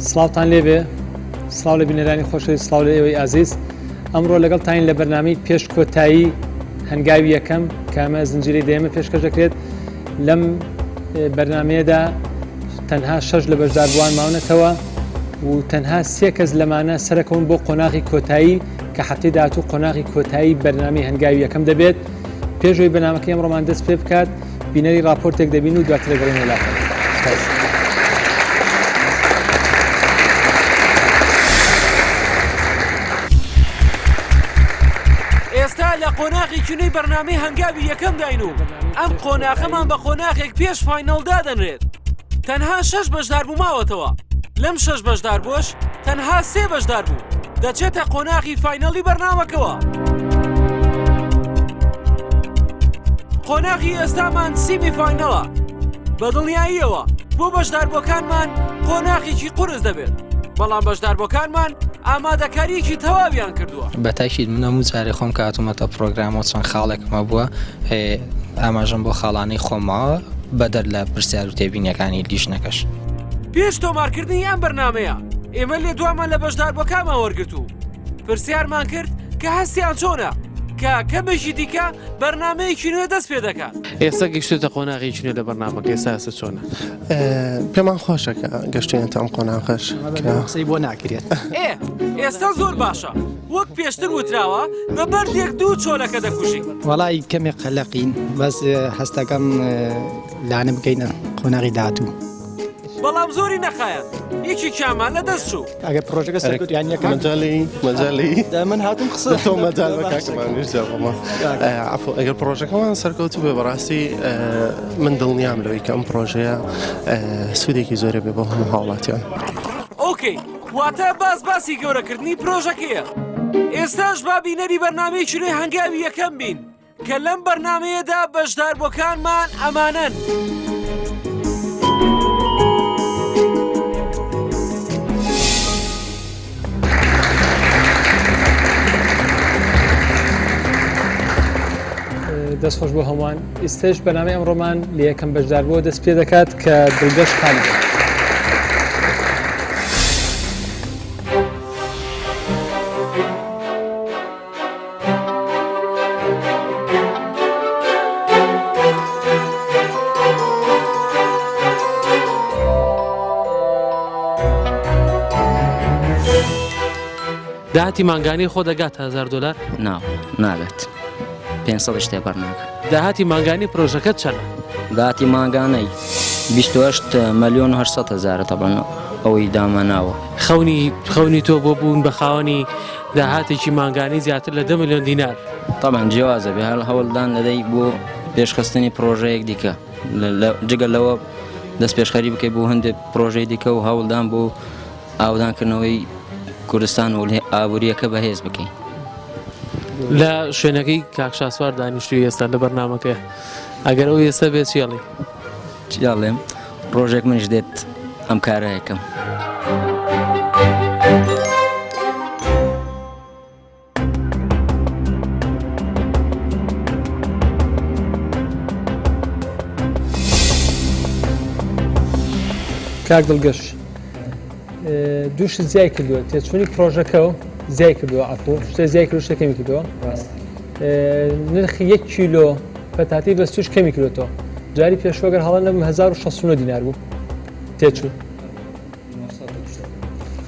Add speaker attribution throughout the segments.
Speaker 1: سڵاوتان لێبێ سڵاو لە بینەرانی خۆشەویست سڵاو لە ئێوەی ئازیز ئەمڕۆ لەگەڵتان لە بەرنامەی پێش کۆتایی هەنگاوی یەکەم کە ئەمە زنجیرەی دەیەمە پێشکەش دەکرێت لەم بەرنامەیەدا تەنها 6 لە بەشداربووان ماونەتەوە و تەنها 3 کەس لەمانە سەرەکەون بۆ قۆناغی کۆتایی کە هەفتەی داهاتوو قۆناغی کۆتایی بەرنامەی هەنگاوی یەکەم دەبێت پێشەوەی بەرنامەکەی ئەمڕۆمان دەست پێ بکات بینەری راپۆرتێک دەبین و دواتر لەگەڵین وڵاتەوە.
Speaker 2: ئێستا لە قۆناغی چونەی بەرنامەی هەنگاوی یەکەم داین و ئەم قۆناغەمان بە قۆناغێک پێش فاینەڵدا دەنرێت. تەنها 6 بەشدار بوو ماوەتەوە. لەم 6 بەشدار بۆش تەنها 3 بەشدار بوو دەچێتە قۆناغی فاینەڵی بەرنامەکەوە. قۆناغی ئێستامان سیمی فاینەڵە. بە دڵنیاییەوە بۆ بەشداربووەکانمان قۆناغێکی قورس دەبێت، بەڵام بەشداربووەکانمان ئامادەکاریەکی تەواویان کردووە.
Speaker 3: بەتاکید من هەموو جارێ خۆم کە هاتوومەتە پرۆگرامەوە چەند خاڵێکمە بووە ئاماژەم بۆ خاڵانەی خۆمەوە بەدەر لە پرسیار و تێبینیەکانی لیژنەکەش.
Speaker 2: پێش تۆمارکردنی ئەم بەرنامەیە ئێمە لێ دوامان لە بەشداربووەکانمان وەرگرت و پرسیارمان کرد کە هەستیان چۆنە کە کەمێکی دیکە بەرنامەیەکی نوێ دەست پێ دەکات.
Speaker 4: ئێستا گەشتێتە قۆناغێکی نوێ لە بەرنامەکە ئێستا چۆنە؟
Speaker 5: پێمان خۆشە کە گەشتێنێتە ئەم قۆناغەش
Speaker 3: قسەی بۆ ناکرێت.
Speaker 2: ئێستا زۆر باشە، وەک پێشتر وتراوە بە بەردێک دوو چۆلەکە دەکوژی.
Speaker 3: وەڵی کەمێک قەلەقین بەس هەستەکەم لانە بکەینە قۆناغی داهاتوو.
Speaker 2: بەڵام زۆری نەخایەن یەکی کامان لە دەست چوو.
Speaker 3: ئەگەر پرۆژەکە سەرکردیان یەکەم
Speaker 5: مەجالی
Speaker 3: من هاتم قسە
Speaker 5: تۆ مەجال بەکاکەمانژەوە ئەگەر پرۆژەکەمان سەرکەوتو بێ بەڕاستی من دڵنیام لەوەی کە ئەم پرۆژەیە سوودێکی زۆرە بێ بۆ هەموو هاوڵاتیان.
Speaker 2: ئۆکەی واتە باسی گەورەکردنی پرۆژەکەیە. ئێستاش با بینەری بەرنامەیەکی نوێی هەنگاوی یەکەم بین کە لەم بەرنامەیەدا بەشداربووەکانمان ئەمانەن.
Speaker 1: دەستخۆش بۆ هەمووان ئێستش بەنامەی ئەمڕۆمان لە یەکەم بەشداربووە دەست پێ دەکات کە دڵگەش خالی بێت.
Speaker 4: داهاتی مانگانی خۆ دەگات $1000؟
Speaker 6: ناگات 500 شتێ بەرناکە.
Speaker 4: داهاتی مانگانی پرۆژەکەت چەندە؟
Speaker 6: داهاتی مانگانەی 28,800,000 تەبەن ئەوەی دامەناوە.
Speaker 4: خەونی تۆ بۆ بوون بە خاوەنی داهاتێکی مانگانی زیاتر لە 10 ملیۆن دینار.
Speaker 6: تەبەن جیازە بێ هەوڵدان دەدەی بۆ پێشخستنی پرۆژەیەک دیکە جگەل لەوە دەست پێشخەری بکەی بۆ هەندێک پرۆژەی دیکە و هەوڵدان بۆ ئاودانکردنەوەی کوردستان و ئابوووریەکە بەهێز بکەین.
Speaker 4: لە شوێنەکەی کاکشاسوار دانیشتوی ئێستا لە بەرنامەکە ئەگەر ئەو ئێستا بێت چیاڵی
Speaker 6: چیاڵێم ڕۆژێک منش دێت ئەم کارەیەکەم.
Speaker 1: کاک دڵگەش دووشت زیای کردووە تێچوونی پرۆژەکە و زیای کردووە ئەفۆ شتێ زیای کرد شتێکەمی کردووە نرخی 1 کیلۆ پەتاتی بەستوش کەمی کردوێتەوە جاری پێشوەگەر هەڵە لەم 1600 دینار بوو تێچوو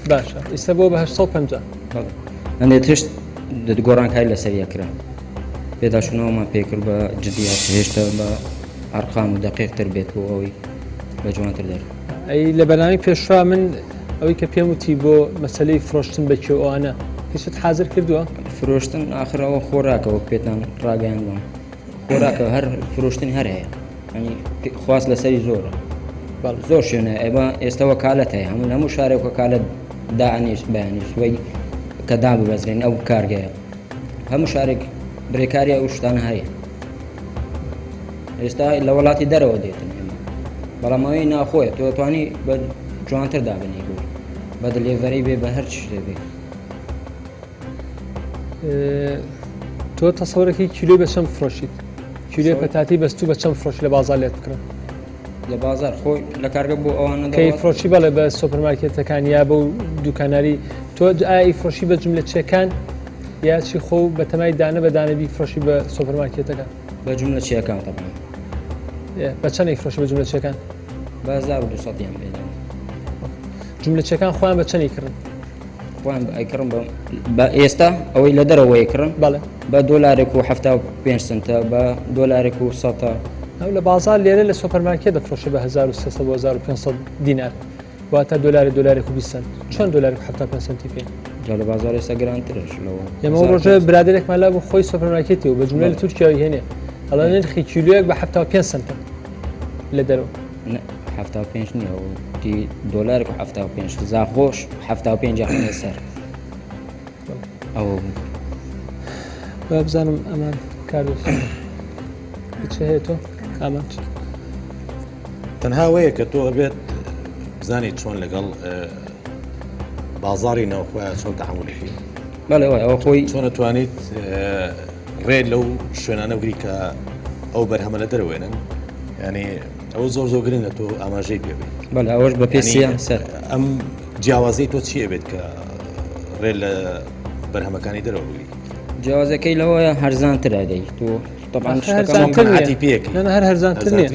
Speaker 1: باشە ئێستا بۆ بە 850
Speaker 6: ئەندێ تشت گۆڕانکاری لەسەریە کرا پێداشونەوەمان پێکرد بە جدیات هێشتا بە ئەرقام و دەقیقتر بێت و ئەوەی بە جوانتر دەر
Speaker 1: ئەی لە بەنامی پێشوا من ئەوەی کە پێم وتی بۆ مەسلەی فرۆشتن بە کێوانە هیچت حازر کردووە؟
Speaker 6: فرۆشتن ئاخرەوە خۆراکەوە پێتان ڕاگەیان بووم خۆراکە هەر فرۆشتنی هەر هەیە ینی خواست لەسەری زۆرە زۆر شوێنە ئێمە ئێستا وەکالەت هەیە هەموو شارێک وەکالەت دانیشت بەیانی سوەی کە داببەزرێن ئەو کارگەیە هەموو شارێک برێکاری ئەو شتانە هەیە ئێستا لە وڵاتی دەرەوە دێتن بەڵام ئەوەی ناخۆیە تۆ دەتوانی بە جوانتر دابنی بوو بە دلێڤەری بێ بە هەر شتێ بێ.
Speaker 1: تۆ تەسەوڕێکی کیلۆی بە چەند فرۆشیت؟ کیلۆی پەتاتی بەستوو بە چەند فرۆش لە بازار لێت بکڕن؟
Speaker 6: لە بازار خۆی لە کارگە بۆ ئەوانە
Speaker 1: کەیفرۆشی بەڵێ بە سوپەرمارکێتەکان یا بە دوکاناری تۆ ئایفرۆشی بە جملە چێکان یا چی خۆ بە تەمای دانە بە دانەبی فرۆشی بە سوپەرمارکێتەکان
Speaker 6: بە جملە چیەکان تەبان
Speaker 1: بە چەند ئەیفرۆشی بە جملە چێکان
Speaker 6: 1200 پێدان
Speaker 1: جملە چێکان خۆیان بە چەندی کردن
Speaker 6: خۆیان ئەیکڕم بە ئێستا ئەوەی لە دەرەوەی کڕن
Speaker 1: بەڵێ
Speaker 6: بە $75 سنتە بە $100
Speaker 1: ئەو لە بازار لێرە لە سوپەرمارکێت دەفرۆشی بە 1300 بۆ 1500 دینار واتە $1.20 چۆن $1.75 پێ
Speaker 6: لە بازار ئێستا گرانترش لەوە
Speaker 1: ئێمە ڕۆژە برادێکمان لا بۆ خۆی سوپەرمارکێتی و بە جملە لە تورکیاوی هێنێ ئەڵە نرخی کیلویەک بە 75 سنتە لە دەرەوە
Speaker 6: 75 نییە $1.75 زاخۆش 75 سەر ئەو
Speaker 1: بزانم ئەمان کار چ هەیە تۆ ئامان
Speaker 7: تەنها وەیە کە تۆ ئەبێت بزانیت چۆن لەگەڵ بازاری ناوخۆیان چۆن تەحمولیکی
Speaker 6: بەڵێ ئەوە خۆی
Speaker 7: چۆن نتوانیت ڕێ لەو شوێنانە وگری کە ئەو بەرهەمە لە دەروێنن ینی ئەو زۆر گرنگە تۆ ئاماژەی پێبێت
Speaker 6: بەڵێ ئەوەش بە پێسیە سەر
Speaker 7: ئەم جیاوازەی تۆ چیە بێت کە ڕێ لە بەرهەمەکانی دەرەوە بگری
Speaker 6: جیاوازەکەی لەوەیە هەرزانترە دەی تۆ
Speaker 1: هەر هەرزانتر نییە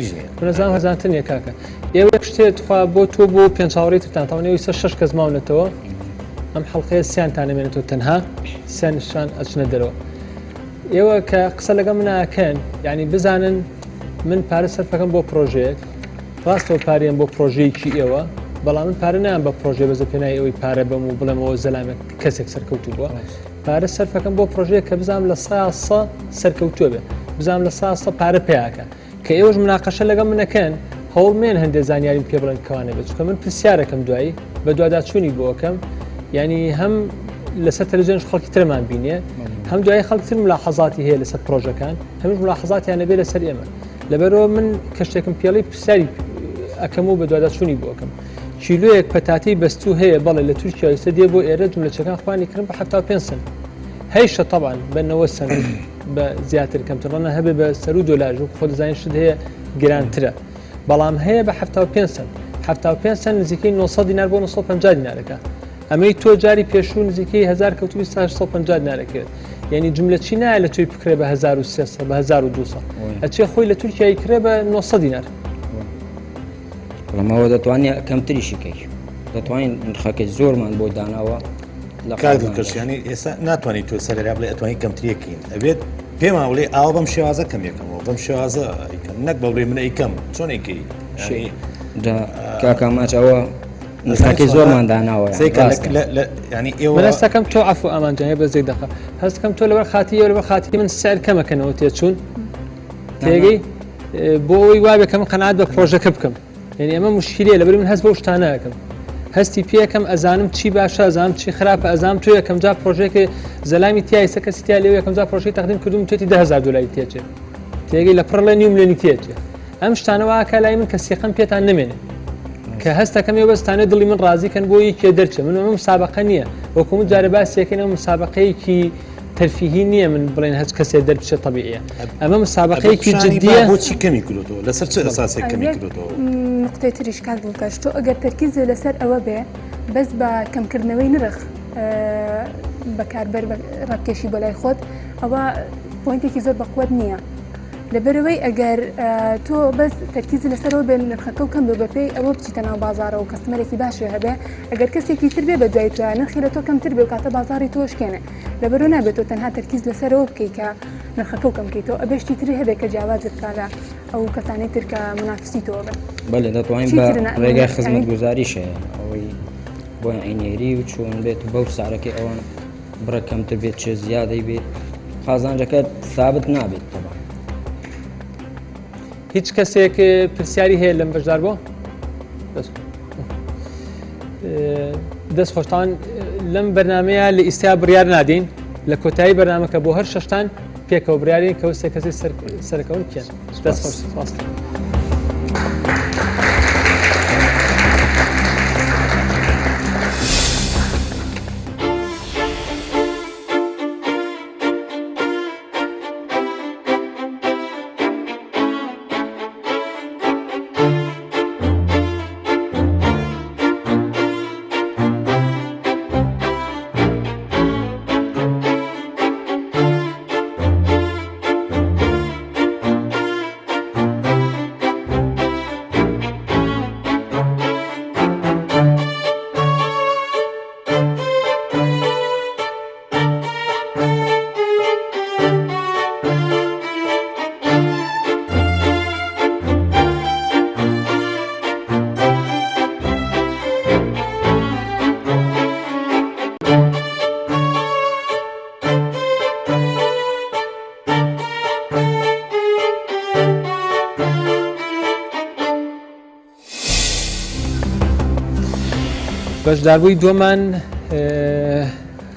Speaker 1: نەزان هەرزانتر نییە کاکە ئێوە شتێت خوا بۆ تۆ بۆ پێنجاوەڕێتتان تاوانەوەی 6 کەس ماونەتەوە ئەم حەڵقەیە سییانتان نامێنێتەوە تەنها سیانشان ئەچنە دەرەوە ئێوە کە قسە لەگە مناکەن یعنی بزانن من پارە سەرفەکەم بۆ پرۆژەیەک ڕاستەوە پارێن بۆ پرۆژەیەکی ئێوە بەڵام من پارە نیان بە پرۆژێ بەزە پێنای ئەوەی پارە بەم و بڵێمەوە زەلامێک کەسێک سەرکەوتو بووە پارە سەرفەکەم بۆ پرۆژەیە کە بزانم لە 100 سەرکەوتووە بێ بزانم لە 100 پارە پێیاکە کە ئێوەش مناقەشە لەگەڵ منەکەن هەوڵمێن هەندێک زانیاریم پێ بڵێن کەوانە بێت چکە من پرسیارەکەم دوایی بە دوواداچوونی بۆکەم ینی هەم لەسەر تەلەڤیزیۆن خەڵکی ترمان بینێ هەم دوای خەڵکتر ملاحەزاتی هەیە لەسەر پرۆژەکان هەموو ملاحەزاتیانە بێ لەسەر ئێمە لەبەرەوە من کەشتێکم پێڵی پرسیاری ئەەکەم و بە دوواداچوونی بۆکەم کیلویەک پەتاتی بەستوو هەیە بەڵێ لە تورکیا ئێستا دێ بۆ ئێرە جملەچەکان خوانی کردن بە 75 سنت هەیشە طبعاً بە 90 سنت بە زیاتر کەمترڕەنە هەبێ بە سەر و دۆلار و خۆ دەزانین شت هەیە گرانترە بەڵام هەیە بە 75 سنت 75 سنت نزیکەی 900 دینار بۆ 950 دینارەکە ئەمەی تۆ جاری پێشوو نزیکەی 1000 کەوتوی 150 دینارەکەوێت یعنی جملە چی نایە لە توی بکرێ بە 1300 بە 1200 ئەچێ خۆی لە تورکیای کرێ بە 900 دینار
Speaker 6: لەمەوە دەتوانێت کەمتریشیکەی دەتوانین نرخەکەی زۆرمان بۆ داناوە
Speaker 7: کارکەشیانی ئێستا ناتوانانی تۆ سەریا بڵێ ئەتوانی کەمتریەکەین ئەبێت پێم وڵێ ئاوا بەم شێوازە کەم یەکەمەوە بەم شێوازە نەک بەڵێ منە ئیکەم چۆنێکی
Speaker 6: کاکاماچەوە نرخەکەی زۆرمان داناوە
Speaker 7: ینی ئێوە
Speaker 1: هەستەکەم تۆ عفو ئامانجانە بە زێک دەخە هەستەکەم تۆ لەبەر خاتی لەبەر خاتی من سەر کەمەکەنەوە تێچوون تێگەی بۆ ئەوی وابێ کەم قەنات بە پرۆژەکە بکەم یعنی ئەمە مشکلەیە لەبەر من هەست بە شتانەکەم هەستی پێەکەم ئەزانم چی باشە ئەزانم چی خراپە ئەزانم تۆ یەکەم جا پرۆژێکی زەلامی تیای سەکەسی تیا لێ یەکەم جا پرۆژەی تەقدیم کردوم توێتی $10,000 تێچێ تێگەی لە پڕ لە نیو ملیۆنی تێچێ ئەم شتانەوە ئاکا لای من کە سیقم پێتان نمێنێ کە هەستەکەم ێ بەستانە دڵی من ڕازیکەن بۆ یەکێ دەرچێ من ئەمە مسابقە نییە وەکوم جارە باسیەکەن ئەو مسابقەیەکی تەرفیهی نییە من بڵێن هەچ کەسێ دەربچێت طبیعیە ئەمە مسابقەیەکی جدیە
Speaker 7: بۆچی کەمی کردەوە لەسەر چه ئەساسێک کەمی کردەوە
Speaker 8: نقطەی تریش کات بکەش تۆ ئەگەر تەرکیز لەسەر ئەوە بێ بەس بە کەمکردنەوەی نرخ بەکاربەر ڕابکێشی بۆ لای خۆت ئەوە پۆینتێکی زۆر بەقوت نییە لەبەرەوەی ئەگەر تۆ بەس تەرکیزی لەسەرەوە بێن نرخەکە و کەم بەپێی ئەوە بچیتە ناو بازارە و کەستمەرێکی باشێ هەبێ ئەگەر کەسێکی تر بێ بە دوای تۆ نرخی لە تۆ کەمتر بێ و کاتە بازاری تۆشکێنێ لەبەرەوە نابێت تۆ تەنها تەرکیز لەسەرەوە بکەی کە نرخەکە و کەمکەیتەوە ئەبێشتی تری هەبێت کە جیاوازت کارە ئەو کەسانەی تر کە منافسی تۆ بێ
Speaker 6: بەڵێ دەتوانین بە ڕێگای خزمەت گوزاریشەیە ئەوەی بۆ عینێری و چۆن بێت بەو سارەکەی ئەوان بڕە کەمتر بێت چێ زیادەی بێت خازانجەکە ثابت نابێت تەبان
Speaker 1: هیچ کەسێک پرسیاری هەیە لەم بەشدار بۆ دەست خۆشتان لەم بەرنمەیە لە ئیستا بڕیار نادەین لە کۆتایی بەرنمەکە بۆ هەر شەشتان پێکەوە بریارین کە وسێ کەسی سەرکەون بکەن دەست خۆش. بەشداربووی دووەمان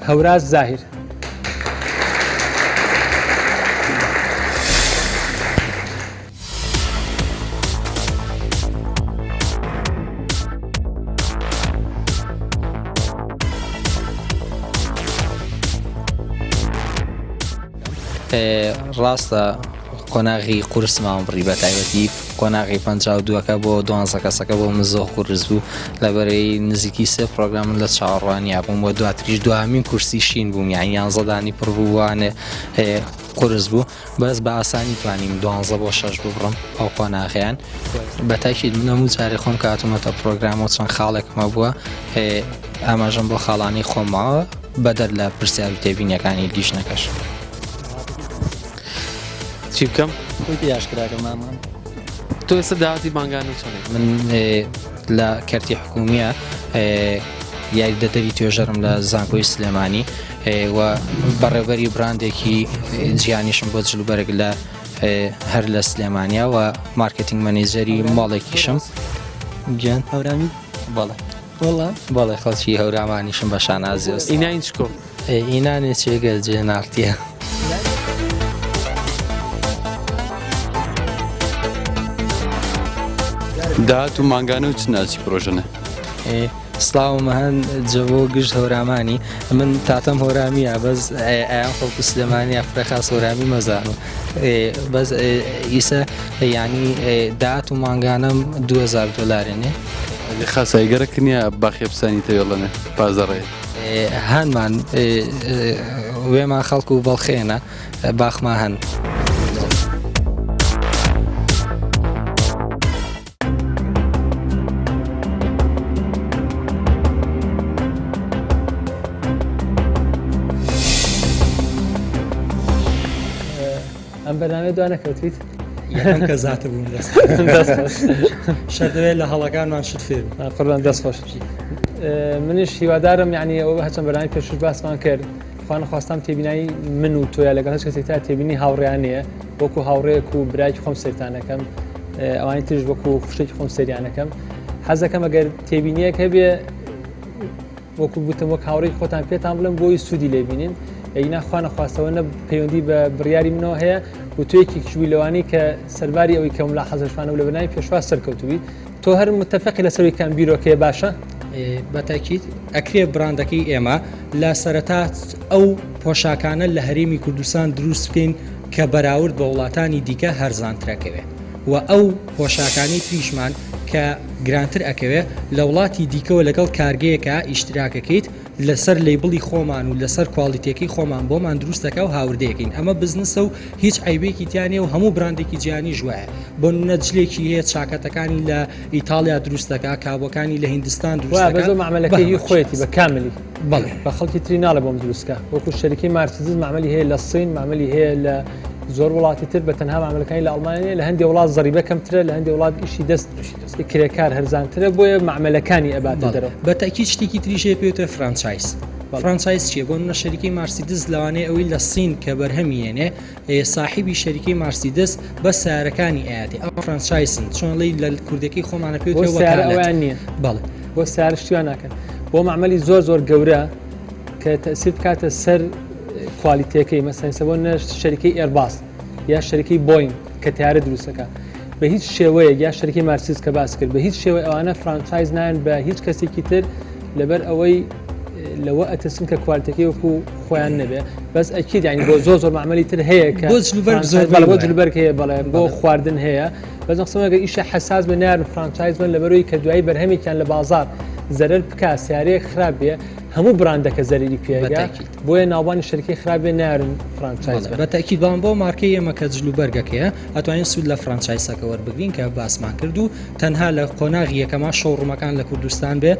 Speaker 1: هەوراز زاهیر.
Speaker 3: ڕاستە قۆناغی قورسمان بڕی بە تایبەتی قۆناغی 52ەکە بۆ 12 کەسەکە بۆ من زۆر قورس بوو لەبەرەی نزیکی سێ پرۆگرام لە چاوەڕوانیا بووم بۆ دواتریش دوامین کورسی شین بووم یعنی 11دانی پڕ بووانێ قورس بوو بەس بە ئاسانی توانیم 12 بۆ 6 ببڕم ئەو قۆناغیان بە تاکید من هەموو جارێ خۆم کاتومەتە پرۆگرامەوە چەند خاڵێکمە بووە ئاماژەم بۆ خاڵانی خۆمەوە بەدەر لە پرسیار و تێبینیەکانی لیژنەکەش.
Speaker 4: چی بکەم؟
Speaker 3: یاشکراکە مامان
Speaker 4: تۆ ئێستا داهاتی بانگانە چۆنێ؟
Speaker 3: من لە کەرتی حکومیە یاریدەدەری توێژەرم لە زانکۆی سلێمانی و بەڕێوەبەری براندێکی جیانیشم بۆ جلوبەرگ لە هەر لە سلێمانیا و مارکتینگ مەنیجەری ماڵێکیشم گیان هەورامی بەڵێ خەڵکی هەورامانیشم بە شانازی وەست
Speaker 4: ئیناین چکۆ؟
Speaker 3: ئینانێ چێگە جێناختیە.
Speaker 9: داهات و مانگانە و چ ناچی پرۆژەنە؟
Speaker 3: سڵاومە هەن جەبۆ گشت هەورامانی من تاتەم هۆرامیە بەس ئەیان خەڵکو سلێمانی ئەفرە خاس هۆرامی مەزانم بەس ئیسە ینی داهات و مانگانەم 2000 دلارێنێ
Speaker 9: خاسایگەرەک نییە باخێبسانی تەوێڵەنێ پازەڕێ
Speaker 3: هەنمان وێمان خەڵکو و بەڵخێنە باخما هەن.
Speaker 1: ئەم بەنامێ دوا نەکەوتیت؟
Speaker 10: یەکەم کە زاتە بووم شەر دەوێت لە هەڵەکانمان شت فێر
Speaker 1: قڕبان دەست خۆش. منیش هیوادارم یعنی ئەوە هەچەند بەنامی پێشوش باسمان کرد خوان خواستم تێبینایی من و تۆیە لەگەڵ هەچ کەسێک تا تێبینی هاوڕێیانەیە وەکو هاوڕێیەک و برایکی خۆم سەرتانەکەم ئەوانی ترش وەکو خوشتێکی خۆم سەریانەکەم حەزەکەم ئەگەر تێبینیەک هەبێ وەکو گوتم وەک هاوڕێی خۆتان پێتان بڵم بۆی سوودی لێبینین ئەینا خوا نەخواستەوە نە پەیوەندی بە بڕیاری منەوە هەیە و توێکی کشوی لەوانی کە سەرباری ئەوەی کەم لە حەزشوانە و لە بەنامی پێشوا سەرکەوتوی تۆ هەر متتەفقی لەسەروی کەم بیرۆکەیە باشە؟
Speaker 10: بەتاکیید ئەکرێ براندەکەی ئێمە لە سەرەتا ئەو پۆشاکانە لە هەرێمی کوردستان دروست بکەین کە بەراورد بە وڵاتانی دیکە هەرزانترەکەوێ و ئەو پۆشاکانی تریشمان کە گرانتر ئەکەوێ لە وڵاتی دیکەوە لەگەڵ کارگەیەکە ئیشتراکەکەیت لەسەر لەیبڵی خۆمان و لەسەر کوالیتێکی خۆمان بۆمان دروستەکە و هاوردەیەکەین ئەمە بزنسە و هیچ عیبێکی تیانێ و هەموو براندێکی جیانی ژوایە بۆ نەجلێکی هەیە چاکەتەکانی لە ئیتالیا دروستەکە کابەکانی لە هیندستان دروستەکە
Speaker 1: بەزۆ معاملەکەی خۆیەتی بە کاملی
Speaker 10: بەڵێ
Speaker 1: بە خەڵکی تری ناڵە بۆم دروستکە وەکو شەریکی مارسیدس معاملی هەیە لە سین معاملی هەیە لە زۆر وڵاتی تر بە تەنها معاملەکانی لە ئەڵمانیا لە هەندێک وڵات زەریبە کەمترە لە هەندێک وڵات ئیشی دەست کرێکار هەرزانترە بۆیە معاملەکانی ئەباتە دەرەوە
Speaker 10: بە تاکید شتێکی تریشێ پێوتە فرانچایز فرانچایز چیە بۆ منە شەریکی مارسیدس لەوانەیە ئەوەی لە سین کە بەرهەمیێنێ صاحبی شەریکی مارسیدس بە سیارەکانی ئاەتی ئەو فرانچایسن چۆن لی لە کوردەکەی خۆمانە
Speaker 1: پێوتەوەیان نییە
Speaker 10: بەڵێ
Speaker 1: بۆ سیارە شتیان ناکەن بۆ معاملی زۆر گەورە کە تەسیر بکاتە سەر کوالیتیەکەی مەسەنسەبۆ نەش شەریکی ئێرباس یا شەریکی بۆین کە تیارە دروستەکە بە هیچ شێوەیە یا شەریکی مارسیدس کە باس کرد بە هیچ شێوەیە ئەوانە فرانچایز نایەن بە هیچ کەسێکی تر لەبەر ئەوەی لەوە ئەتەسن کە کوالیتەکەی وەکو خۆیان نەبێ بەس ئەکید ینی بۆ زۆر معاملی تر هەیە کە بۆ جلوبەرگ هەیە بەڵێ بۆ خواردن هەیە بەس نەخسەمەگە ئیشە حساس بە نار فرانچایز بن لەبەرەوەی کە دوایی بەرهەمێکیان لە بازار زەرەر بکە سیارەیەک خراپ بێ هەموو براندەکە زەریری پێگە بۆیە ناوبانی شەرکی خراپێ نارن فرانچایز
Speaker 10: بە تاکید بەڵام بۆ مارکەی ئێمە کە جلوبەرگەکەیە ئەتوانین سوود لە فرانچایسەکە وەربگرین کە باسمان کرد و تەنها لە قۆناغی یەکەما شۆڕومەکان لە کوردستان بێ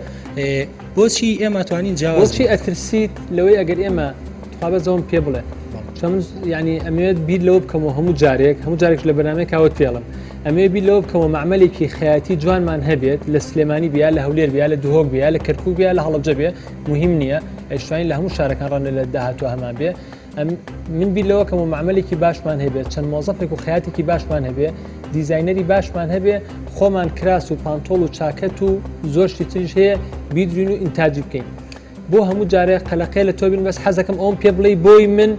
Speaker 10: بۆچی ئێمە توانین جیاواز
Speaker 1: بۆچی ئەترسیت لەوەی ئەگەر ئێمە خوابەزەوەم پێ بڵێ ینی ئەمەوێت بیر لەوە بکەمەوە هەموو جارێک لە بەنامەیە کاوت پێڵم ئەمێ بیر لەوە بکەمەوە معاملێکی خەیاتی جوانمان هەبێت لە سلێمانی بیا لە هەولێر بیا لە دوهۆک بیا لە کەرکوو بیا لە هەڵەبجە بێ مهم نییە ئەشتوانین لە هەموو شارەکان ڕەنە لە داهاتوە هەمان بێ من بیر لەوە کەمەوە معاملێکی باشمان هەبێت چەند مۆزەفێک و خەیاتێکی باشمان هەبێ دیزاینەری باشمان هەبێ خۆمان کراس و پانتۆڵ و چاکەت و زۆر شتی تریش هەیە بیدرین و ئینتاجی بکەین بۆ هەموو جارێک قەلەقەیە لە تۆ بین بەس حەزەکەم ئەوم پێ بڵێ بۆی من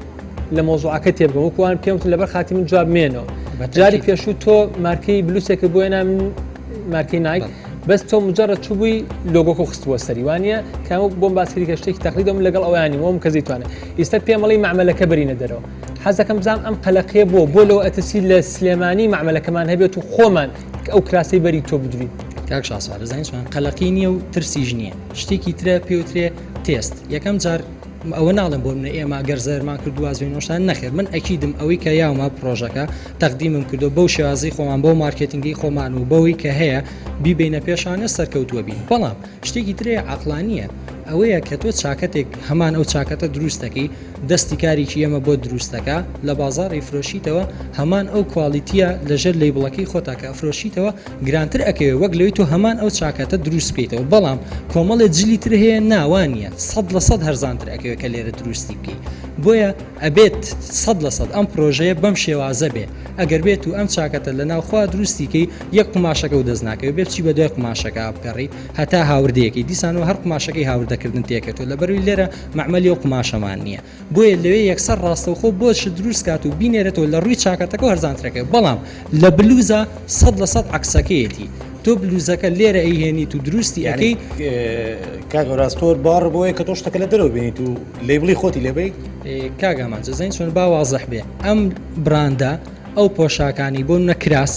Speaker 1: لە مۆزوعەکە تێبگەم وەکوان پێم لەبەر خاتی من جواب مێنەوە جاری پێشوو تۆ مارکەی بلوسێکە بۆ هێنا من مارکەی نایک بەس تۆ مجرد چوو بووی لۆگۆکە خستووە سەری وانە کام بۆم باسکەری کە شتێکی تەقلیدەم لەگەڵ ئەویانی وەم کەزی توانێت ئێستا پێم بڵێ معمەلەکە بەرینە دەرەوە حەزەکەم بزانم ئەم قەلەقەیە بۆ لەوە ئەتەسی لە سلێمانی معمەلەکەمان هەبێت و خۆمان ئەو کراسی بەری تۆ بدوین
Speaker 10: کاک شاسوار دەزانیشمان قەلەقی نییە و ترسیژ نییە شتێکی ترە پێوترێ تێست یەکەم جار ئەوە ناڵم بۆ منە ئێمە گەر زەرمان کردووە زوێنۆشتان نەخێت من ئەکیدم ئەوەی کە یاومە پرۆژەکە تەقدیمم کردو بەو شێوازی خۆمان بۆ مارکتینگی خۆمان و بەوەی کە هەیە بیبینە پێشانە سەرکەوتووە بین بەڵام شتێکی ترێ عەقلانیە ئەوەیە کە تۆ چاکەتێک هەمان ئەو چاکەتە دروستەکەی دەستی کارێکی ئێمە بۆ دروستەکە لە بازاڕی فرۆشیتەوە هەمان ئەو کوالیتیە لەژێر لەیبڵەکەی خۆتاکە ئەفرۆشیتەوە گرانتر ئەکەوێت وەک لەوەی تۆ هەمان ئەو چاکەتە دروست بکەیتەوە بەڵام کۆمەڵێ جلی تر هەیە ناوانیە 100% هەرزانتر ئەکەوێت کە لێرە دروستی بکەیت بۆیە ئەبێت 100% ئەم پرۆژەیە بەم شێوازە بێ ئەگەر بێت و ئەم چاکەتە لە ناوخوا دروستیکەی یەک قماشەکە و دەستناکەوێت بێت چی بە دوای قماشەکە بکەڕیت هەتا هاوردەیەکی دیسانەوە هەر قماشەکەی هاوردەکردن تێکێتەوە لەبەروی لێرە معمەلی و قماشەمان نییە بۆیە لەوێ یەکسەر ڕاستەوخۆ بۆش دروست کات و بینێرێتەوە لە ڕووی چاکەتەکە و هەرزانترەکە بەڵام لە بلوزە 100% عکسەکەیەتی تۆ بلوزەکە لێرە ئەیهێنیت و دروستی ئەەکەی
Speaker 7: کاگەڕاستۆر باڕ بۆیە کە تۆ شتەکە لە دەرەوە بینیت و لێبڵی خۆتی لێبەی
Speaker 10: کاگامان جەزین چۆن باوازەح بێ ئەم براندا ئەو پۆشاکانی بۆ نەکراس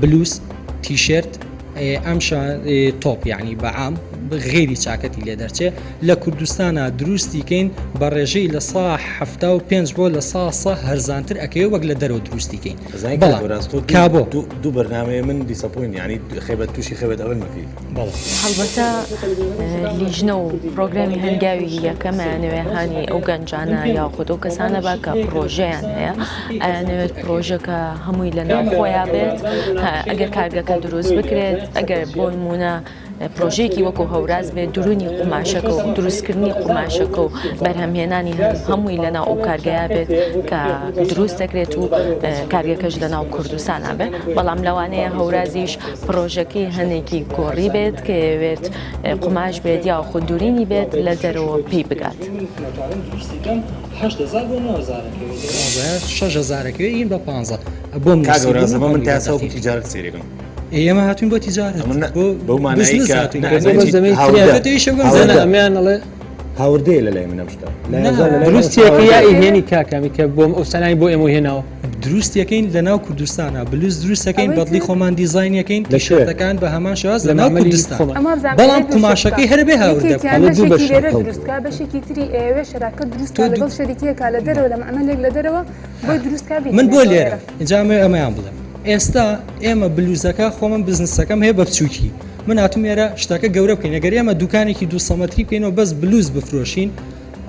Speaker 10: بلوز تیشرت ئەم تۆپ یعنی بەعام غێری چاکەتی لێ دەرچێ لە کوردستانە دروستیکەین بە ڕێژەی لە 175 بۆ لە 100 هەرزانتر ئەکەوێ وەک لە دەرەوە دروستیکەین
Speaker 7: کابۆ دوو بەرنامەیە من دیسەپۆین ینی خێبەت تووشی خێبەت ئەوەن مەفی
Speaker 11: هەڵبەتە لیژنە و پرۆگرامی هەنگاوی یەکەمەیانەوێ هاانی ئەو گەنجانە یاخود ئەو کەسانە بە کە پرۆژەیان هەیە ئەیانەوێت پرۆژەکە هەمووی لە ناوخۆیان بێت ئەگەر کارگەکە دروست بکرێت ئەگەر بۆ نمونە پرۆژێکی وەکو هەوراز بێت درونی قماشەکە و دروستکردنی قماشەکە و بەرهەمهێنانی هەمووی لەناو ئەو کارگەیە بێت کە دروست دەکرێت و کارگەکەش لەناو کوردستانە بێت بەڵام لەوانەیە هەورازیش پرۆژەکەی هەنێکی گۆڕی بێت کە ئەوێت قماش بێت یا خوددورینی بێت لە دەرەوە پێی بگات
Speaker 10: 6,000 این بە 15 بۆ
Speaker 7: من تاسە تیجارەت سێرێکم
Speaker 10: ئێمە هاتوین بۆ تیجارەت
Speaker 1: ئەمیان ئەڵێ
Speaker 7: هاوردەیە لە لای منە شتا
Speaker 1: دروستیەکە یا ئیهێنی کاکامی کە بۆم ئەو سەنای بۆ ئێمە هێناوە
Speaker 10: دروستیەکەین لە ناو کوردستانە بلوز دروستەکەین بەدڵی خۆمان دیزاینەکەین لە شێتەکان بە هەمان شێواز لە ناو کوردستان بەڵام قماشەکەی هەربێ هاوردە
Speaker 8: بەشێکی تری ئێوێ شراکە دروست لەگەڵ شەریکیەکە لە دەرەوە لە مەعمەلێک لە دەرەوە بۆی دروستکە
Speaker 10: من بۆ لێرە ئەنجامێ ئەمەیان بڵێم ئێستا ئێمە بلوزەکە خۆمە بزنسەکەم هەیە بە بچووکی من هاتوم ێرە شتەکە گەورە بکەین ئەگەر ئێمە دوکانێکی 200 مەتری بکەینەوە بەس بلوز بفرۆشین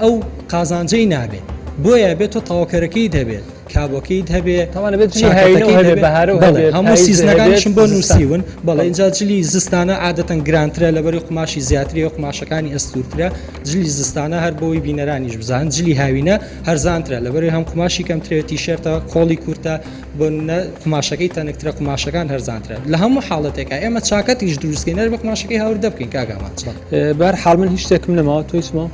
Speaker 10: ئەو قازانجەی نابێت بۆیە بێت تۆ تاواکەرەکەی دەبێت کابۆکەیت هەبێت هەموو سیزنەکانشم بۆ نووسیون بەڵێ اینجا جلی زستانە عادەتەن گرانترە لەبەری قماشی زیاتری و قماشەکانی ئەستورترە جلی زستانە هەر بۆی بینەرانیش بزان جلی هاوینە هەرزانترە لەبەری هەم قماشی کەمترێت تیشێرتە کۆڵی کورتە بۆ قماشەکەی تەنکترە قماشەکان هەرزانترە لە هەموو حاڵەتێکە ئێمە چاکەتیش دروستکەین نەر بە قماشەکەی هاوردە بکەین کاگامان
Speaker 1: بەر حاڵ من هیچ شتێکم نەماوە تۆیسمەوە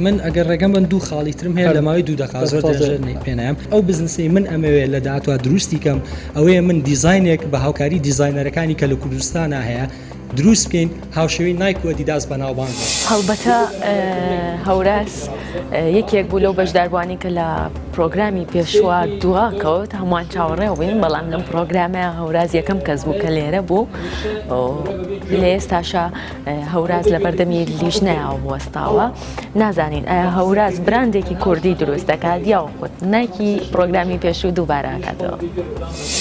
Speaker 10: من ئەگەر ڕێگەم بن دوو خاڵیترم هەیە لە ماوەی 2 دقیقە زۆر پێنایم ئەو بزنسی من ئەمەوێت لە داهاتوە دروستی کەم ئەوەیە من دیزاینێک بە هاوکاری دیزاینەرەکانی کە لە کوردستانە هەیە دروست بکەین هاوشێوی نایک و ئەدیداس بەناوبانگ
Speaker 11: هەڵبەتە هەوراس یەکێک بوو لەو بەشداربوانی کە لە پرۆگرامی پێشوا دواکەوت هەمووان چاوەڕێ بووین بەڵام لەم پرۆگرامە هەوراز یەکەم کەس بوو کە لێرە بوو لە ئێستاشە هەوراز لە بەردەمی لیژنەیە وەستاوە نازانین ئایا هەوراز براندێکی کوردی دروست دەکات یا خۆت نایکی پرۆگرامی پێشوو دووبارەکاتەوە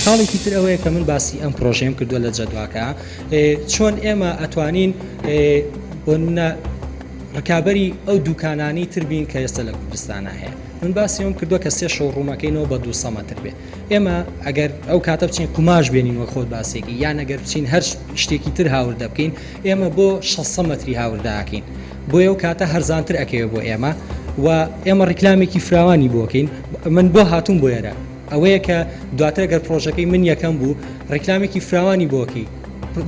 Speaker 10: خاڵێکی تر ئەوەیە کە من باسی ئەم پرۆژەم کردووە لە جەدواکە چۆن ئێمە ئەتوانین ڕکابەری ئەو دوکانانی تربین کە ئێستا لە کوردستانە هەیە من باسیەوەم کردووە کە 3 شەوڕوومەکەینەوە بە 200 مەتر بێ ئێمە ئەگەر ئەو کاتە بچین قماش بێنینەوە خۆت باسێکی یان ئەگەر بچین هەر شتێکی تر هاوردە بکەین ئێمە بۆ 600 مەتری هاورداکەین بۆ ئەو کاتە هەرزانتر ئەکەوێت بۆ ئێمە و ئێمە ڕیکلامێکی فراوانی بۆکەین من بۆ هاتوون بۆ ئێرە ئەوەیە کە دواتر ئەگەر پرۆژەکەی من یەکەم بوو ڕیکلامێکی فراوانی بۆکەی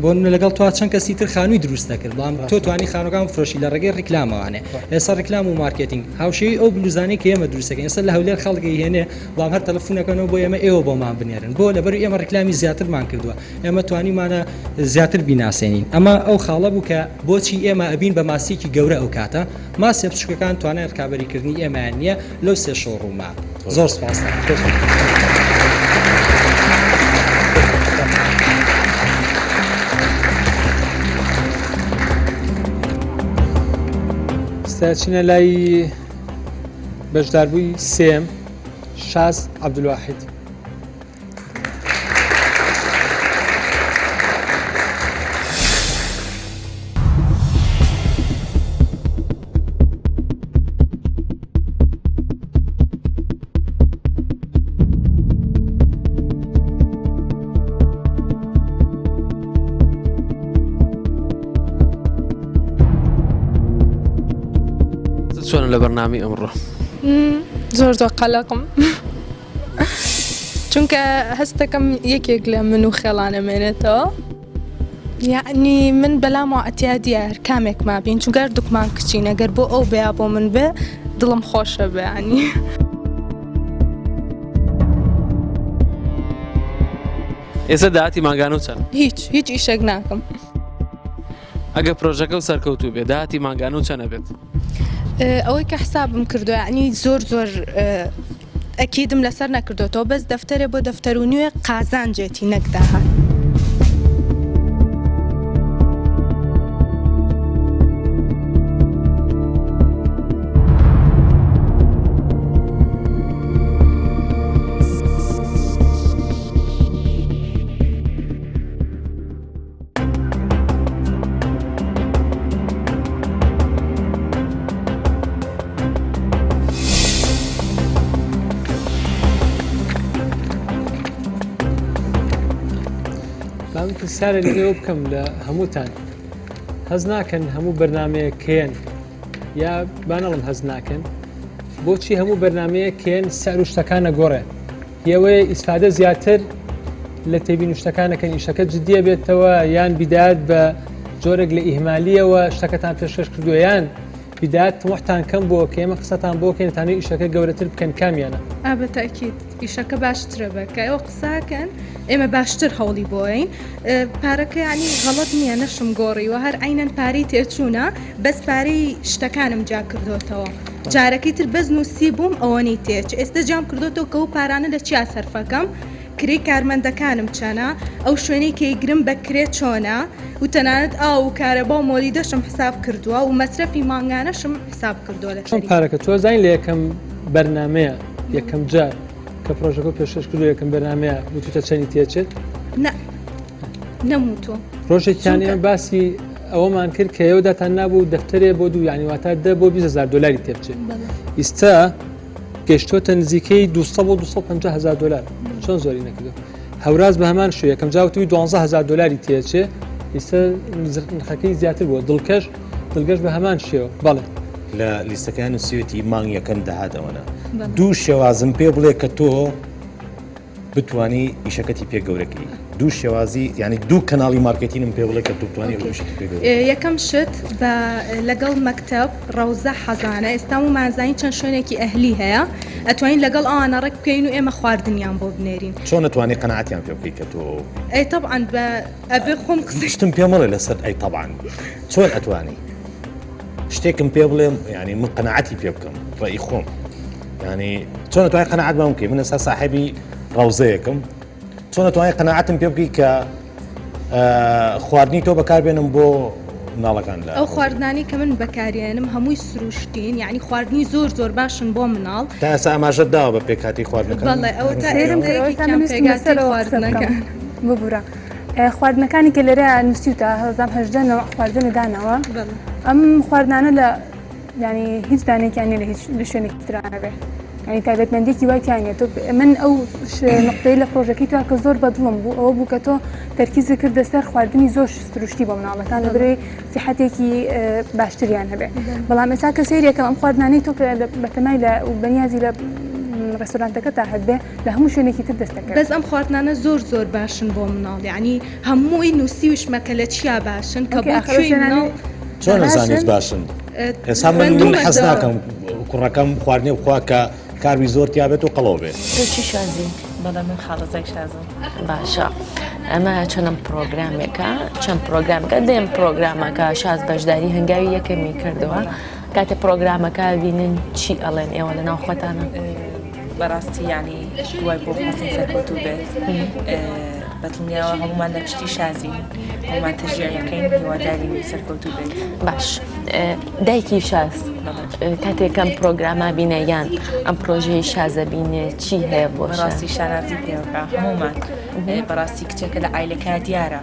Speaker 10: بۆ لەگەڵ تو چەند کەسی تر خانووی دروست دەکرد بەڵام تۆ توانی خانەکان فرۆشی لە ڕێگەی ڕیکلامەوانێ ئێستا ڕیکلام و مارکتینگ هاوشەی ئەو بلوزانەی کە ئێمە دروستەکەین ئێستا لە هەولێر خەڵکی هێنێ بەڵام هەر تەلەفۆنەکەنەوە بۆ ئێمە ئێوە بۆمان بنێرن بۆ لەبەر ئێمە ڕیکلامی زیاترمان کردووە ئێمە توانیمانە زیاتر بیناسێنین ئەمە ئەو خاڵە بوو کە بۆچی ئێمە ئەبین بە ماسیێکی گەورە ئەو کاتە ماسی بچووکەکان توانای ڕکابەریکردنی ئێمەیان نییە لەو سێ شۆڕووما زۆر سپاس.
Speaker 1: چینە لای بەشداربووی سێم شاز عەبدولواحید.
Speaker 4: چۆنە لە بەرنامی ئەمڕۆ؟
Speaker 12: زۆر قەلەقم چونکە هەستەکەم یەکێک لە من و خێڵانەمێنێتەوە یعنی من بەلامەوە ئەتیا دیار کامێک مابین چونکە دوکمان کچین ئەگەر بۆ ئەو بیا بۆ من بێ دڵم خۆشە بەیانی.
Speaker 4: ئێستا داهاتی ماگانە و چەند؟
Speaker 12: هیچ ئیشێک ناکەم.
Speaker 4: ئەگە پرۆژەکە و سەرکەوتوو بێ داهاتی ماگانە و چەندە بێت؟
Speaker 12: ئەوەی کە حسابم کردو یعنی زۆر ئەکیدم لەسەر نەکردوەوە بەس دەفتەرێ بۆ دەفتەر و نوێ قازانجێتی نەکداهات.
Speaker 1: سارە لێەوە بکەم لە هەمووتان هەز ناکەن هەموو بەرنمەیە کێن یا بانەڵم هەز ناکەن بۆچی هەموو بەرنمەیە کێن سەر و شتەکانە گۆڕێ هێوەیە ئیسفادە زیاتر لە تێبین شتەکانەکەن ئیشەکە جدیە بێتەوە یان بیدات بە جۆرێک لە ئیهمالیەوە شتەکەتان پێشکەش کردووە یان بیدات تموحتان کەم بۆ کە ئێمە قسەتان بۆ کێنتانەی ئیشەکە گەورەتر بکەن کامیانە؟
Speaker 12: بەتاکید ئیشەکە باشترە بە کە ئەوە قساکەن ئێمە باشتر هەوڵی بۆین پارەکە ینی غەڵەت نییە نەشم گۆڕیوە هەر عینەن پارەی تێچوونە بەس پارەی شتەکانم جا کردوتەوە جارەکەی تر بەزن و سی بووم ئەوەنەی تێچ ئێستا جام کردوتەوە کە و پارانە لە چیا سەرفەکەم کری کارمەندەکانم چەنە ئەو شوێنەی کەیگرم بەکرێت چۆنە و تەنانەت ئاو و کارەبا و مۆلی دەشم حساب کردووە و مەسرەفی مانگانەشم حساب کردووە لە
Speaker 1: چۆن پارەکە تۆ زین لە یەکەم بەرنمەیە یەکەم جار کە پرۆژەکە پێشکەش کردو یەکەم بەرنمەیە وتوتە چەندی تێچێت؟
Speaker 12: نەموتۆ
Speaker 1: ڕۆژێکیان ئێمە باسی ئەوەمان کرد کە ئێوەداتان نابوو دەفتەرێ بۆ دوو یانیواتە دە بۆ 20,000 دلاری تێبچێت ئیستا گەشتۆتە نزیکەی 200 بۆ 250,000 دلار چۆن زۆری نەکردو هەوراز بە هەمان شوێ یەکەم جاوتوی 12,000 دلاری تێچێ ئیستا نرخەکەی زیاتر بووە دڵگەشت بە هەمان شێوە بەڵێ
Speaker 7: لە لیستەکان سوێتی مانگ یەکەم داهاتەوەە دوو شێوازم پێ بڵێ کە تۆ بتوانی ئیشەکەتی پێ گەورەکەی دوو شێوازی ینی دوو کەناڵی مارکتینم پێ بڵێ کە توانی
Speaker 12: یەکەم شت بە لەگەڵ مەکتب ڕەوزە حەزانە ئێستا و مازانی چەند شوێنێکی ئەهلی هەیە ئەتوانین لەگەڵ ئەوانە ڕێک بکەین و ئێمە خواردنیان بۆ بنێرین
Speaker 7: چۆن نتوانانی قەنەعەتیان پێ بکەی کە تۆ
Speaker 12: ئەی طبعاً بە ئەبێ خۆم
Speaker 7: قسەشتم پێ مەڵێ لەسەر ئەی طبعاً چۆن ئەتوانی شتێکم پێ بڵێم ینی من قەنەعەتی پێ بکەم ڕێی خۆم ینی چۆن نتوانی قەنەعەت بەم بکەی من ئێستا ساحێبی ڕەوزەیەکم چۆن نتوانی قەنەعەتم پێ بکەی کە خواردنی تۆ بەکاربێنم بۆ مناڵەکان
Speaker 12: ئەو خواردنانی کە من بەکارێنم هەمووی سروشتین یعنی خواردنی زۆر باشن بۆ مناڵ
Speaker 7: تا ئێستا ئاماژەت داوە بە پێکاتی خواردنەکان
Speaker 12: بەڵێ ئەوە تا ئێرەی خواردنەکان
Speaker 8: ببوورە خواردنەکانی کە لێرە نووسیوتە هەزام هەژدەنەوە خواردنە دانەوە ئەم خواردنانە لە ینی هیچ دانێکیان لە هیچ لە شوێنێکی ترانە بێ ینی تایبەتمەندێکی وایتیانێت من ئەو نقطەی لە پرۆژەکەی تو کە زۆر بەدڵم بوو ئەوە بوو کە تۆ تەرکیزی کردە سەر خواردنی زۆر سروشتی بۆ مناڵەکان لە بەرەوەی سیحەتێکی باشتریان هەبێ بەڵام ئێستا کە سەیرێکەکەم ئەم خواردنانەی تۆ بەتەمای لە بەنیازی لە ڕێستۆرانتەکە تا هەبێ لە هەموو شوێنێکی تر دەستەکە
Speaker 12: بەس ئەم خواردنانە زۆر باشن بۆ مناڵ یعنی هەمووی نووسی وشمەکە لە چیا باشن کە بۆ کوێی مناڵ
Speaker 7: چۆن نزانیت باشن ئێستا من حەز ناکەم کوڕەکەم خواردنی بخوا کە کاروی زۆر تیابێت و قەڵەو بێت
Speaker 11: تۆ چی شازی؟
Speaker 13: بەڵام من خاڵەزێک شازم
Speaker 11: باشە ئەمە چەندم پرۆگرامێکە چەند پرۆگرامەکە دێم پرۆگرامەکە شاز بەشداری هەنگاوی یەکەمی کردەوە کاتێ پرۆگرامەکە بینن چی ئەڵێن ئێوە لە ناو خۆتانە
Speaker 13: بەڕاستی ینی دوای بۆ خۆستن سەرکەوتوو بێت بەتڵنیاوە هەمومان لە پشتی شازین هەمومان تەژیانەکەین هیواداری سەرکەوتوو بێت
Speaker 11: باش دایکی شاز کاتێکم پرۆگرامە بینە یان ئەم پرۆژەی شازە بینێ چی هەیە بۆ
Speaker 13: بەڕاستی شانازی پێوەکە هەمومان بەڕاستی کچێکە لە ئایلەکە دیارە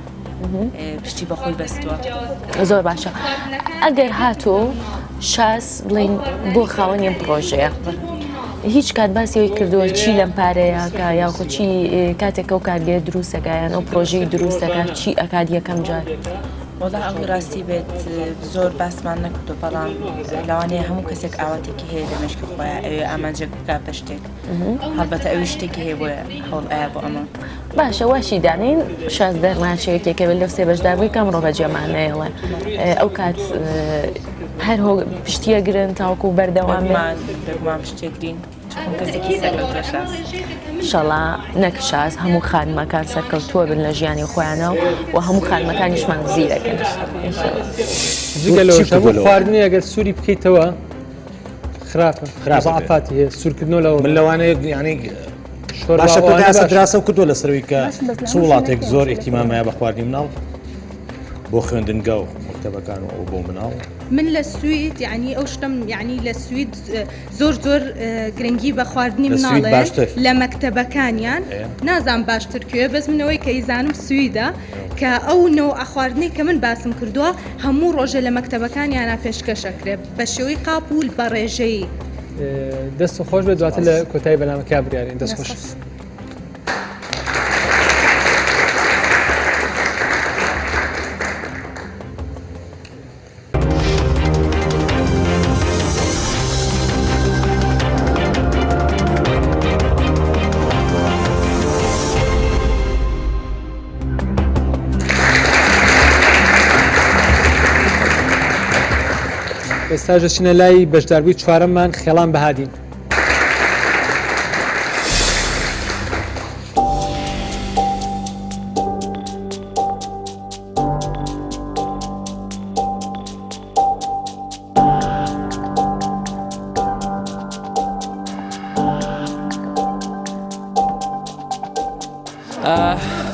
Speaker 13: پشتی بەخۆی بەستووە
Speaker 11: زۆر باشە ئەگەر هاتۆ شاز بڵین بۆ خاوەنی ئەم پرۆژەیە هیچ کات باسیەوەی کردووە چی لەم پارەیە کە یاخۆ چی کاتێک ئەو کارگێ دروستەکەیان ئەو پرۆژەی دروستەکە چی ئەکات یەکەم جار
Speaker 13: وەڵا ئەو ڕاستی بێت زۆر باسمان نەکردو بەڵام لەوانەیە هەموو کەسێک ئاواتێکی هەیە لە مشکی خۆیان ئەوێ ئامانجێک بکات بە شتێک هەڵبەتە ئەوی شتێکی هەیە بۆ هەوڵ ئایا بۆ ئەمە
Speaker 11: باشە واشی دانین شاز دەرماچەیەکێکە بێت لەو سێ بەشداربووی کەم ڕۆ بەجێمانەیەڵێ ئەو کات هەر پشتیە گرن تاوەکو بەردەواممان
Speaker 13: بێگومان پشتێگرین کەسێکی سەرکەوتووە شاز
Speaker 11: شەڵا نەک شاز هەموو خانمەکان سەرکەوتووە بن لە ژیانی خۆیانەوە و هەموو خانمەکانیشمان زیرەکەن
Speaker 1: جگە لەوەش هەموو خواردنی ئەگەر سووری بکەیتەوە خراپە زعفاتی هەیە سوورکردنەوە لەوە
Speaker 7: من لەوانەیە یعنی باشە تۆ داسە دراسە و کردووە لەسەرەوەی کە چ وڵاتێک زۆر ئیحتیمامایە بە خواردنی مناڵ بۆ خوێندنگە و مەکتەبەکان و بۆ مناڵ
Speaker 12: من لە سوید یعنی ئەو شتم یعنی لە سوید زۆر گرنگی بە خواردنی مناڵێ لە مەکتەبەکانیان نازان باشتر کوێ بەس منەوەی کە ئیزانم سویدە کە ئەو نەوە ئەخواردنی کە من باسم کردووە هەموو ڕۆژە لە مەکتەبەکانیانە پێشکەشەکرێت بە شێوەی قاپول بە ڕێژەی
Speaker 1: دەست خۆش بێت دواتر لە کۆتایی بەنامەکە بریارین دەست خۆش ئێستا دەچینە لای بەشداربووی چوارەممان خێڵان بەهادین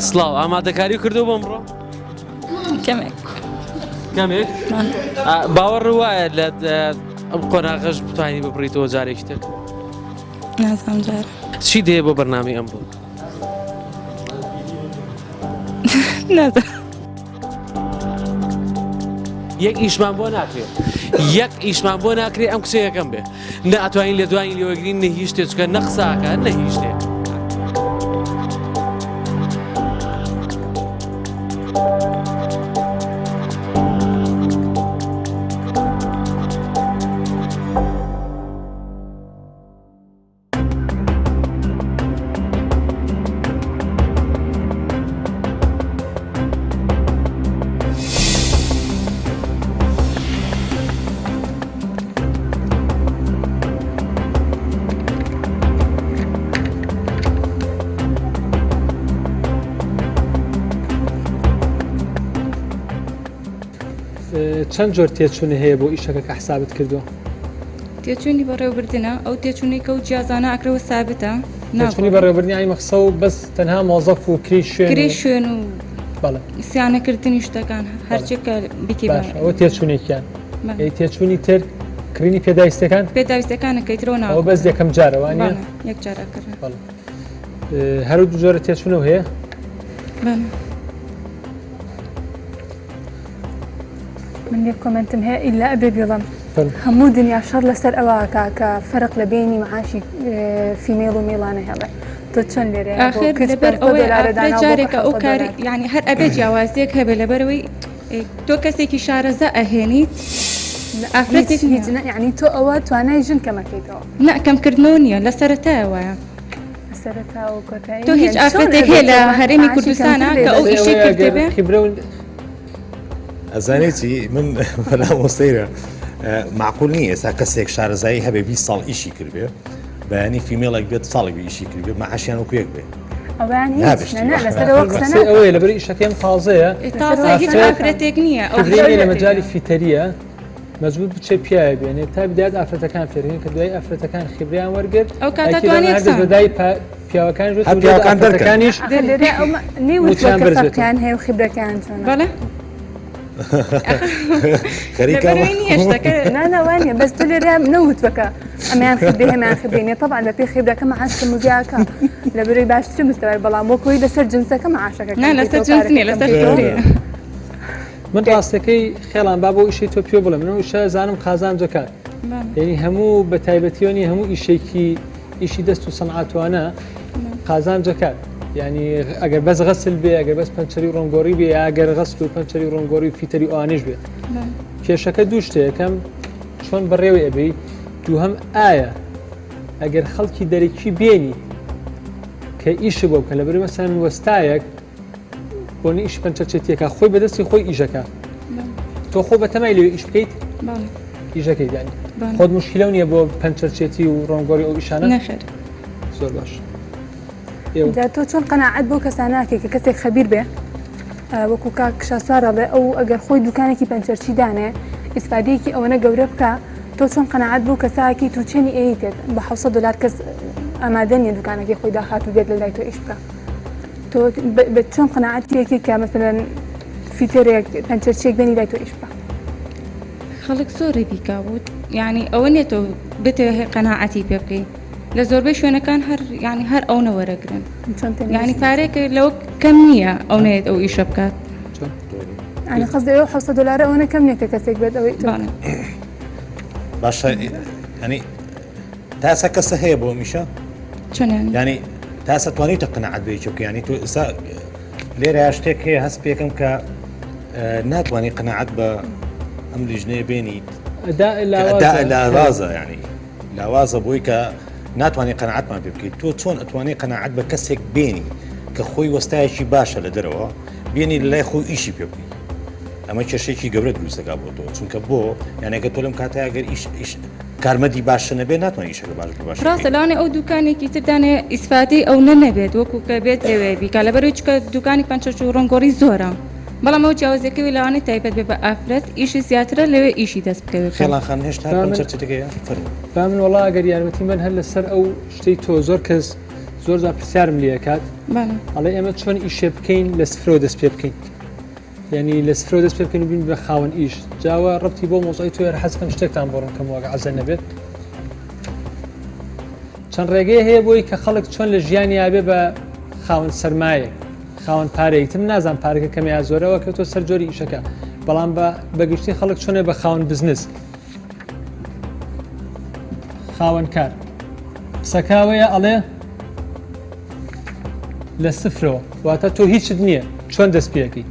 Speaker 4: سڵاو ئامادەکاری کردو بۆم بڕۆ
Speaker 13: کەمێک
Speaker 4: کەمێک باوەڕ وایە لە ئەم قۆناغەش بتوانانی ببڕیتەوە جارێکی تر
Speaker 13: نازانم جار
Speaker 4: چی دێ بۆ بەرنامەی ئەم بوو
Speaker 13: نازانم
Speaker 4: یەک ئیشمان بۆ ناکرێت یەک ئیشمان بۆ ناکرێت ئەم کچە یەکەم بێ نە ئەتوانین لە دوای لێوەگرین نە هیچ شتێک چکە نە قساکە نە هیچ شتێک چەند جۆر تێچوونی هەیە بۆ ئیشەکە کە حسابت کردووە؟
Speaker 14: تێچوونی بەڕێوەبردنە ئەو تێچوونی کە و جیازانە ئەکرەوە سابتە
Speaker 1: تێچوونی بەڕێوەبردنی ئای مەخسە و بەس تەنها مۆزەف و کری
Speaker 14: شوێن و سیانەکردنی شتەکان هەرچێکە بکی
Speaker 1: ئەوە تێچوونێکیان تێچوونی تر کڕینی پێداویستەکان
Speaker 14: پێداویستەکانەکەیترۆ
Speaker 1: ئەوە بەس یەکەم جارەوانە
Speaker 14: یەک جارەکردن
Speaker 1: هەرو دوو جۆرە تێچوونەوە هەیە؟
Speaker 8: من یەک کۆمنتم هەیە ئیلا ئەبێ بێڵم هەموو دنیا شەڕ لەسەر ئەوەکە کە فەرق لە بینی معاشی فیمێڵ و میڵانە هەڵێ تۆ چەند لێرە
Speaker 14: لەبەر ئەوەی جارێکە ئەو کاری یعنی هەر ئەبێ جیاوازیەک هەبێ لەبەرەوەی تۆ کەسێکی شارەزە ئەهێنیت
Speaker 12: ئافرەتێک
Speaker 8: یعنی تۆ ئەوە توانای ژن کەمەکەیتەوە
Speaker 12: نا کەمکردنەوە نییە لە سەرەتایەوەیە
Speaker 8: سەرەتا
Speaker 12: تۆ هیچ ئافرەتێک هەیە لە هەرێمی کوردستانە کە ئەو ئیشەی کردبێ
Speaker 7: ئەزانێتی من بەلام وەستەیرە معقول نییە ئێستا کەسێک شارەزایی هەبێ 20 ساڵ ئیشی کردبێ بەیانی فیمێڵێک بێت ساڵێک ئیشی کردبێ مەعاشیان وەکو یەک بێ
Speaker 1: ئەوەیە لەبەری ئیشەکەم تازەیە
Speaker 12: هیچ ئافرەتێک نییە
Speaker 1: لە مەجای فیتەریە مەجبور بچێ پیاە بێنێ تا بدات ئافرەتەکان فێرین کە دوای ئافرەتەکان خبریان وەرگرت
Speaker 12: ئەو کاتەوانێتدای
Speaker 1: پیاوەکان ئافرەتەکانیش
Speaker 8: نێوتەکان هەیە و خبرەکان چۆن
Speaker 12: بەڵێ
Speaker 8: نانەوانە بەس تو لێرە نەوت بکە ئەمیان خبرێ هەمان خبرێنێ طبعا بە پێی خبرەکە مەعاشکە مزیاکە لە بەرەی باشتر مستەوای بەڵام بۆ کۆی لەسەر جنسەکە مەعاشەکە
Speaker 12: لەسەر جنس نیە لەسەر
Speaker 1: من ڕاستەکەی خێڵان با بۆ ئیشی تۆ پێ بڵێ منەوە شە زانم قازان جەکات یعنی هەموو بە تایبەتیۆنی هەموو ئیشێکی ئیشی دەست و سەنعاتوانە قازان جەکات یعنی ئەگەر بەس غەسل بێ ئەگەر بەس پەنچەری ڕۆنگۆڕی بێ ئەگەر غەسل و پەنچەری ڕۆنگۆڕی و فیتەری ئەوانیش بێ کێشەکە دوو شتەیەکەم چۆن بەڕێوەی ئەبێ دوو هەم ئایا ئەگەر خەڵکی دەرەکی بێنی کە ئیشە بۆ بکە لەبەر مەسەن وەستایەک بۆنی ئیش پەنچەرچێتیەکە خۆی بەدەستی خۆی ئیژەکە تۆ خۆ بەتەمای لێ ئیش بکەیت ئیژەکەی دانی خۆت مشکلە نییە بۆ پەنچەرچێتی و ڕۆنگۆڕی ئەو ئیشانە زۆر باش
Speaker 8: تۆ چۆن قەناعەت بۆ کەساناکێ کە کەسێک خەبیر بێ وەکو کاک شاسوارە بێ ئەو ئەگەر خۆی دوکانێکی پەنچەرچی دانێ ئیسپادەیەکی ئەوەنە گەورە بکە تۆ چۆن قەناعەت بۆ کەساکی تو چێنی ئەیتێت بە $700 کەس ئامادە نیە دوکانێکی خۆی داخات و بێت لە لای تۆ ئیش بکە تۆ چۆن قەناعەتێکی کە مەسەلەن فیتەرێک پەنچەرچێک بێنی لای تۆ ئیش بکە
Speaker 12: خەڵک زۆری بیکاوت یعنی ئەوە نیە تۆ بتەوێ قەناعەتی پێ بکەی لە زۆربەی شوێنەکان یعنی هەر ئەو نەوەرەگرن یعنی پارێکە لەوە کەم نییە ئەو نێت ئەو ئیشە بکات
Speaker 8: ئەنی خەز ئەوە $700 ئەوەنە کەم نێت کە کەسێک بێت ئەوەی
Speaker 7: باشە ینی تاسە کەسە هەیە بۆ میشە
Speaker 12: چۆن
Speaker 7: ینی تاسە توانیتە قەناعەت بێ بکە ینی تۆ ئێستا لێرە شتێک هەیە هەست پێکەم کە ناتوانانی قەناعەت بە ئەم لیژنەیە بێنیت لاوازە ینی لاوازە بۆی کە ناتوانانی قەناعەتمان پێ بکەیت تۆ چۆن ئەتوانێت قەناعەت بە کەسێک بێنی کە خۆی وەستایەکی باشە لە دەرەوە بێنی لای خۆی ئیشی پێ بکەیت ئەمە کێشێکی گەورە دروستەکە بۆ تۆ چونکە بۆ یانەکە تۆ لەم کاتە ئەگەر ئیش کارمەدی باشە نەبێت ناتوانانی ئیشەکە باش
Speaker 12: ڕاستە لەوانێ ئەو دوکانێکی تردانێ ئیسفادەی ئەو نەبێت وەکو کە بێت لەوێ بیکە لەبەرەوەی چکە دوکانی پەنچەرچ و ڕۆنگۆڕی زۆرە بەڵام ئەو جیاوازەکەوی لەوانێت تایبەت بێ بە ئافرەت ئیشی زیاترە لەوێ ئیشی دەست بکەوێت
Speaker 7: خێڵان خان هێشتا پەنچەرچێتەکەیە
Speaker 1: با من وەڵا ئەگەر یارمەتی من هەر لەسەر ئەو شتەی تۆ زۆر کەس زۆر پرسیارم لێکات ئەڵێ ئێمە چۆن ئیشێ بکەین لە سفرۆ دەست پێ بکەین یعنی لە سفرۆ دەست پێ بکەین و بین بە خاوەن ئیش جاوە ڕەبتی بۆ مۆزای تۆ حەزکەم شتێکتان بۆ ڕوونکەم وەگە عەزە نەبێت چەند ڕێگەی هەیە بۆی کە خەڵک چۆن لە ژیانی یابێ بە خاوەن سەرمایە خاوەن پارەیتم نازان پارەکە کەمیا زۆرەوە کە تۆ سەر جۆری ئیشەکە بەڵام بەگشتی خەڵک چۆنێ بە خاوەن بزنس خاوەن کار قسەکاوەیە ئەڵێ لە سفرەوە واتە تۆ هیچت نییە چۆن دەست پێەکەی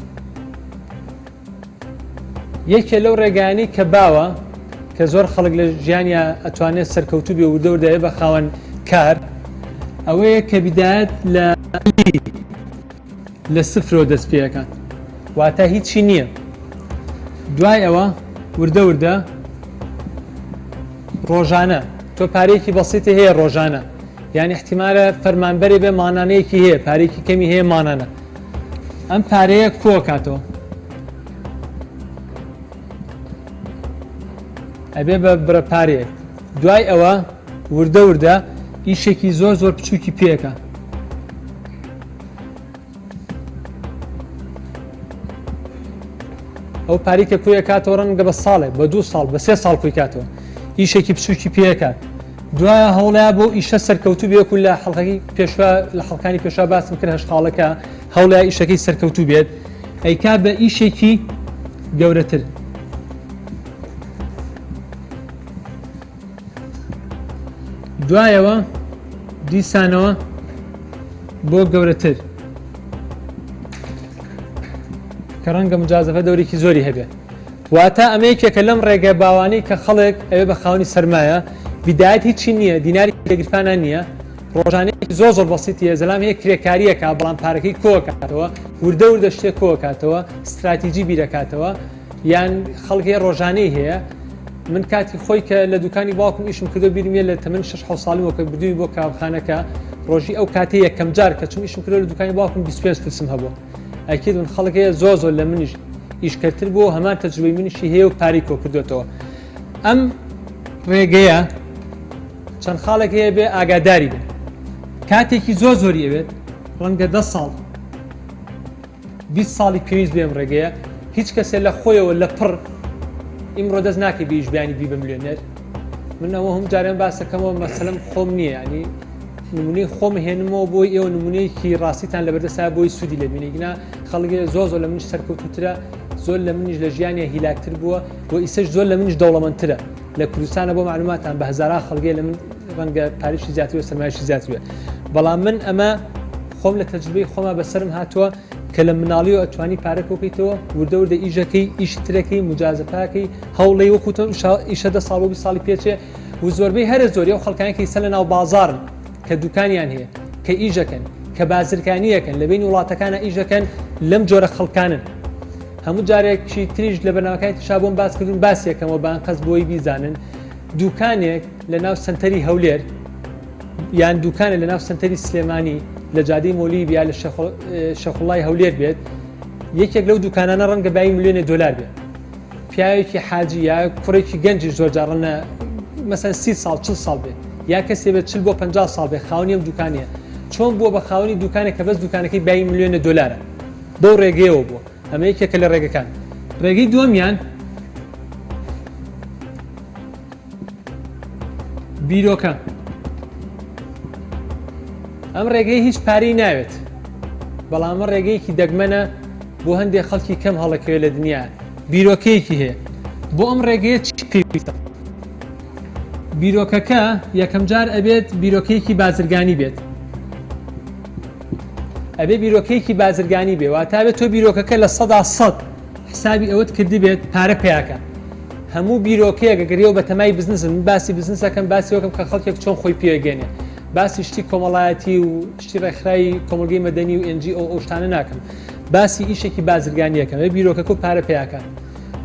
Speaker 1: یەکێ لەو ڕێگانی کە باوە کە زۆر خەڵک لە ژیانیا ئەتوانێت سەرکەوتوو بێ و دەوردایە بە خاوەن کار ئەوەیە کە بیدایەت لە سفرەوە دەست پێەکان واتە هیچی نییە دوای ئەوە وردە وردە ڕۆژانە تۆ پارێکی بەسیتی هەیە ڕۆژانە یعنی احتیمالە فەرمانبەرێ بێ مانانەیەکی هەیە پارێکی کەمی هەیە مانانە ئەم پارەیە کۆکاتەوە ئەبێ بە برە پارەیەک دوای ئەوە وردە وردە ئیشێکی زۆر زۆر بچووکی پێەکە ئەو پاریکە کوێ کاتەوە ڕەنگە بە ساڵێک بە 2 ساڵ بە 3 ساڵ کوی کاتەوە ئیشێکی بچووکی پێکات دوایە هەوڵیا بۆ ئیشە سەرکەوتوو بێکو لە حەڵقەکەی پێشوا لە حەڵقانی پێشوا باسم کرد هەشقاڵەکە هەوڵیا ئیشەکەی سەرکەوتوو بێت ئەیکا بە ئیشێکی گەورەتر دوایەوە دیسانەوە بۆ گەورەتر کە ڕەنگە مجازەفە دەورێکی زۆری هەبێت واتە ئەمەیەکێکە لەم ڕێگە باوانەی کە خەڵک ئەوێ بە خاوەنی سەرمایە بیدایەت هیچی نییە دیناری لەگرفانە نییە ڕۆژانەیەکی زۆر بەسیتیە زەلام هەیە کرێکاریەکە بەڵام پارەکەی کۆکاتەوە وردە وردە شتێک کۆکاتەوە استراتیژی بیرەکاتەوە یان خەڵکی ڕۆژانەی هەیە من کاتی خۆی کە لە دوکانی باوکم ئیشم کردو بیرمێ لە تەمەن 6 ساڵی وەکە بردووی بۆ کابخانەکە ڕۆژی ئەو کاتێ یەکەم جار کە چون ئیشم کردو لە دوکانی باوکم 25 ترسم هەبوو ئەکید من خەڵکەیە زۆر لە منیش ئیشکەتر بۆ هەمان تەجروبەی منیشی هەیە و پاری کۆ کردوێتەوە ئەم ڕێگەیە چەند خاڵێک هەیە بێ ئاگاداری بێت کاتێکی زۆری ئەوێت ڕەنگە 10 ساڵ 20 ساڵی پێویست بێم ڕێگەیە هیچ کەسێ لە خۆیەوە لە پڕ ئیمڕۆ دەست ناکەی بە ئیشبیانی بی بە ملیۆنێر من ئەوە هەم جارێن باسەکەمەوە مەسەلەم خۆم نییە ینی نمونەی خۆم هێنمەوە بۆی ئێوە نمونەیەکی ڕاستیتان لەبەردەسا بۆی سوودی لە بینێگنا خەڵگە زۆر لە منیش سەرکەوتوترە زۆر لە منیش لە ژیانی هیلاکتر بووە بۆ ئیسەش زۆر لە منیش دەوڵەمەندترە لە کوردستانە بۆ معلوماتان بە هەزارا خەڵگەی لە من ڕەنگە پاریشی زیاتر سەرمایشی زیاتر بەڵام من ئەمە خۆم لە تەجربەی خۆمە بەسرم هاتووە کە لە مناڵی و ئەتوانی پارە کۆکەیتەوە وردە وردە ئیژەکەی ئیشی ترەکەی مجازەپاکەی هەوڵی وەکوتن ئیشە 10 ساڵ و 20 ساڵی پێچێ و زۆربەی هەرە زۆری و خەڵکانێکی سەر لە ناو بازارن کە دوکانیان هەیە کە ئیژەکەن کە بازرگانیەکەن لە بین وڵاتەکانە ئیژەکەن لەم جۆرە خەڵکانن هەموو جارێکی تریش لە بەرنامەکانی تشا بۆم باسکردن باسیەکەمەوە بان قەس بۆی بیزانن دوکانێک لە ناو سنتەری هەولێر یان دوکانە لە ناو سنتەری سلێمانی لە جادەی مۆلی بیا لە شەخوڵای هەولێر بێت یەکێک لەو دوکانانە ڕەنگە بای ملیۆنی دلار بێت پیاوێکی حاجی یا کوڕێکی گەنجی زۆر جاڕەنە مەسەن 30 ساڵ 40 ساڵ بێت یا کەسێ بێت 40 بۆ 50 ساڵ بێت خاوەنی ئەم دوکانیە چۆن بووە بە خاوەنی دوکانێک کە بەس دوکانەکەی بای ملیۆنی دلارە بەو ڕێگەیەوە بووە ئەمە یەکێکە لە ڕێگەکان ڕێگەی دووەمیان بیرۆکە ئەم ڕێگەی هیچ پارەی ناوێت بەڵام ئەمە ڕێگەیەکی دەگمەنە بۆ هەندێک خەڵکی کەم هەڵەکەوێت لە دنیا بیرۆکەیەکی هەیە بۆ ئەم ڕێگەیە چی پێویستە بیرۆکەکە یەکەم جار ئەبێت بیرۆکەیەکی بازرگانی بێت ئەبێ بیرۆکەیەکی بازرگانی بێ واتە بێت تۆ بیرۆکەکە لە 100 حسابی ئەوەت کردی بێت پارە پیاکە هەموو بیرۆکەیەکە گەریەوە بە تەمای بزنسن باسی بزنسەکەم باسی وەکەم کە خەڵکێک چۆن خۆی پێگەێنێ باسی شتی کۆمەڵایەتی و شتی ڕێکخراوی کۆمەلگەی مەدەنی و NGO ئەو شتانە ناکەم باسی ئیشێکی بازرگانیەکەم بیرۆکەکە و پارە پیاکە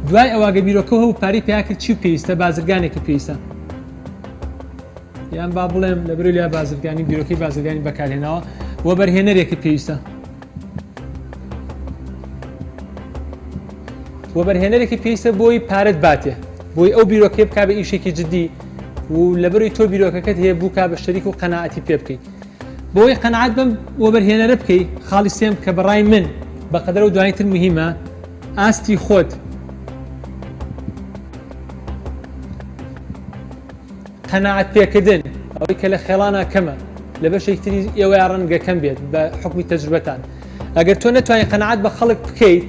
Speaker 1: دوای ئەواگە بیرۆکە و پارەی پیاکرد چی پێویستە بازرگانێکی پێویستە یان با بڵێم لە بەرەو لای بازرگانی بیرۆکەی بازرگانی بەکارهێناوە وە بەرهێنەرێکی پێویستە وە بەرهێنەرێکی پێویستە بۆی پارەت باتێ بۆی ئەو بیرۆکەی بکا بە ئیشێکی جدی و لەبەروی تۆ بیرۆکەکەت هەیە بووکە بە شەریک و قەناعەتی پێ بکەیت بۆی قەناعەت بم وە بەرهێنەرە بکەیت خاڵی سێم کە بەڕای من بەقەدەر و دواییتر مهمە ئاستی خۆت قەناعەت پێکردن ئەوەی کە لە خێڵانە کەمە لە بەشێکتری ئێوە ڕەنگەکەم بێت بە حکمی تەجروبەتان ئەگەر تۆ نەتوانین قەناعەت بە خەڵک بکەیت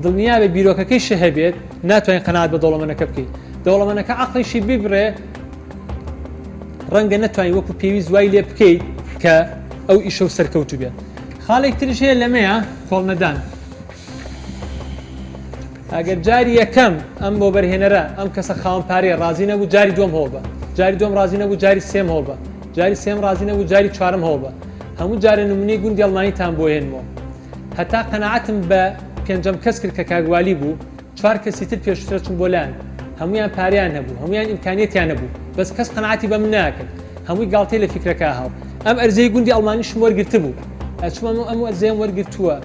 Speaker 1: دڵنیا بە بیرۆکەکەی شەهەبێت ناتوانین قەناعەت بە دەوڵەمەندەکە بکەیت دەوڵەمەندەکە عەقڵیشی ببڕێ ڕەنگە نەتوانین وەکو پێویست وای لێ بکەیت کە ئەو ئیشە و سەرکەوتو بێت خاڵێک تریش هەیە لەمەیە کۆڵنەدان ئەگەر جاری یەکەم ئەم بۆ بەرهێنەرە ئەم کەسە خاوەن پارەیە ڕازی نەبوو جاری دوم هەڵ بە جاری دوم ڕازی نەبوو جاری سێم هەڵ بە جاری سێم ڕازی نەبوو جاری چوارم هەڵ بە هەموو جارە نمونەی گوندی ئەڵمانیتان بۆ هێنمەوە هەتا قەناعەتم بە پێنجەم کەس کرد کە کاگوالی بوو چوار کەسی تر پێشتر چوون بۆ لایەن هەمویان پاریان هەبوو هەمویان ئیمکانیەتیان نەبوو بەس کەس قەناعەتی بە من ناکرد هەمووی گاڵتەی لە فیکرەکە هاو ئەم ئەرزەی گوندی ئەڵمانیشم وەرگرتە بوو ئەچمە ئەم ئەرزەیەم وەرگرتووە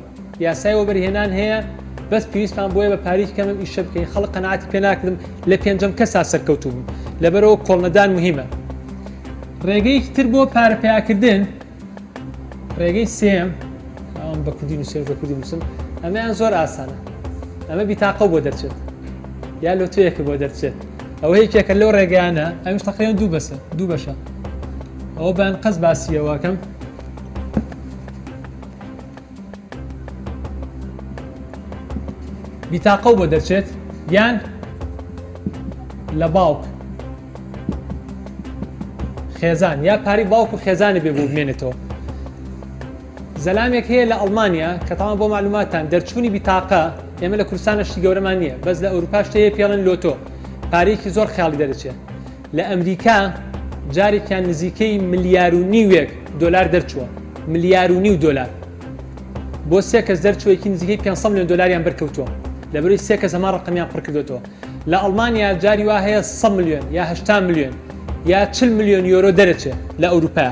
Speaker 1: یاسای وەبەرهێنان هەیە بەس پێویستمان بۆیە بە پارێک کەمم ئیشە بکەین خەڵک قەناعەتی پێ ناکردم لە پێنجەم کەسا سەرکەوتوو بووم لەبەرەوە کۆڵنەدان مهمە ڕێگەیەکی تر بۆ پارەپیاکردن ڕێگەی سێم ئەوم بە کوردی نووسێ بە کوردی نووسم ئەمەیان زۆر ئاسانە ئەمە بیتاقە بۆ دەرچێت یا لۆتۆیەکە بۆ دەرچێت ئەوە هیچێکە لەو ڕێگەیانە ئەمیش تەقریباً دوو بەشە ئەوە بەیان قەس باسیەوەکەم بیتاقە بۆ دەرچێت یان لە باوک خێزان یا پاری باوک و خێزانی بێ بۆ بمێنێتەوە زەلامێک هەیە لە ئەڵمانیا کە تاوان بۆ معلوماتان دەرچوونی بیتاقە ئێمە لە کوردستان شتی گەورەمان نییە بەس لە ئەوروپا شتەیە پێڵن لۆتۆ پارێکی زۆر خیاڵی دەرەچێت لە ئەمریکا جارێکیان نزیکەی ملیار و نیوێک دۆلار دەرچووە ملیار و نیو دۆلار بۆ سێ کەس دەرچووەکی نزیکەی 500 میلیۆن دۆلاریان بەرکەوتووە لەبەرەوەی سێ کەس هەمان ڕقمیان پڕ کردوێتەوە لە ئەڵمانیا جاری وا هەیە 100 میلیۆن یا 80 میلیۆن یا 40 میلیۆن یۆرۆ دەرەچێت لە ئەوروپا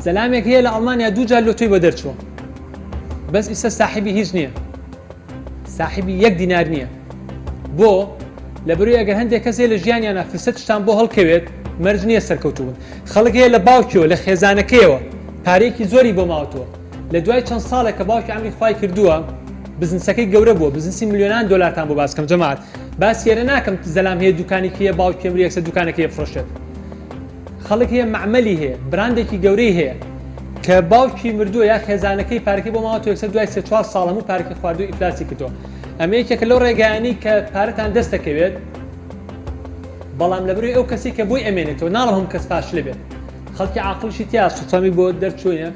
Speaker 1: زەلامێک هەیە لە ئەڵمانیا دوو جار لۆتۆی بۆ دەرچووە بەس ئیستا ساحیبی هیچ نییە ساحیبی 1 دینار نییە بۆ لەبەرەوەی ئەگەر هەندێک کەس لە ژیانیانە فرسەتشتان بۆ هەڵکەوێت مەرج نییە سەرکەوتوو بن خەڵک هەیە لە باوکیەوە لە خێزانەکەیەوە پارێکی زۆری بۆ ماوەتەوە لە دوای چەند ساڵێک کە باوکی ئەمری خوای کردووە بزنسەکەی گەورە بووە بزنسی میلیۆنان دۆلارتان بۆ باسکەم جەماعەت باس یێرە ناکەم زەلام هەیە دوکانێکی هەیە باوکی ئەمری یەکسەر دوکانێکی هەیە خەڵک هەیە معمەلی هەیە براندێکی گەورەی هەیە کە باوکی مردووە یا خێزانەکەی پارەکەی بۆ ماوەتەوە یەکسەر دوای 3-4 ساڵ هەموو پارەکەی خواردو ئیفلاسی کردووە ئەمە یەکێکە لەو ڕێگایانی کە پارەتان دەست دەکەوێت بەڵام لەبەرەوەی ئەو کەسی کە بۆی ئەمێنێتەوە ناڵە هەموو کەس فاشلە بێت خەڵکی عاقڵشی تیا سوچەمی بۆ دەرچوونە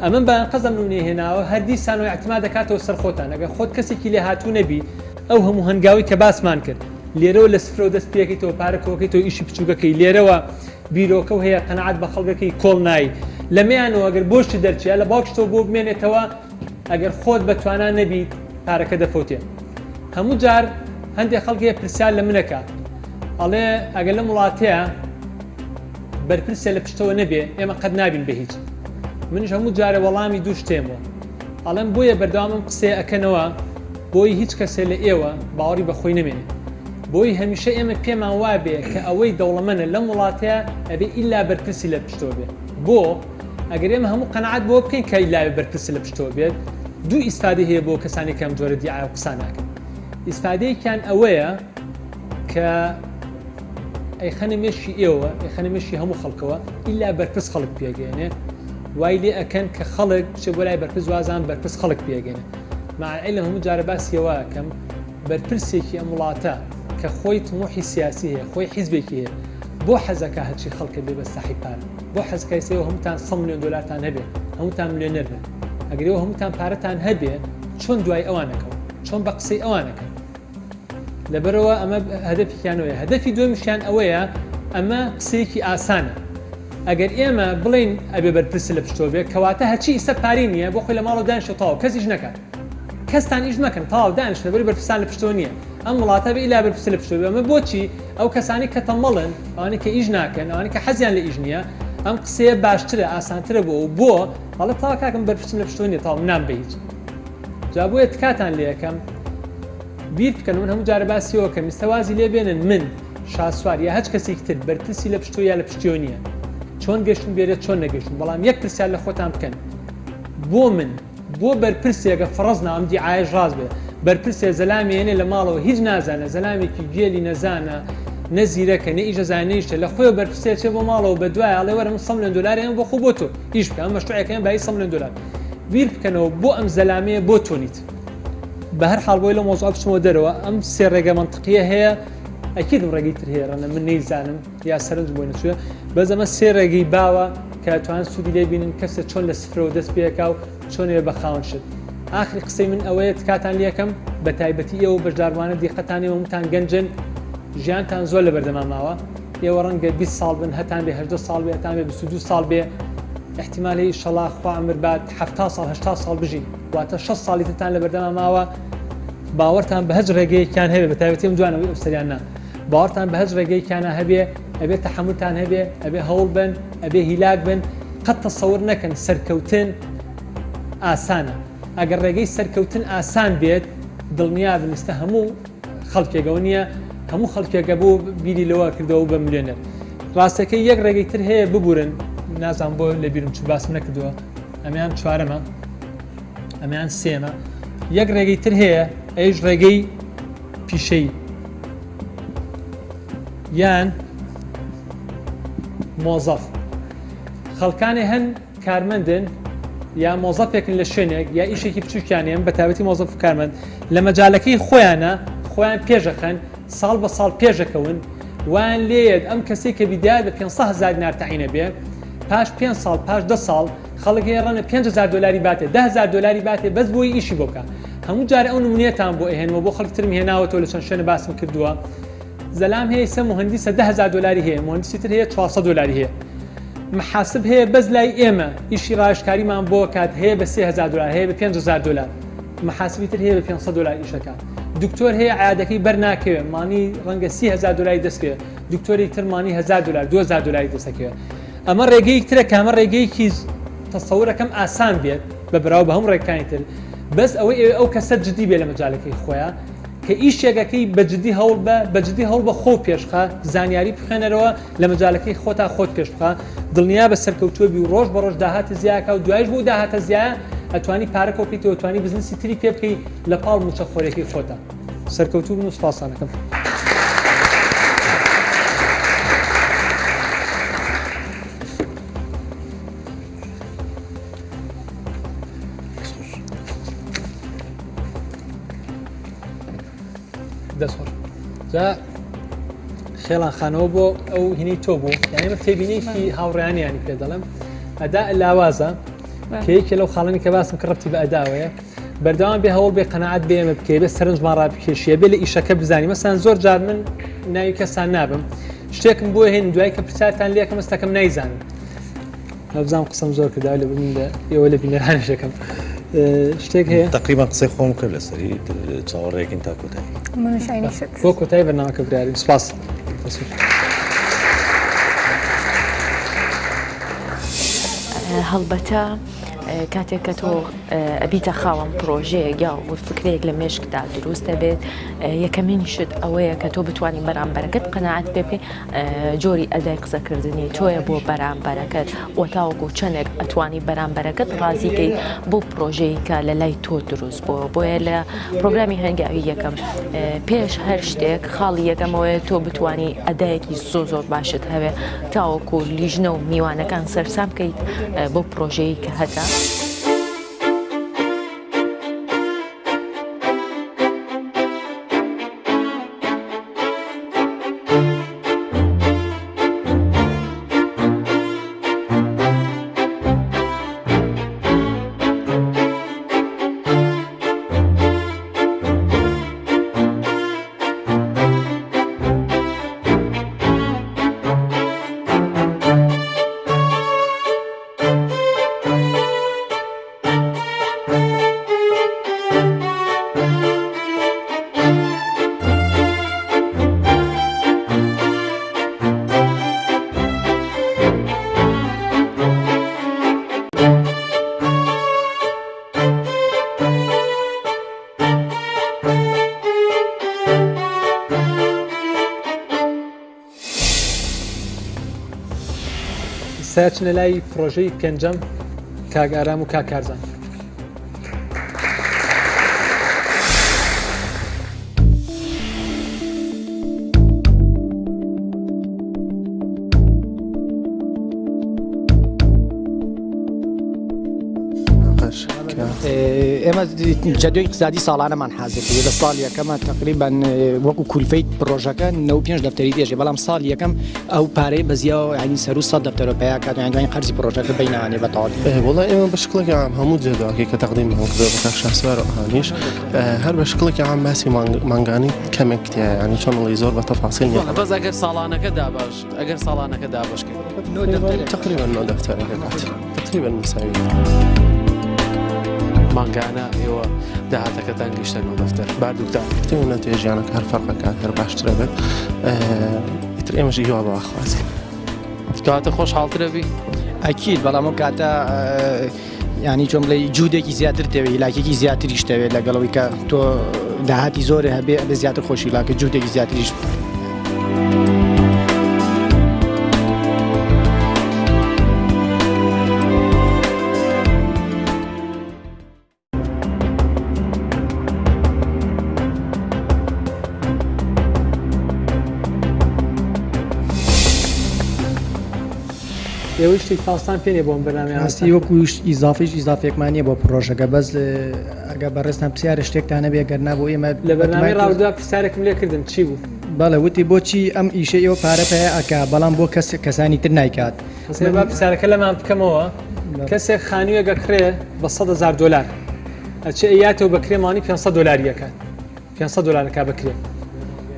Speaker 1: ئەمن بە قەزم نونێ هێناوە هەردی سانەوەی احتیما دەکاتەوە سەر خۆتان ئەگەر خۆت کەسێکی لێ هاتوو نەبی ئەو هەموو هەنگاوی کە باسمان کرد لێرەوە لە سفرەوە دەست پێکەیتەوە پارەکەوەکەیتەوە ئیشی بچووکەکەی لێرەوە بیرۆکە و هەیە قەنەعەت بە خەڵکەکەی کۆڵ نایی لەمەیانەوە ئەگەر بۆشتی دەرچێت لە باوکشتەوە بۆ بمێنێتەوە ئەگەر خۆت بەتوانان نەبیت پارەکە دەفەوتێ هەموو جار هەندێک خەڵکیە پرسیار لە منەکە ئەڵێ ئەگەر لە وڵاتەیە بەرپرسە لە پشتەوە نەبێ ئێمە قەت نابین بە هیچ منش هەموو جارە وەڵامی دوو شتێمەوە ئەڵێم بۆیە بەردەوامم قسێ ئەکەنەوە بۆی هیچ کەسێ لە ئێوە باوەڕی بەخۆی نەمێنێ بۆی هەمیشە ئێمە پێمان وابێ کە ئەوەی دەوڵەمەنە لەم وڵاتەیە ئەبێ ئیلا بەرپرسی لە پشتەوە بێت بۆ ئەگەر ئێمە هەموو قەنەعەت بۆ بکەین کە ئیلا بەرپرسی لە پشتەوە بێت دوو ئیسفادە هەیە بۆ کەسانی کەم جۆرە دیعا و قسە ناکەن ئیسفادەیەکیان ئەوەیە کە ئەیخەنە مێشی ئێوە ئەیخەنە مێشی هەموو خەڵکەوە ئیلا بەرپرس خەڵک پێگەێنێ وای لێ ئەکەن کە خەڵک بچێ بۆ لای بەرپرس وازان بەرپرس خەڵک پێگەێنێ ماعیلە هەموو جارە باسیەوە کەم بەرپرسێکی ئەم وڵاتە کە خۆی تموحی سیاسی هەیە خۆی حیزبێکی هەیە بۆ حەزەکە هەرچی خەڵکە بێ بە ساحی پارە بۆ حەزەکەی سێەوە هەمووتان 100 میلیۆن دۆلارتان هەبێ هەمووتان میلیۆنەر بن ئەگەرەوە هەمووتان پارەتان هەبێ چۆن دوای ئەوانەکەەوە چۆن بە قسەی ئەوانەکە لەبەرەوە ئەمە هەدەفیانەوەیە هەدەفی دومیشیان ئەوەیە ئەمە قسەیەکی ئاسانە ئەگەر ئێمە بڵین ئەبێ بەرپرسی لە پشتۆ بێت کەواتە هەچی ئیسە پاری نییە بۆ خۆی لە ماڵەوە دانیشە تاو کەسیش نەکات کەستان ئیش مەکەن تاو دانیش لەبەری بەرپرسان لە پشتۆ نییە ئەم وڵاتە بە ئیلا بەرپرسی لە پشتۆ بێ ئەمە بۆچی ئەو کەسانی کە تەمەڵن ئەوانی کە ئیش ناکەن ئەوانی کە حەزیان لە ئیش نییە ئەم قسەیە باشترە ئاسانترە بۆ هەڵە تا کاکەم بەرپرسم لە پشتۆ نییە تاو منام بە هیچ جا بۆیە تکاتان لێ یەکەم بیر بکەن من هەموو جارە باسیەوە کە میستەوازی لێ بێنن من شاسوار یا هەچ کەسێکی تر بەرپرسی لە پشتۆ یا لە پشتیۆ نییە چۆن گەشتم بێرێت چۆن نەگەشتم بەڵام یەک پرسیار لە خۆتان بکەن بۆ من بۆ بەرپرسێکە فڕەزنا ئەم دیعایەش ڕاست بێ بەرپرسێ زەلامێنێ لە ماڵەوە هیچ نازانە زەلامێکی گێلی نەزانە نەزیرەکە نە ئیژە زانەیشتە لە خۆی بەرپرسێ چێ بۆ ماڵەوە بە دوای ئەڵێ وەرە من 100 میلیۆن دۆلاری ئەمە بۆ خۆ بۆ تۆ ئیش بکە ئەم مەشروعەکەیان بای 100 میلیۆن دۆلار بیر بکەنەوە بۆ ئەم زەلامەیە بۆ تۆنیت بە هەر حاڵ بۆی لە مۆزوعات بچمەوە دەرەوە ئەم سێ ڕێگە منطقیە هەیە ئەکیدم ڕێگەی تر هەیە ڕەنە من نەیزانم یا سەرنج بۆی نەچووە بەس ئەمە سێ ڕێگەی باوە کە توان سوودی لێ بینن کەسە چۆن لە سفرەوە دەست پێکا و چۆنێ بە خاوەن شت ئاخری قسەی من ئەوەیە تکاتان لێکم بە تایبەتی ئێوە بەشداروانە دیقەتانی ومتان گەنجن ژیانتان زۆر لە بەردەما ماوە ئێوە ڕەنگە 20 ساڵ بن هەتان بێ 18 ساڵ بێ هەتان بێ 22 ساڵ بێ احتیمالی ئینشەڵا خوا عمر بات 70 ساڵ 80 ساڵ بژین واتە 6 ساڵی ترتان لە بەردەما ماوە باوەڕتان بە هەج ڕێگەیەکیان هەبێ بە تایبەتی ئەم جوانەوەی ئەوسەریانە باوەڕتان بە هەج ڕێگەیەکیانە هەبێ ئەبێ تەحەملتان هەبێ ئەبێ هەوڵ بن ئەبێ هیلاک بن قەت تەسەوور نەکەن سەرکەوتن ئاسانە ئەگەر ڕێگەی سەرکەوتن ئاسان بێت دڵنیا بنستە هەموو خەڵکێگەوە نییە هەموو خەڵکێگە بۆ بیری لەوە کردەوە بە ملیۆنەر ڕاستەکەی یەک ڕێگەی تر هەیە ببورن نازان بۆ لە بیرم چ باسم نەکردووە ئەمیان چوارەمە ئەمیان سێمە یەک ڕێگەی تر هەیە ئەیش ڕێگەی پیشەی یان مۆزەف خەڵکانی هەن کارمەندن یا مۆزەفێکن لە شوێنێک یا ئیشێکی بچووکیانیان بە تایبەتی مۆزەف کارمەند لە مەجالەکەی خۆیانە خۆیان پێشەخەن ساڵ بە ساڵ پێشەکەون وان لێت ئەم کەسێک کە بیدای بە 500,000 دینار تەعینە بێ پاش 5 ساڵ پاش 10 ساڵ خەڵک هێڕەنە 5,000 دلاری باتێ 10,000 دلاری باتێ بەس بۆی ئیشی بۆ بکە هەموو جارە ئەو نمونێتان بۆ ئەهێنەوە بۆ خەڵکترم هێناوەتەوە لە چەند شوێنە باسم کردووە زەلام هەیە سە مهندسە 10,000 دلاری هەیە مهندسی تر هەیە 400 دلاری هەیە محاسب هەیە بەس لای ئێمە ئیشی ڕاشکاریمان بۆ کات هەیە بە 3,000 دلار هەیە بە 5,000 دلار محاسبی تر هەیە بە 500 دلار ئیشەکە دکتۆر هەیە عادەکەی بەرناکەوێت مانی ڕەنگە 30,000 دلاری دەستکەوێت دکتۆری تر مانی 1,000 دلار 2,000 دلاری دەستەکەوێت ئەمە ڕێگەی ترە کامە ڕێگەیەکی تەسەورەکەم ئاسان بێت بە بەراو بە هەموو ڕێکانی تر بەس ئەوەی ئەو کەسە جدی بێ لە مەجالەکەی خۆیان کە ئیشێگەکەی بەجددی هەوڵ بەجددی هەوڵ بە خۆ پێشخە زانیاری بخێنەرەوە لە مەجالەکەی خۆتا خۆت پێشخە دڵنیا بە سەرکەوتووەبی و ڕۆژ بە ڕۆژ داهاتە زیاکە و دوایش بۆ داهاتە زیایە ئەتوانی پارە کۆپیتەوە توانی بزنسی تری پێ بکەی لە پاڵ موچە خۆرێکی خۆتە سەرکەوتوو بن و سوپاسانەکەم دەسۆر جا خێڵان خانەوە بۆ ئەو هینی تۆ بوو یانیمە تێبینێکی هاوڕێیانیانی پێ دەڵم ئەدا لاوازە کەیەکێ لەو خاڵنی کە باسم کە ڕەتی بە ئەداوەیە بەردەوام بێ هەوڵ بێ قەنەعەت بێمە بکەی بە سەرنجمان ڕابکێشیە بێ لە ئیشەکە بزانی مەسان زۆر جار من ناوی کەسان نابم شتێکم بۆ هێن دوای کە پرسیارتان لێکم ئەستەکەم نایزانم هەبزانم قسەم زۆر کرداوە لە بن ئێوە لە بینەرانشەکەم شتێک هەیە
Speaker 7: تقریبا قسەی خۆم کرد لەسەری چاوەڕێکین تا کۆتایی
Speaker 1: بۆ کۆتایی بەرنامەکە براری سپاس
Speaker 11: هەڵبەتە کاتێک کە تۆ ئەبیتە خاوەن پرۆژەیە یا و فکرێک لە مێشکدا دروستە بێت یەکەمین شت ئەوەیە کە تۆ بتوانین بەرامبەرەکەت قەنەعەت بێ جۆری ئەدای قسەکردنی تۆیە بۆ بەرامبەرەکەت و تاوەکو چەندێک ئەتوانی بەرامبەرەکەت ڕازیکەی بۆ پرۆژەیە کە لە لای تۆ دروست بووە بۆیە لە پرۆگرامی هەنگاوی یەکەم پێش هەر شتێک خاڵی یەکەمەوەیە تۆ بتوانی ئەدایەکی زۆر باشت هەوێ تاوەکو لیژنە و میوانەکان سەرسام بکەیت بۆ پرۆژەیە کە هەتا
Speaker 1: ساچنە لای پرۆژەی پێنجەم کاک ئارام و کاکارزان
Speaker 15: ئێمە جەدوی اقتصادی ساڵانەمان حازێتی لە ساڵ یەکەمە تقریبان وەکو کولفەی پرۆژەکە 95 دەفتەری دێژێ بەڵام ساڵ یەکەم ئەو پارەی بەزیاوە ینی سەر و 100 دەفتەرە پێیا کات یانگوانی قەرزی پرۆژەکە بینانێ بەتەواوی
Speaker 5: وڵای ئێمە بە شکڵێکی عام هەموو جێداواکەی کە تەقدیم هەڵکردەوە بە کاک شاسوار و ئەهانیش هەر بە شکڵێکی عام باسی مانگانی کەمێک تایە ینی چۆن وڵی زۆر بە تەفاسیل نییە
Speaker 4: بەس ئەگەر ساڵانەکە داباش ئەگەر ساڵانەکە دابشکە
Speaker 5: تقریبا 9 دەفتەرەکە کات تقریبا مساوی
Speaker 4: مانگانە ئێوە داهاتەکەتان گەیشتنەوە دەفتەر باردووکتان
Speaker 5: تێونە توێژیانەکە هەر فەرقەکات هەر باشترە بێت ئیتر ئێمەش هیوا بەخوازی
Speaker 4: کاتە خۆشحاڵترە بی
Speaker 15: ئەکیل بەڵام ئەو کاتە ینی چۆن بڵێ جوودێکی زیاتر دەوێت لاکێکی زیاتریش دەوێت لەگەڵەوەی کە تۆ داهاتی زۆرە هەبێ بە زیاتر خۆشی لاکە جوودێکی زیاتریش
Speaker 1: ئێوە شتی تاستان پێێ بۆم بەنامی
Speaker 10: وەکوش ئیزافیش ئیزافێکمانە بۆ پرۆژەکە بەس ئەگە بەڕێستان پرسیارە شتێکتانە بێگەرنا بۆ ئێمە
Speaker 1: لە بەرنامی ڕاودا پرسیارێکم لێکردن چی بوو
Speaker 10: بەڵێ وتی بۆچی ئەم ئیشە ئێوە پارە پێ ئەکا بەڵام بۆ کەسانی تر نایکات
Speaker 1: پرسیارەکە لەمان بکەمەوە کەسێک خانوویەگە کرێ بە $100,000 ئەچێ ئەیاتەوە بەکرێمانی $500 $500 بکرێ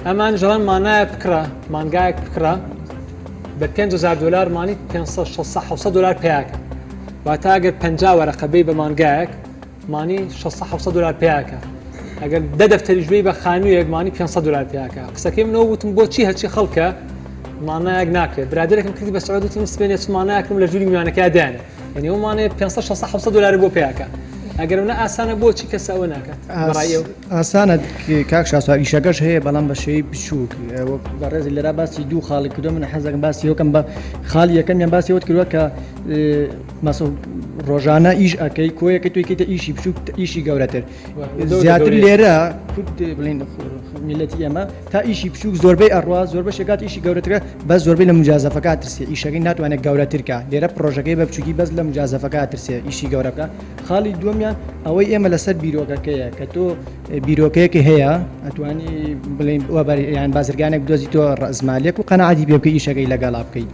Speaker 1: ئەمان ژەڵەن مانایە بکڕە مانگایەک بکڕە بە $5,000 مانی $500-600 پێیاکە واتە ئەگەر 50 وەرەقەبەی بە مانگایەک مانی $600-700 پێیاکە ئەگەر 10 دەفتەری ژوەی بە خانوویەک مانی $500 پێیاکە قسەکەی منەوە وتم بۆچی هەرچی خەڵکە مانایەک ناکرێت برادێکم کردی بە سعودەتی سپێنێ چ مانایەکم لە ژووری میوانەکە دایانێ یعنی ئەو مانێ $500-600 بۆ پێیاکە ئەگەر منە ئاسانە بۆچی کەس ئەوە ناکات
Speaker 15: ئاسانە کاک شاسوار ئیشەکەش هەیە بەڵام بە شێوی بچووک بەڕێزی لەرا باسی دوو خاڵی کردو من حەزەکەم باسی یەکەم بە خاڵی یەکەمیان باسی ئەوت کردووە کە ڕۆژانە ئیش ئەەکەی کۆیەکە توێکیتە ئیشی بچووک ئیشی گەورەتر زیاتر لێرە بڵین میلەتی ئێمە تا ئیشی بچووک زۆربەی ئەڕوا زۆر بەشێکات ئیشی گەورەترە بەس زۆربەی لە مجازەفەکە ترسێ ئیشەکەی ناتوانێت گەورەترکە لێرە پرۆژەکەی بە بچووکی بەس لە مجازەفەکە ترسێ ئیشی گەورەکە خاڵی دووەمیان ئەوەی ئێمە لەسەر بیرۆکەکەیە کە تۆ بیرۆکەیەکی هەیە ئەتوانی بڵین یان بازرگانێک دۆزی تۆ ڕزمالێک و قەنەعەتی پێ بکەی ئیشەکەی لەگەڵا بکەیت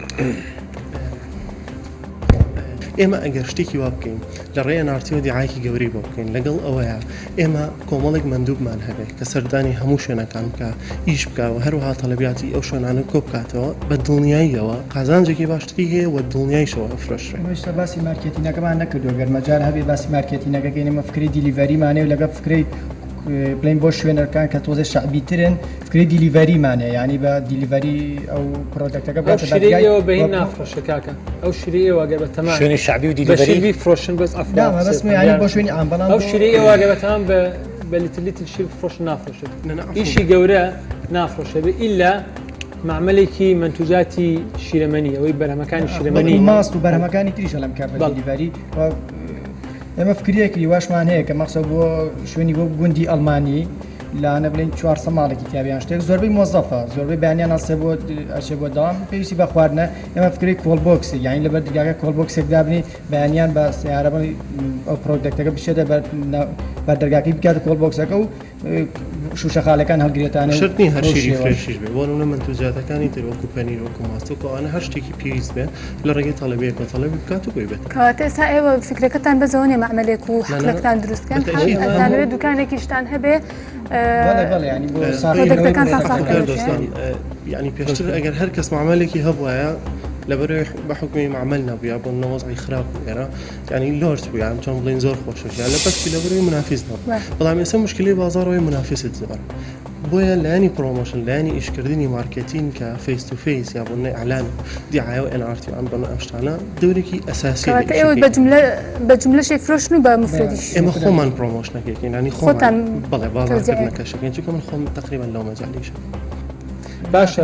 Speaker 5: ئێمە ئەگەر شتێکی وا بکەین لە ڕێە نارتیۆ دیعایکی گەوری بۆ بکەین لەگەڵ ئەوەیە ئێمە کۆمەڵێک مندوبمان هەبێت کە سەردانی هەموو شوێنەکان بکە ئیش بکەوە هەروەها تەڵەبیاتی ئەو شوێنانە کۆ بکاتەوە بە دڵنیاییەوە قازانجێکی باشتری هەیە و دڵنیاییشەوە فرۆشرێ
Speaker 15: ئێستا باسی مارکێتینەکەمان نەکردو گەرمەجار هەبێ باسی مارکێتینەکەکەین ئێمە فکری دیلیڤەریمانێ و لەگە فکری بڵین بۆ شوێنەکان کە تۆزە شعبیترن فکری دیلیڤەریمانێ ینی بە دیلیڤەری ئەو پرۆدەکتەکە
Speaker 1: شیرەوە بەهین نافرۆشە کاکە ئەو شیرەوە گەر بە تەمان
Speaker 7: شوێنی شعبی و دیلیڤەری
Speaker 1: فرۆشن بەس
Speaker 15: ئەفرۆ بۆ شوێنی ئام بەڵام
Speaker 1: ئەو شیرەوە گەر بەتەمان بە لیتر شیر فرۆش نافرۆشێت ئیشی گەورە نافرۆشە بێ ئیلا معملێکی منتوجاتی شیرەمەنی ئەوەی بەرهەمەکانی شیرەمەنی
Speaker 15: ماست و بەرهەمەکانی تریشە لەم کار بە دیلیڤەری ئێمە فکرەیەکی واشمان هەیە کە مەخسە بۆ شوێنی بۆ گوندی ئەڵمانی لاانە بڵین 400 ماڵێکی تیاویان شتێک زۆربەی مۆزەفە زۆربەی بەیانیان ئەسێ بۆ ئەچێ بۆ داوام پێویستی بە خواردنە ئێمە فکری کۆلبۆکسی یانی لەبەر دیگاکە کۆلبۆکسێک دابنی بەیانیان بە سیارەبی ئەو پرۆدەکتەکە بشێتە بەر دەرگاکەی بکاتە کۆلبۆکسەکە و شوشە خاڵەکان هەڵگرێتانە
Speaker 5: شتنی هەرشیری فرێشیش بێ بۆ نمونە منتوجاتەکانی تر وەکو پەنیر وەکو ماستۆکە ئەوانە هەر شتێکی پێویست بێ لە ڕێگەی تەڵەبێک بە تەڵەبی بکات و بۆی بێت
Speaker 8: کەواتە ئێستا ئێوە فکرەکەتان بەزەوە معملێک و حەقلەکتان دروستکەن ئەتانەوێت دوکانێکیشتان هەبێ
Speaker 5: دۆستان ینی پێشتر ئەگەر هەر کەس معملێکی هەبووایە لەبەرەوەی بە حکمی معمل نەبووە بۆ نەوەزی خراپ بێرە ینی لۆرت بووە چۆن بڵین زۆر خۆشیان لە بەستی لەبەرەوەی منافیز نەبوو بەڵام ئێستا مشکلی بازاڕەوەی منافیست زۆر بۆیە لایانی پرۆمۆشن لایانی ئیشکردنی مارکتین کە فیس تو فیس یا بۆ ئەعلان دیعایە و NRT-وان بەن ئەم شتانە دەورێکی ئەساسی
Speaker 8: بە جملەشی فرۆشن و بە مفردیش
Speaker 5: ئێمە خۆمان پرۆمۆشنەکەین ینی خۆتان بەڵێ بازارکردنەکەشەکەین چونکە من خۆم تقریبا لەو مەجالیشە
Speaker 1: باشە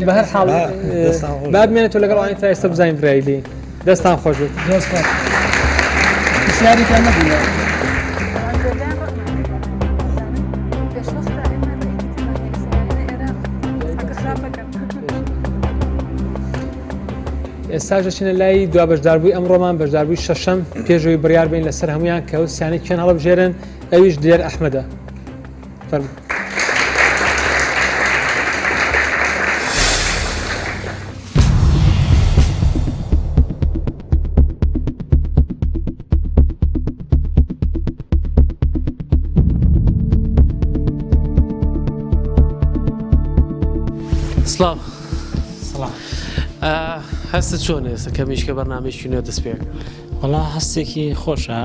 Speaker 1: بە هەر حاڵ بابمێنێت لەگەڵ ئەوانی تا ئێستا بزانین فرایلی دەستان خۆش بێت
Speaker 15: پرسیاریتان نەبووە
Speaker 1: ئێستا دەچینە لای دوا بەشداربووی ئەمڕۆمان بەشداربووی شەشەم پێشەوەی بڕیار بین لەسەر هەمویان کە سیانەی کوێن هەڵبژێرن ئەویش دێر ئەحمەدە فەرموو
Speaker 4: سڵاو هەستە چۆن ئێستا کە میشکە بەرنامێکی نوێ دەست پێ
Speaker 16: وەڵا هەستێکی خۆشە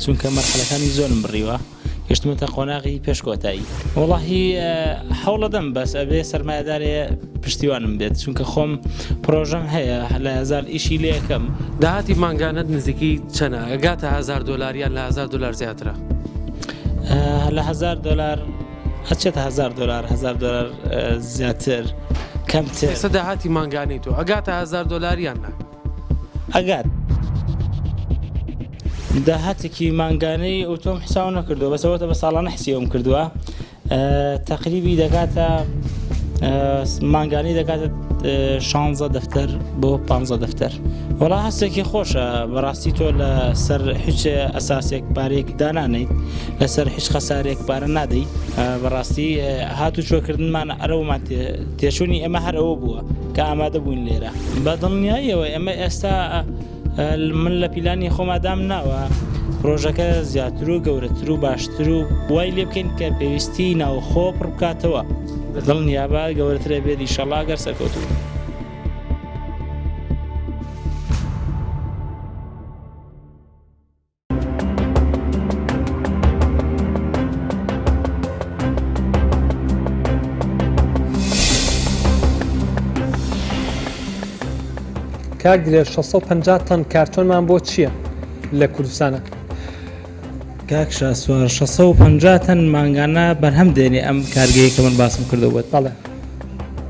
Speaker 16: چونکە مەرحەلەکانی زۆرم بڕیوە گەشتمەتە قۆناغی پێشکۆتایی وەڵاهی هەوڵە دەم بەس ئەبێ سەرمایهدارێ پشتیوانم بێت چونکە خۆم پرۆژەم هەیە لە 1000 ئیشی لێ یەکەم
Speaker 4: داهاتی مانگانت نزیکی چەنە ئەگاتە $1000 یان لە $1000 زیاترە
Speaker 16: لە $1000 هەچێت $1000 زیاتر کەمتر
Speaker 4: ئێستا داهاتی مانگانی تۆ ئەگاتە $1000 یان نا
Speaker 16: ئەگات داهاتێکی مانگانەی ئۆتۆم حساو نەکردووە بەسەوەتە بە ساڵانە حسیەوەم کردووە تقریبی دەکاتە مانگانی دەکاتە 16 دەفتەر بۆ 15 دەفتەر وەڵا هەستێکی خۆشە بەڕاستی تۆ لە سەر هیچ ئەساسێک پارێک دانانیت لەسەر هیچ خەسارێک پارە نادەیت بەڕاستی هاتو چۆکردنمان ئەرەومان تێچوونی ئێمە هەر ئەوە بووە کە ئامادە بووین لێرە بە دڵنیاییەوە ئێمە ئێستا من لە پیلانی خۆمادام ناوە پرۆژەکە زیاتر و گەورەتر و باشتر و وای لێ بکەین کە پێویستی ناوخۆ پڕ بکاتەوە دڵنیابە گەورەترە بێت ئیشەڵا گەر سەرکەوتوو.
Speaker 1: کاگرێ 650 تن کارتۆنمان بۆ چییە لە کوردستانە؟
Speaker 16: کاکشە سوار 650 تن مانگانە بەرهەم دێنێ ئەم کارگەیە کە من باسم کردەوە.
Speaker 1: بەڵێ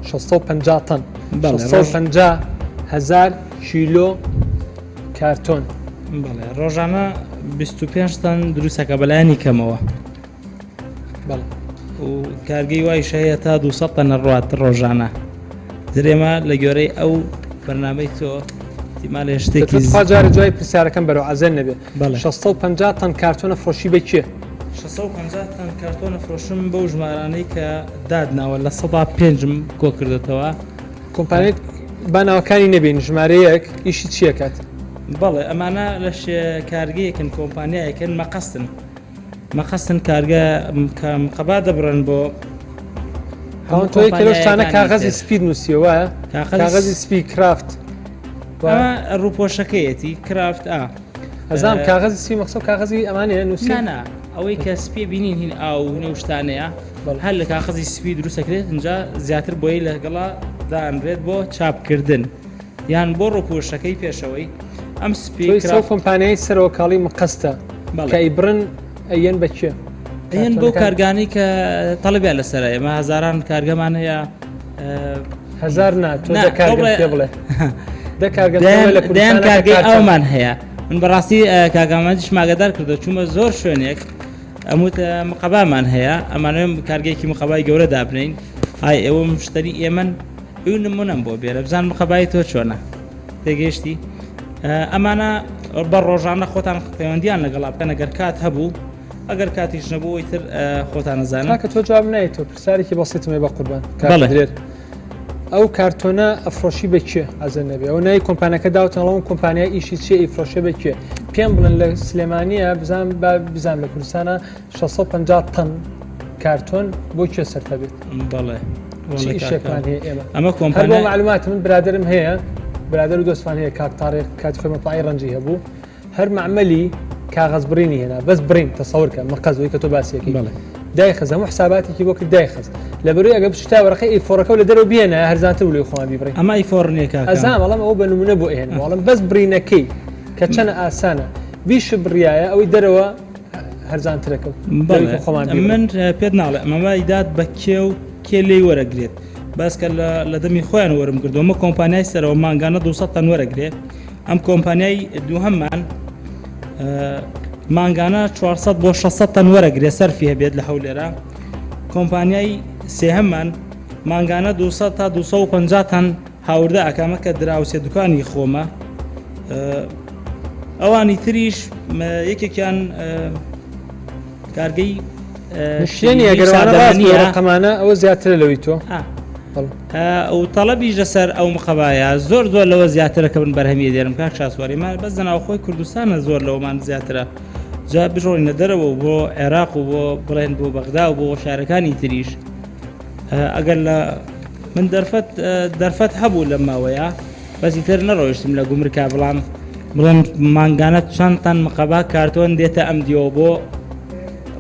Speaker 1: 650 تن 650,000 کیلۆ کارتۆن.
Speaker 16: بەڵێ ڕۆژانە 25 تن دروستەکە بەلایانی کەمەوە.
Speaker 1: بەڵێ
Speaker 16: و کارگەی وایش هەیە تا 200 تەنە ڕوات ڕۆژانە. درێمە لە گوێرەی ئەو بەرنامەی تۆ احتیمالە شتێکی
Speaker 1: جارە جوای پرسیارەکەم بەرەو عەزێن نەبێ. 650 تن کارتۆنە فرۆشی بە کێ؟
Speaker 16: 650 تن کارتۆنە فرۆشم بەو ژمارانەی کە دادناوە لە 105 کۆ کردێتەوە.
Speaker 1: کۆمپانیت باناوەکانی نەبین ژمارەیەک ئیشی چیە کات؟
Speaker 16: بەڵێ ئەمانە لە کارگەیەکن کۆمپانیایەکن مەقەستن کارگە مقەبا دەبڕن بۆ
Speaker 1: تۆی کلۆشتانە کاغەزی سپید نووسیەوە کاغەزی سپی کرافت
Speaker 16: ئەمە ڕووپۆشەکەیەتی کرافت
Speaker 1: ئەزام کاغەزی سی مەخسە کاغەزی ئەمانەیە نووسی
Speaker 16: نانا ئەوەی کە سپێ بینین هین ئاو نەوشتانەیە هەر لە کاغەزی سپی دروستەکرێت اینجا زیاتر بۆی لەگەڵا دانرێت بۆ چاپکردن یان بۆ ڕووپۆشەکەی پێشەوەی ئەم سپی
Speaker 1: کۆمپانیای سەرۆکاڵی مەقەستە کە ئیبرن ئەیەن بەکێ
Speaker 16: ئەیەن بۆ کارگانی کە تەڵەبیا لەسەرە ئێمە هەزاران کارگەمان هەیە
Speaker 1: هەزار پێ بڵێ
Speaker 16: دەیان کارگەی ئەومان هەیە من بەڕاستی کاگامانجیش ماگەدار کردو چوومە زۆر شوێنێک ئەموت مقەبامان هەیە ئەمانەوێ کارگەیەکی مقەبای گەورە دابنین ئای ئێوە مشتری ئێمەن ئەو نمونەم بۆ بێرە بزان مقەبای تۆ چۆنە تێگەیشتی ئەمانە بە ڕۆژانە خۆتان پەیوەندیان لەگەڵا بکەن ئەگەر کات هەبوو ئەگەر کاتیش نەبوو ئیتر خۆتان نەزانن
Speaker 1: کە تۆ جواب نایە تۆ پرسیارێکی بەسیتمێ بە قوربان درێت ئەو کارتۆنە ئەفرۆشی بەکێ ئەزەن نەبێ ئەو نای کۆمپانیەکە داوتەڵەوە کۆمپانیای ئیشی چیە ئیفرۆشە بەکێ پێم بڵن لە سلێمانیە بزان لە کوردستانە 650 تن کارتۆن بۆ کێ سەرتا بێت
Speaker 16: بەڵێ
Speaker 1: ئیشێکمان هەیە ئێمە
Speaker 16: ئەمە کۆمپانیا
Speaker 1: معلومات من برادرم هەیە برادر و دۆستوان هەیە کاکتارێک کاتی فەرمەپڵی ڕەنجی هەبوو هەر معمەلی کاغەز بڕینی هێنا بەس بڕین تەسەوورکە مەقەزەوەی کە تۆ باسیەکەی دایخەز هەموو حساباتێکی بۆ کرد دایخەز لەبەروی ئەگە بشتا وەرەقەی ئیفۆڕەکە و لە دەرەوە بێنە هەرزانتر لێ خۆمان بیبڕین
Speaker 16: ئەمە ئیفۆڕنێکە
Speaker 1: ئەزام وەڵام ئەو بە نمونە بۆ ئێن وەڵام بەس بڕینەکەی کە چەنە ئاسانە بیش بڕایە ئەوەی دەرەوە هەرزانترەکە
Speaker 16: خۆمان من پێت ناڵێ ئەمەمای داد بە کێ و کێ لێی وەرەگرێت باسکە لە دەمی خۆیان وەرم کردو ئەمە کۆمپانیای سەرەوە مانگانە 200 تن وەرەگرێت ئەم کۆمپانیای دووهەممان مانگانە 400 بۆ 600 تن وەرەگرێت سەرفی هەبێت لە هەولێرە کۆمپانیای سێهەممان مانگانە 200 تا 250 تن هاوردە ئەکامە کە دراوسێ دوکانی خۆمە ئەوانی تریش یەکێکیان کارگەی
Speaker 1: شوێنی ئەگەرقەمانە ئەوە زیاترە لەوەی تۆ
Speaker 16: ئەو تەڵەبیش لەسەر ئەو مقەبایە زۆر لەوە زیاترەکە بن بەرهەمی دێرم کاک شاسوارێمان بەس دەناوخۆی کوردستانە زۆر لەوەمان زیاترە جا بژۆڕینە دەرەوە بۆ عێراق و بۆ بڵێن بۆ بەغدا و بۆ شارەکانی تریش ئەگەر لە من دەرفەت هەبوو لە ماوەیە بەسی تر نەڕۆیشتم لە گومرکا بڵام بڵێن مانگانە چەند تەن مقەبا کارتۆن دێتە ئەم دیەوە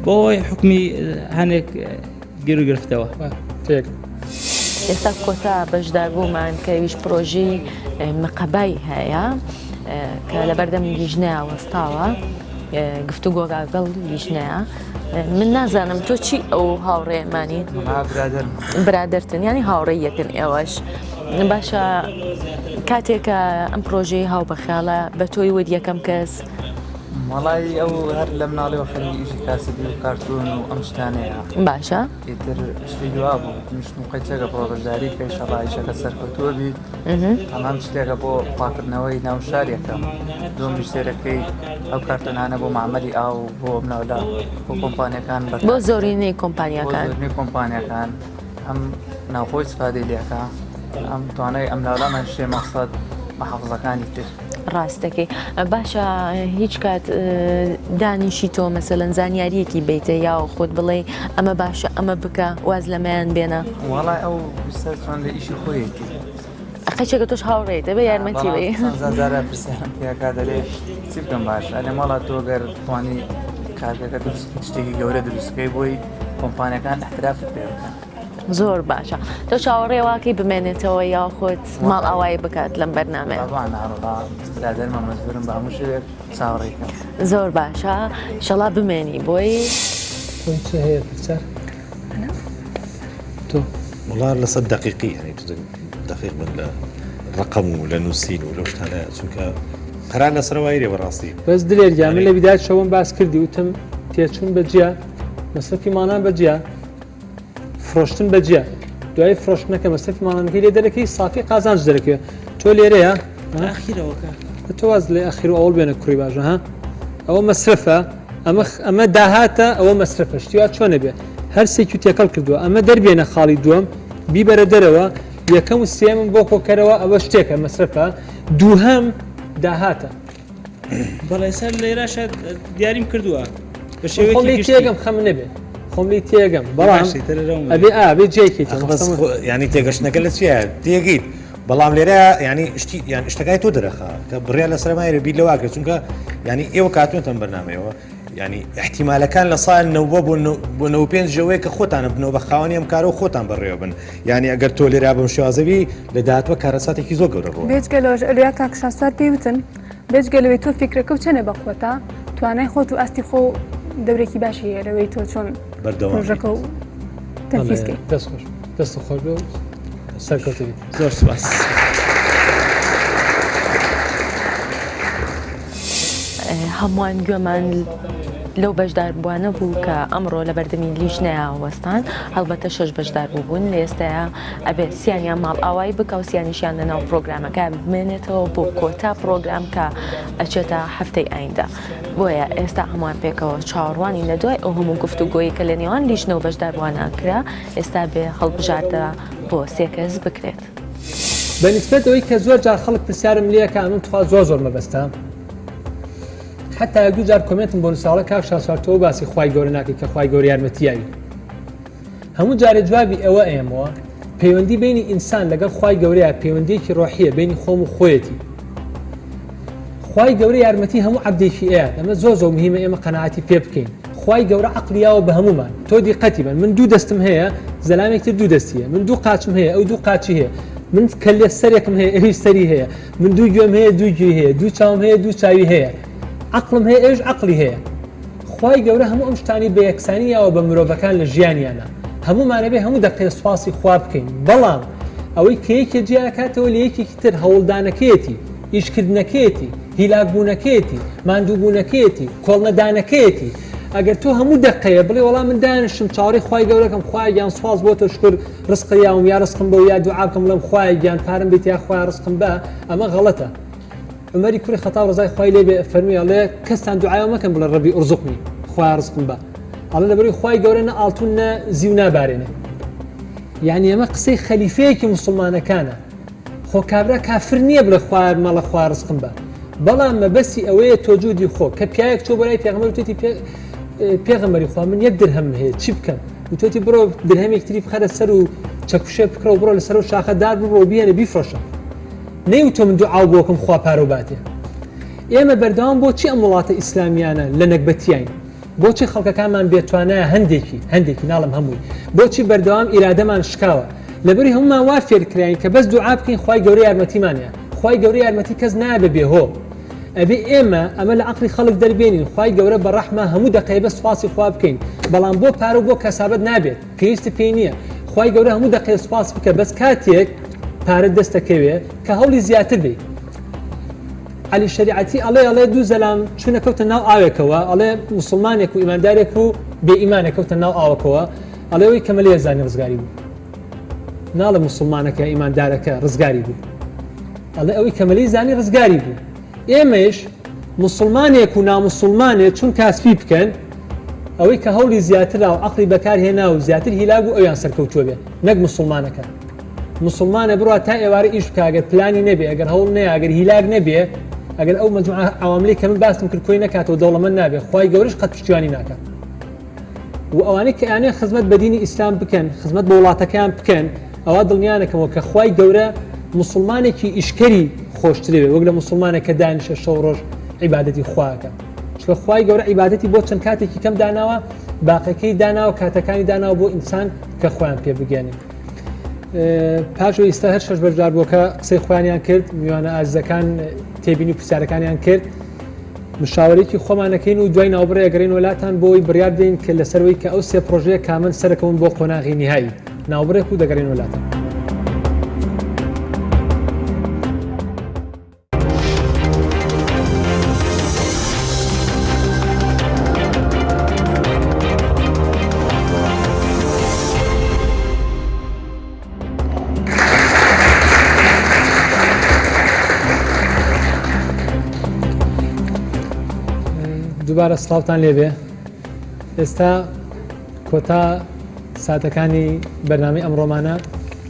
Speaker 16: بۆی حکمی هەنێک گیر و گرفتەوە
Speaker 11: ئێستا کۆتا بەشداربوومان کە ویش پرۆژەی مقەبای هەیە کە لە بەردەم لیژنەیە وەستاوە گفتوگۆ لەگەڵ لیژنەیە من نازانم تۆ چی ئەو هاوڕێمانی برادرتن ینی هاوڕێیەکن ئێوەش باشە کاتێکە ئەم پرۆژەی هاوبەخیاڵە بە تۆی ود یەکەم کەس
Speaker 17: مەڵی ئەو هەر لە مناڵەوە خەری ئیشی کاسبی و کارتون و ئەم شتانەیە
Speaker 11: باشە
Speaker 17: ئیتر شتی دوا بوو مشتمقی چێکە بڕۆبەرداری پێشەڕایشەکە سەرکەوتووە بیت هەمان شتێکە بۆ پاکردنەوەی ناو شارێکە دوم شتێرەکەی ئەو کارتونانە بۆ معمەلی ئاو بۆ منەوەدا بۆ کۆمپانیەکان
Speaker 11: بۆ زۆرینەی کۆمپانیەکان
Speaker 17: ئەم ناوخۆی سفادەی لێکە ئەم توانای ئەم لاڵامان شێ مەقسەد محافظەکانی تر
Speaker 11: ڕاستەکەی باشە هیچ کات دانیشی تۆ مەسەلەن زانیاریەکی بیتە یا خۆت بڵێ ئەمە باشە ئەمە بکە واز لەمەیان بێنە
Speaker 17: وڵای ئەو چۆن لە ئیشی خۆیەتی
Speaker 11: قەچێکە تۆش هاوڕێت دەبێ یارمەتی بێ
Speaker 17: زارە پرسیان پێکا دەلێ چی بکەم باش ئەلێ ماڵا تۆ گەر توانی کارگەکە دروست شتێکی گەورە دروستکەی بۆی کۆمپانیەکان احترافت پێ بکەن
Speaker 11: زۆر باشە تۆ چاوەڕێواکەی بمێنێتەوە یا خۆت ماڵ ئاوایی بکات لەم بەرنامە
Speaker 17: دەرمە مەجبورم بە هەموو شوێک چاوەڕێکم
Speaker 11: زۆر باشە شەڵا بمێنی بۆی
Speaker 1: هەیە پرسەر تۆ
Speaker 7: وڵار لەسەر دقیقی هەنی دقیق من لە ڕقم و لە نووسین و لەو شتانە چونکە قەرار لەسەرەوەیرێ بەڕاستی
Speaker 1: بەس دلێرگیان من لە بیدات شەوەم باس کردی وتم تێچوون بەجیا مەسەفی مانان بەجیا فرۆشتن بەجیا دوای فرۆشتنەکە مەسەفی مانانەکەی لێ دەرەکەی سافی قازانج دەرەکەوێت تۆ لێرەیە تۆ واز لێ ئەخیر و ئەوڵ بێنە کوڕی باشە ها ئەوە مەسرفە ئەمە داهاتە ئەوە مەسرفە شتیوا چۆنە بێ هەر سێکی تێکەڵ کردووە ئەمە دەربێنە خاڵی دووەم بیبەرە دەرەوە یەکەم و سێمم بۆ کۆکەرەوە ئەوە شتێکە مەسرفە دووهەم داهاتە
Speaker 16: بەڵێ سەر لێراشە دیاریم کردووە
Speaker 1: خۆڵی تێگەم خەم نەبێ خۆملی تێگەم بەڵام ئەبێ ئابێ جێکی
Speaker 7: ینی تێگەشتنەکە لە چیە تێگیت بەڵام لێرە ینی شتی یان شتەکای تۆ دەرەخە کە بڕیا لە سەرمایرە بیر لەواکە چونکە ینی ئێوە کاتونتەم بەرنامەوە ینی احتیمالەکان لە ساڵ نەوە بۆ 95 ژەوەیە کە خۆتانە بنەوە بە خاوەنی ئەم کارە و خۆتان بەڕێوە بن ینی ئەگەر تۆ لێرا بەم شوازەوی لە داهاتوە کارەساتێکی زۆر گەورە ڕۆ
Speaker 8: بێجگەلەوەش ئەلویا کاکشاسوار پێوتن بێجگەلەوەی تۆ فکرەکە و چەنە بەخۆتا توانای خۆت و ئاستی خۆ دەورێکی باشی هێرەوەی تۆ چۆن پرۆژەکە و تەنفیزکەی
Speaker 1: دەست خۆش بێ و سەرکەوتوی
Speaker 16: زۆر سوپاس
Speaker 11: هەمووان گوێمان لەو بەشدار بووانە بوو کە ئەمڕۆ لە بەردەمی لیژنەیە وەستان هەڵبەتە 6 بەشدار بووبوون لە ئێستایا ئەبێ سییانیان ماڵ ئاوایی بکە و سییانیشیان لەناو پرۆگرامەکە بمێنێتەوە بۆ کۆتا پرۆگرام کە ئەچێتە هەفتەی ئایندا بۆیە ئێستا هەمووان پێکەوە چاوەڕوانی نەدوای ئەو هەموو گفتوگۆیی کە لە نێوان لیژنە و بەشدار بووانە کرا ئێستا بێ هەڵبژاردە بۆ سێکەس بکرێت
Speaker 1: بەنسبەتەوەی کە زۆر جار خەڵک پرسیارم لێکە ئەمن تخوا زۆر مەبەستە حتا یەک دوو جار کۆمنتم بۆ نووساڵە کاک شاسوارتەوە باسی خوای گەورە ناکەی کە خوای گەورە یارمەتیاوی هەموو جارێ جوابی ئەوە ئێمەوە پەیوەندی بینی ئینسان لەگەڵ خوای گەورەیە پەیوەندیەکی ڕۆحیە بینی خۆم و خۆیەتی خوای گەورە یارمەتی هەموو عەبدێکی ئەیە ئەمە زۆر مهمە ئێمە قەناعەتی پێ بکەین خوای گەورە عەقلیاوە بە هەمومان تۆ دیقەتی بن من دوو دەستم هەیە زەلامێکتر دوو دەستیە من دوو قاچم هەیە ئەو دوو قاچی هەیە من کەلێ سەرێکم هەیە ئەوی سەری هەیە من دوو گوێم هەیە دوو گوێ هەیە دوو چاوم هەیە دوو چاوی هەیە عقلم هەیە ئێش عقلی هەیە خوای گەورە هەموو ئەم شتانی بە یەکسانیەوە بە مرۆڤەکان لە ژیانیانە هەموومانەبێ هەموو دەقێ سوپاسی خوا بکەین بەڵام ئەوەی کە یەکێ جیاکاتەوە لە یەکێکی تر هەوڵدانەکەیەتی ئیشکردنەکەیەتی هیلاکبوونەکەیەتی ماندووبوونەکەیەتی کۆڵنەدانەکەیەتی ئەگەر تۆ هەموو دەقەیە بڵێ وەڵام من دانیشتم چاوەڕێی خوای گەورەکەم خوای گیان سوپاس بۆ تۆ شکر ڕزقی یاوم یا ڕزقم بەو یا دوعا بکەم بڵێم خوای گیان پارەم بێت یا خوای ڕزقم بە ئەمە غەڵەتە عمەری کوڕی خەتاب ڕزای خوای لێ بێ فەرمووی ئەڵێ کەستان دوعایەوە مەکەن بڵێ ڕەبی ئورزقنی خوای ڕزقم بە ئەڵێ لەبەری خوای گەورە نە ئاڵتون نە زیو نابارێنێ یعنی ئەمە قسەی خەلیفەیەکی موسڵمانەکانە خۆ کابرا کافر نییە بڵێ خوای مەڵە خوای ڕزقم بە بەڵام مەبەستی ئەوەیە تۆ جوودی خۆ کە پیاوێک چۆ بەلای پێغەمبەر وتێتی پێغەمبەری خوا من یەک درهەم هەیە چی بکەم وتۆتی بڕۆ درهەمێکتری بخەرە سەر و چەکوشێ بکڕە و بڕۆ لەسەر و شاخەدار بڕۆ و بێنە بیفرۆشە نەیوتۆ من دوعاو بۆکەم خوا پارە و باتێ ئێمە بەردەوام بۆچی ئەم وڵاتە ئیسلامیانە لە نەکبەتیاین بۆچی خەڵکەکانمان بێتوانایە هەندێکی ناڵم هەمووی بۆچی بەردەوام ئیرادەمان شکاوە لەبەری هەمومان وا فێرکراین کە بەس دوعا بکەین خوای گەورە یارمەتیمانە خوای گەورە یارمەتی کەس نابێ بێهۆ ئەبێ ئەمە لە عەقلی خەڵک دەربێنین خوای گەورە بە ڕەحمە هەموو دەقەیە بە سوپاسی خوا بکەین بەڵام بۆ پارە و بۆ کەسابەت نابێت پێویستی پێی نییە خوای گەورە هەموو دەقەیە سوپاس بکە بەس کاتێک پارە دەستەکەوێ کە هەوڵی زیاتر بێ علی شریعەتی ئەڵێ دوو زەلام چوونە کەوتە ناو ئاوێکەوە ئەڵێ موسڵمانێک و ئیماندارێک و بێ ئیمانێک کەوتە ناو ئاوەکەوە ئەڵێەوەی کەمەلەیە زانی ڕزگاری بوو ناڵە موسڵمانەکە ئیماندارەکە ڕزگاری بوو ئەڵێ ئەوەی کەمەلەی زانی ڕزگاری بوو ئێمەش موسڵمانێک و ناموسڵمانێک چون کاسپی بکەن ئەوەی کە هەوڵی زیاتر و عەقلی بەکار هێنا و زیاتر هیلاک و ئەویان سەرکەوتووە بێ نەک موسڵمانەکە مسلمانە بڕە تا ئێوارە ئیش بکە ئەگەر پلانی نەبێ ئەگەر هەوڵ نەیە ئەگەر هیلاک نەبێ ئەگەر ئەو مەجموعە عواملی کە من باستم کرد کۆی نەکاتەوە دەوڵەمەند نابێت خوای گەورەش قەت پشتیوانی ناکات و ئەوانەی کە یانێ خزمەت بە دینی ئیسلام بکەن خزمەت بە وڵاتەکان بکەن ئەوە دڵنیانەکەمەوە کە خوای گەورە مسلمانێکی ئیشکەری خۆشترێ وەک لە مسلمانێک کە دانیشە شەو ڕۆژ عیبادەتی خواکە چکە خوای گەورە عیبادەتی بۆ چەند کاتێکی کەم داناوە باقیەکەی داناوە کاتەکانی داناوە بۆ ئینسان کە خۆیان پێ بگەێنن پاش ئێستا هەر شەش بەشدار بووکە قسەی خۆیانیان کرد میوانە ئازیزەکان تێبینی و پرسیارەکانیان کرد مشاوەرێکی خۆمانەکەین و دوای ناوبڕێ ئەگەڕێن وڵاتان بۆی بڕیار بدەین کە لەسەرەوەی کە ئەو سێ پرۆژەیە کامل سەرەکەون بۆ قۆناغی نهایی ناوبڕێک و دەگەڕێن وڵاتان دووبارە سڵاوتان لێبێ ئێستا کۆتا ساتەکانی بەرنامەی ئەمڕۆمانە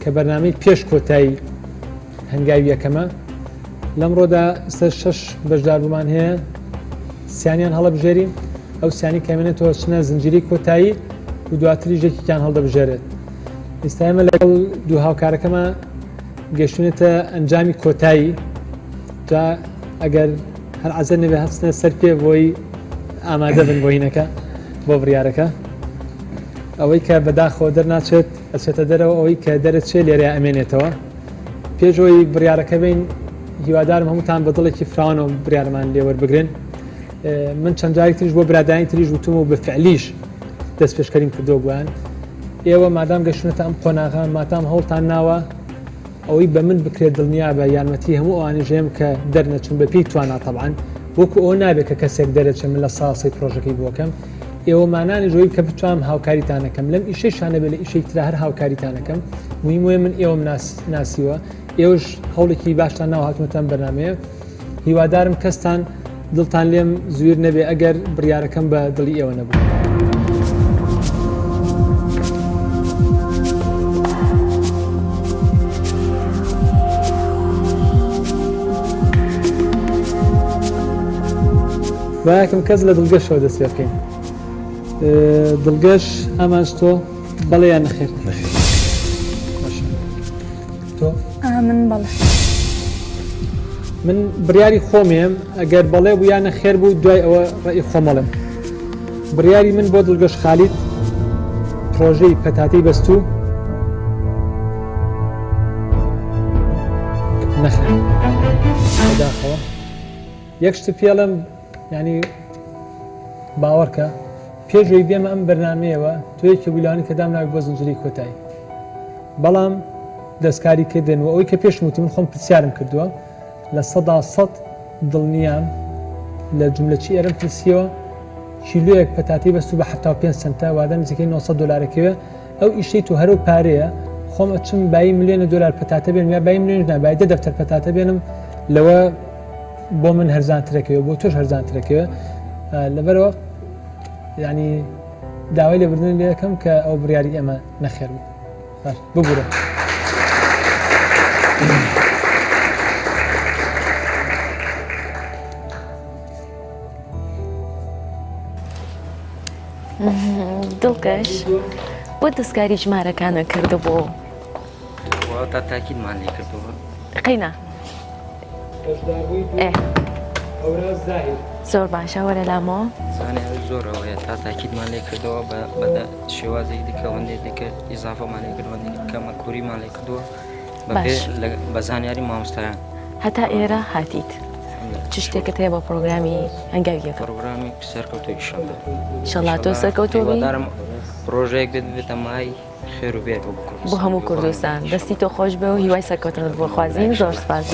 Speaker 1: کە بەرنامەی پێش کۆتایی هەنگاوی یەکەمە لەمڕۆدا ئێستا شەش بەشدار بوومان هەیە سیانیان هەڵەبژێرین ئەو سیانی کەمێنێتەوە چنە زنجیری کۆتایی و دواتری ژێکیان هەڵدەبژێرێت ئێستا ئێمە لەگەڵ دوو هاوکارەکەمە گەشتونێتە ئەنجامی کۆتایی جا ئەگەر هەر عەزەر نەبێ هەستنە سەر پێ بۆی ئامادە بن بۆ هینەکە بۆ بڕیارەکە ئەوەی کە بەداخەوە دەرناچێت ئەچێتە دەرەوە ئەوەی کە دەرەچێت لێرە ئەمێنێتەوە پێشەوەی بڕیارەکە بین هیوادارم هەمووتان بە دڵێکی فراوانەوە بڕیارمان لێوەربگرن من چەند جارێک تریش بۆ برادانی تریش وتم و بە فعلیش دەست پێشکەریم کردۆ گویان ئێوە مادام گەشتونەتە ئەم قۆناغە ماتام هەوڵتان ناوە ئەوەی بە من بکرێت دڵنیا بە یارمەتی هەموو ئەوانەژێم کە دەرنەچون بە پێی توانە تەبعاً وەکو ئەو نابێت کە کەسێک دەرەچێت من لە ساسەی پرۆژەکەی بۆکەم ئێوە مانانی ژۆی کە بتوانم هاوکاریتانەکەم لەم ئیشەی شانە بێ لە ئیشەی ترا هەر هاوکاریتانەکەم مویموێ من ئێوەم ناسیوە ئێوەش هەوڵێکی باشتان ناو هاتوومەتان بەرنامەیە هیوادارم کەستان دڵتان لێم زویر نەبێ ئەگەر بڕیارەکەم بە دڵی ئێوە نەبوو باەکەم کەس لە دڵگەشەوە دەست پێ بکەین دڵگەش ئامانج تۆ بەڵێ یان نەخێر تۆ
Speaker 8: من بەڵێ
Speaker 1: من بڕیاری خۆمێم ئەگەر بەڵێ بوو یان نەخێر بوو دوای ئەوە ڕێی خۆمەڵم بڕیاری من بۆ دڵگەش خالید پرۆژەی پەتاتەی بەستوو نەخێر بەداخەوە یەک شت پێڵم ینی باوەڕکە پێشوەی بێمە ئەم بەرنامەیەوە تۆیەکی ویلانی کە دام ناوی بۆ زنجیری کۆتایی بەڵام دەستکاری کردنەوە ئەوەی کە پێشموتی من خۆم پرسیارم کردووە لە 100% دڵنیام لە جملەی ئێرەم پرسیەوە کیلۆیەک پەتاتی بەستوو بە 75 سنتە وادە نزیکەی 900 دلارێکەوە ئەو ئیشەی تو هەرو پارەیە خۆم ئەچم بای ملیۆنە دلار پەتاتە بێنم یا بای ملیۆن نابای دە دەفتەر پەتاتە بێنم لەوە بۆ من هەرزانترەکەوە بۆ تۆش هەرزانترەکەوە لەبەرەوە ینی داوای لێبردن لێ یەکەم کە ئەو بڕیاری ئێمە نەخێر بوو ببوورە
Speaker 11: دڵکەش بۆ دەستکاری ژمارەکانە کردبوو
Speaker 6: تا تاکیدمان لێ کردووە
Speaker 11: قەینا زۆر باشە وەرە لامەوە
Speaker 6: زۆرەوەیە تا تاکیدمان لێ کردەوە بە شێوازێک دیکە وەندێک دیکە ئیزافەمان لێ کردوە کەمە کووریمان لێ کردووە بە زانیاری مامۆستایان
Speaker 11: هەتا ئێرە هاتیت چ شتێکت هەیە بە پرۆگرامی هەنگاویەکە
Speaker 6: پرۆگرامی سەرکەوتوی
Speaker 11: شەڵات تۆ سەرکەوتووی
Speaker 6: پرۆژەیەک بێتە مای خێر و بێت
Speaker 11: بۆ هەموو کوردستان دەستی تۆ خۆش بێ و هیوای سەرکەوتنت بۆ خوازیین زۆر سپاس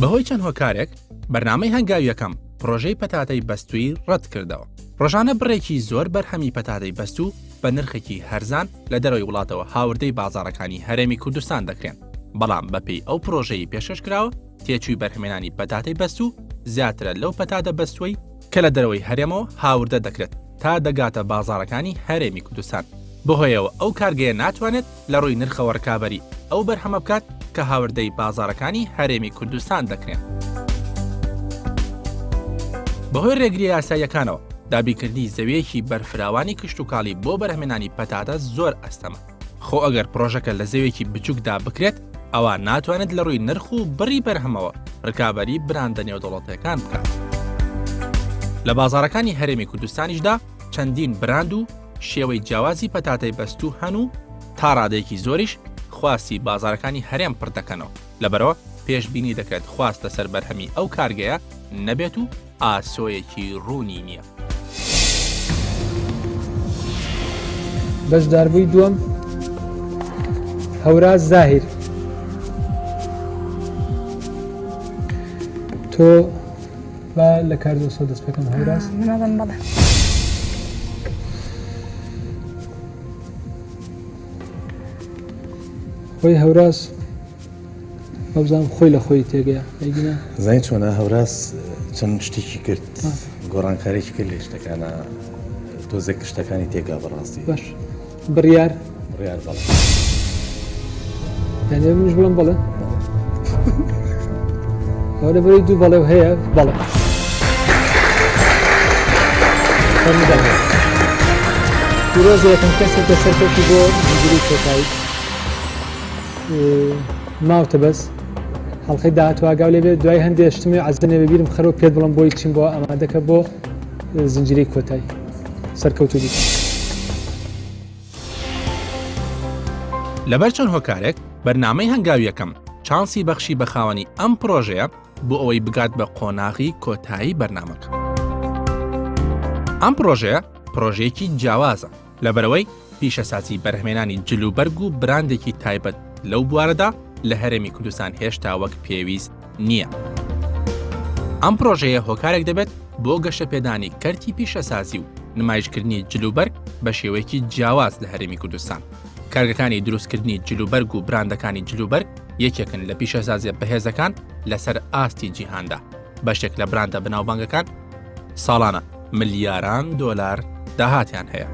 Speaker 18: بەهۆی چەند هۆکارێک بەرنامەی هەنگاوی یەکەم پرۆژەی پەتاتەی بەستووی ڕەت کردەوە ڕۆژانە بڕێکی زۆر بەرهەمی پەتاتەی بەستوو بە نرخێکی هەرزان لە دەرەوەی وڵاتەوە هاوردەی بازاڕەکانی هەرێمی کوردستان دەکرێن بەڵام بەپێی ئەو پرۆژەی پێشەش کراوە تێچووی بەرهەمێنانی پەتاتەی بەستوو زیاترە لەو پەتاتە بەستووی کە لە دەرەوەی هەرێمەوە هاوردە دەکرێت تا دەگاتە بازاڕەکانی هەرێمی کوردستان بەهۆیەوە ئەو کارگەیە ناتوانێت لە ڕووی نرخەوە ڕکابەری ئەو بەرهەمە بکات کە هاوردەی بازاڕەکانی هەرێمی کوردستان دەکرێن. بەهۆی ڕێگری یاساییەکانەوە دابیکردنی زەویەکی بەرفراوانی کشت و کاڵی بۆ بەرهەمێنانی پەتاتە زۆر ئەستەمە. خۆ ئەگەر پرۆژەکە لە زەویەکی بچووکدا بکرێت ئەوە ناتوانێت لە ڕووی نرخ و بڕی بەرهەمەوە ڕکابەری براندە نێودەوڵەتیەکان بکات. لە بازاڕەکانی هەرێمی کوردستانیشدا چەندین براند و شێوەی جیاوازی پەتاتەی بەستوو هەن و تا ڕادەیەکی زۆریش خواستی بازاڕەکانی هەرێم پڕ دەکەنەوە. لەبەرەوە پێشبینی دەکرێت خواست لەسەر بەرهەمی ئەو کارگەیە نەبێت و ئاسۆیەکی ڕوونی نییە.
Speaker 1: بەشداربووی دووەم هەوراز زاهیر. تۆ بە لە کاردۆسۆ دەست پێکەم هەوراز.
Speaker 8: منەڵم بەڵێ.
Speaker 1: خۆی هەوراز بەبزانم خۆی لە خۆی تێگەیە ئەیگینە
Speaker 7: زین چۆنە هەوراز چەند شتێکی کرد گۆڕانکارێکی کرد لە شتەکانە تۆزێک شتەکانی تێگا بەڕاستی
Speaker 1: باش بڕیار
Speaker 7: بەڵێ
Speaker 1: یانێ منیش بڵم بەڵێ ئەو لەبەرەی دوو بەڵێ هەیە بەڵێ پیرۆز یەکەم کەسێکە سەرکەوتی بۆ زنجیرەی کۆتایی ماوتە بەس هەڵخەی داهاتواگاو لێ بێت دوای هەندێک شتمی عەزنێ ببیرم خەرەوە پێت بڵم بۆی چیم بۆ ئامادەکە بۆ زنجیرەی کۆتایی سەرکەوتوی.
Speaker 18: لەبەر چەند هۆکارێک بەرنامەی هەنگاوی یەکەم چانسی بەخشی بە خاوەنی ئەم پرۆژەیە بۆ ئەوەی بگات بە قۆناغی کۆتایی بەرنامەکە. ئەم پرۆژەیە پرۆژەیەکی جیاوازە لەبەرەوەی پیشەسازی بەرهەمێنانی جلوبەرگ و براندێکی تایبەت لەو بوارەدا لە هەرێمی کوردستان هێشتا وەک پێویست نییە. ئەم پرۆژەیە هۆکارێک دەبێت بۆ گەشە پێدانی کەرتی پیشەسازی و نمایشکردنی جلوبەرگ بە شێوەیەکی جیاواز لە هەرێمی کوردستان. کارگەکانی دروستکردنی جلوبەرگ و براندەکانی جلوبەرگ یەکێکن لە پیشەسازیە بەهێزەکان لەسەر ئاستی جیهاندا. بەشێک لە براندە بەناوبانگەکان ساڵانە ملیاران دۆلار داهاتیان هەیە.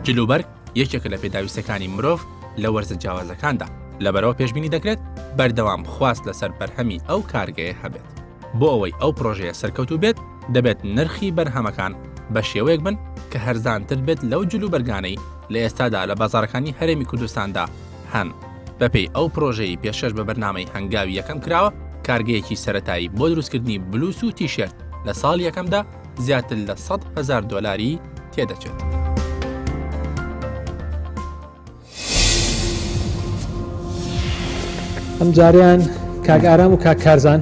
Speaker 18: جلوبەرگ یەکێکە لە پێداویستەکانی مرۆڤ لە وەرزە جیاوازەکاندا لەبەرەوە پێشبینی دەکرێت بەردەوام خواست لەسەر بەرهەمی ئەو کارگەیە هەبێت. بۆ ئەوەی ئەو پرۆژەیە سەرکەوتوو بێت دەبێت نرخی بەرهەمەکان بە شێوەیەک بن کە هەرزانتر بێت لەو جلوبەرگانەی لە ئێستادا لە بازاڕەکانی هەرێمی کوردستاندا هەن. بەپێی ئەو پرۆژەی پێشەش بە بەرنامەی هەنگاوی یەکەم کراوە کارگەیەکی سەرەتایی بۆ دروستکردنی بلوس و تیشێرت لە ساڵ یەکەمدا زیاتر لە 100,000 دۆلاری تێدەچێت.
Speaker 1: ئەم جاریان کاک ئارام و کاک کارزان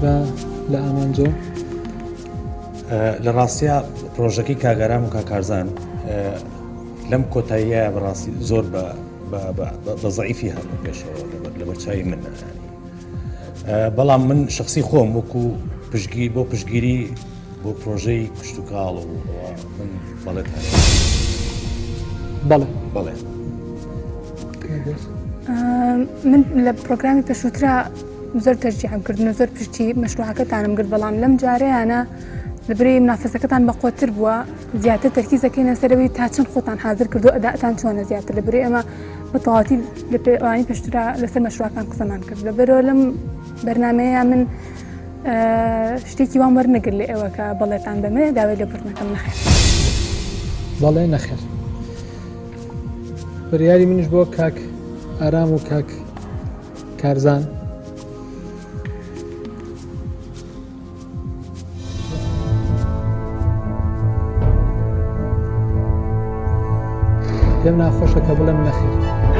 Speaker 1: بە لە ئامانجۆ
Speaker 7: لە ڕاستیە پرۆژەکەی کاگەرام و کاکارزان لەم کۆتاییە بەڕاستی زۆر بە زەعیفی هاتمە پێشەوە لە بەرچاوی منە بەڵام من شخصی خۆم وەکو پشتگیر بۆ پشتگیری بۆ پرۆژەی کشت و کاڵ و من بەڵێت
Speaker 1: بەڵێ
Speaker 7: بەڵێ
Speaker 8: من لە پرۆگرامی پێشووترا زۆر تەرجیحم کردن و زۆر پشتی مەشروعەکەتانم کرد بەڵام لەم جارەیانە لەبەرەوەی منافەسەکەتان بەقۆتر بووە زیاتر تەرکیزەکەینە سەرەوەی تا چەند خۆتان حاضر کردو ئەداتان چۆنە زیاتر لەبەرەوەی ئەمە بە تەواوەتی لە پێوانی پێشترا لەسەر مەشروعەکان قسەمان کرد لەبەرەوە لەم بەرنامەیە من شتێکی وام وەرنەگرت لە ئێوە کە بەڵێتان بەمێ داوای لێبوردنەکەم نەخێر
Speaker 1: بەڵێ نەخێر بڕیاری منیش بۆ کاک ئارام و کاک کارزان پێم ناخۆشە کە بڵێم نەخێر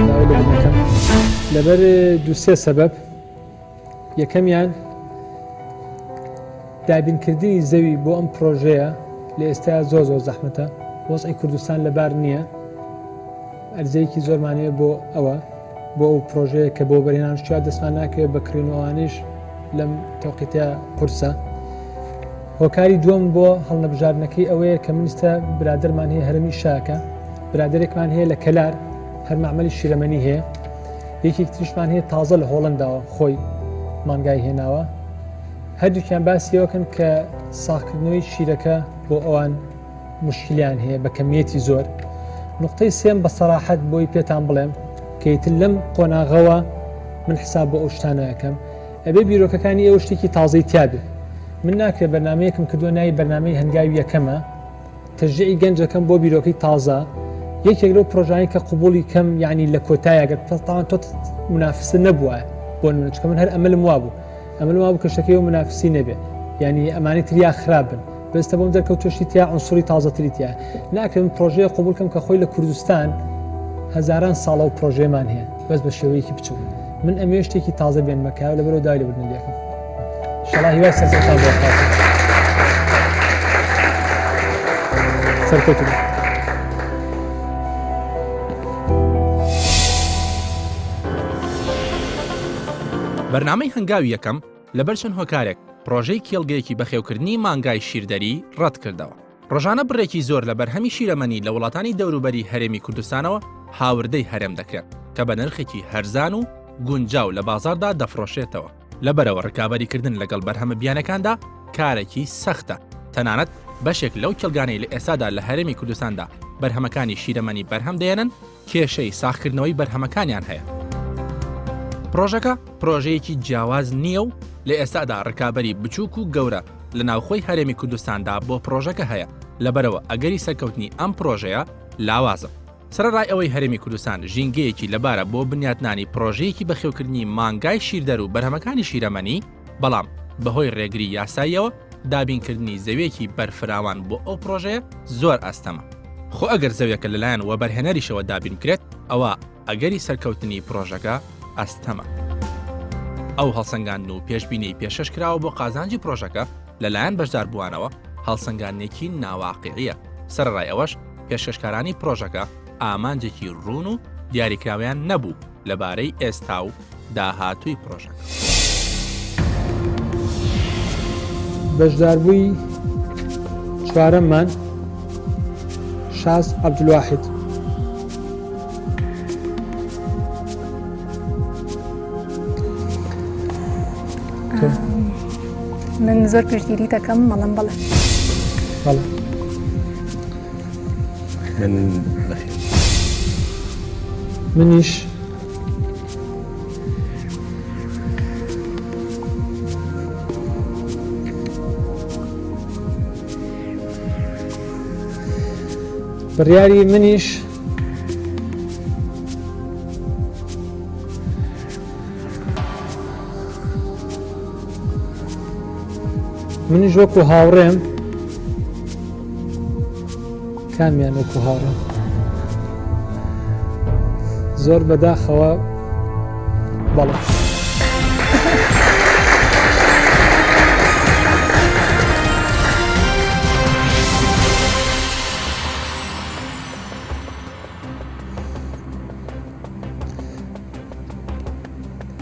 Speaker 1: داوای لێبوردنەکەم لەبەر دووسێ سەبەب یەکەمیان دابینکردنی زەوی بۆ ئەم پرۆژەیە لە ئێستا زۆر زەحمەتە وەزعی کوردستان لەبار نییە ئەرزەیەکی زۆرمانەیە بۆ ئەوە بۆ ئەو پرۆژەیە کە بۆ بەرهێنان شوات دەستمان ناکەوێت بەکڕینەوەوانیش لەم تەوقیتە قورسە. هۆکاری دووەم بۆ هەڵنەبژاردنەکەی ئەوەیە کە منستە برادەرمان هەیە هەرمی شاکە برادێکمان هەیە لە کەلار هەر مەعمەلی شیرەمەنی هەیە یەکێک تریشمان هەیە تازە لە هۆڵنداوە خۆی مانگای هێناوە هەردووکیان باسیەوەکەن کە ساختکردنەوەی شیرەکە بۆ ئەوان مشکلیان هەیە بە کەمیەتی زۆر نقطەی سێم بە سەراحەت بۆی پێتان بڵێم کەیتر لەم قۆناغەوە من حساب بۆ ئەو شتانەکەم ئەبێ بیرۆکەکانی ئێوە شتێکی تازەی تیابێ من ناکرێت بەرنمەیەکم کردو ناوی بەرنمەی هەنگاوی یەکەمە تەژعی گەنجەکەم بۆ بیرۆکەی تازە یەکێک لەو پرۆژانی کە قوبولی کەم یعنی لە کۆتایەگەر پڵتان تۆ منافسە نەبووە بۆ منچکە من هەر ئەمەلم وابوو ئەمەلم وابوو کە شتەکەی و منافسی نەبێ یعنی ئەمانی تریا خراپن بەستە بۆم دەرکەوتۆشتی تیا عنسوری تازەتری تیا ناکرێت من پرۆژەیە قوبولکەم کە خۆی لە کوردستان هەزاران ساڵە و پرۆژێمان هەیە بەس بە شێوەیەکی بچوو من ئەمێ شتێکی تازە بێن مەکاو لە بەرەو دای لەبردن لێکم شڵا هیوای سەرسەرتان بۆ سەرکەوتن
Speaker 18: بەرنامەی هەنگاوی یەکەم لەبەر چەند هۆکارێک پرۆژەی کێڵگەیەکی بەخێوکردنی مانگای شیردەری ڕەت کردەوە. ڕۆژانە بڕێکی زۆر لە بەرهەمی شیرەمەنی لە وڵاتانی دەوروبەری هەرێمی کوردستانەوە هاوردەی هەرێم دەکرێت کە بە نرخێکی هەرزان و گونجاو لە بازاردا دەفرۆشێتەوە. لەبەرەوە ڕکابەریکردن لەگەڵ بەرهەمە بیانەکاندا کارێکی سەختە. تەنانەت بەشێک لەو کێڵگانەی لە ئێسادا لە هەرێمی کوردستاندا بەرهەمەکانی شیرەمەنی بەرهەم دێنن کێشەی ساختکردنەوەی بەرهەمەکانیان هەیە. پرۆژەکە پرۆژەیەکی جیاواز نییە و لە ئێستادا ڕکابەری بچووک و گەورە لە ناوخۆی هەرێمی کوردستاندا بۆ پرۆژەکە هەیە لەبەرەوە ئەگەری سەرکەوتنی ئەم پرۆژەیە لاوازە. سەرڕای ئەوەی هەرێمی کوردستان ژینگەیەکی لەبارە بۆ بنیاتنانی پرۆژەیەکی بەخێوکردنی مانگای شیردەر و بەرهەمەکانی شیرەمەنی بەڵام بەهۆی ڕێگری یاساییەوە دابینکردنی زەویەکی بەرفراوان بۆ ئەو پرۆژەیە زۆر ئەستەمە. خۆ ئەگەر زەویەکە لەلایەن وە بەرهێنەریشەوە دابین بکرێت ئەوە ئەگەری سەرکەوتنی پرۆژەکە ئەستەمە. ئەو هەڵسەنگاندن و پێشبینی پێشەشکراوە بۆ قازانجی پرۆژەکە لەلایەن بەشداربووانەوە هەڵسەنگاندنێکی ناواقعیە. سەرڕای ئەوەش پێشکەشکارانی پرۆژەکە ئامانجێکی ڕوون و دیاریکراویان نەبوو لەبارەی ئێستا و داهاتووی پرۆژەکە.
Speaker 1: بەشداربووی چوارەممان شاز عەبدولواحید
Speaker 8: من زۆر پشتگیری دەکەم مەڵم بڵێ
Speaker 7: من بەخێر
Speaker 1: منیش بڕیاری منیش وەکو هاوڕێم کامیان وەکو هاوڕێم زۆر بەداخەوە بەڵێ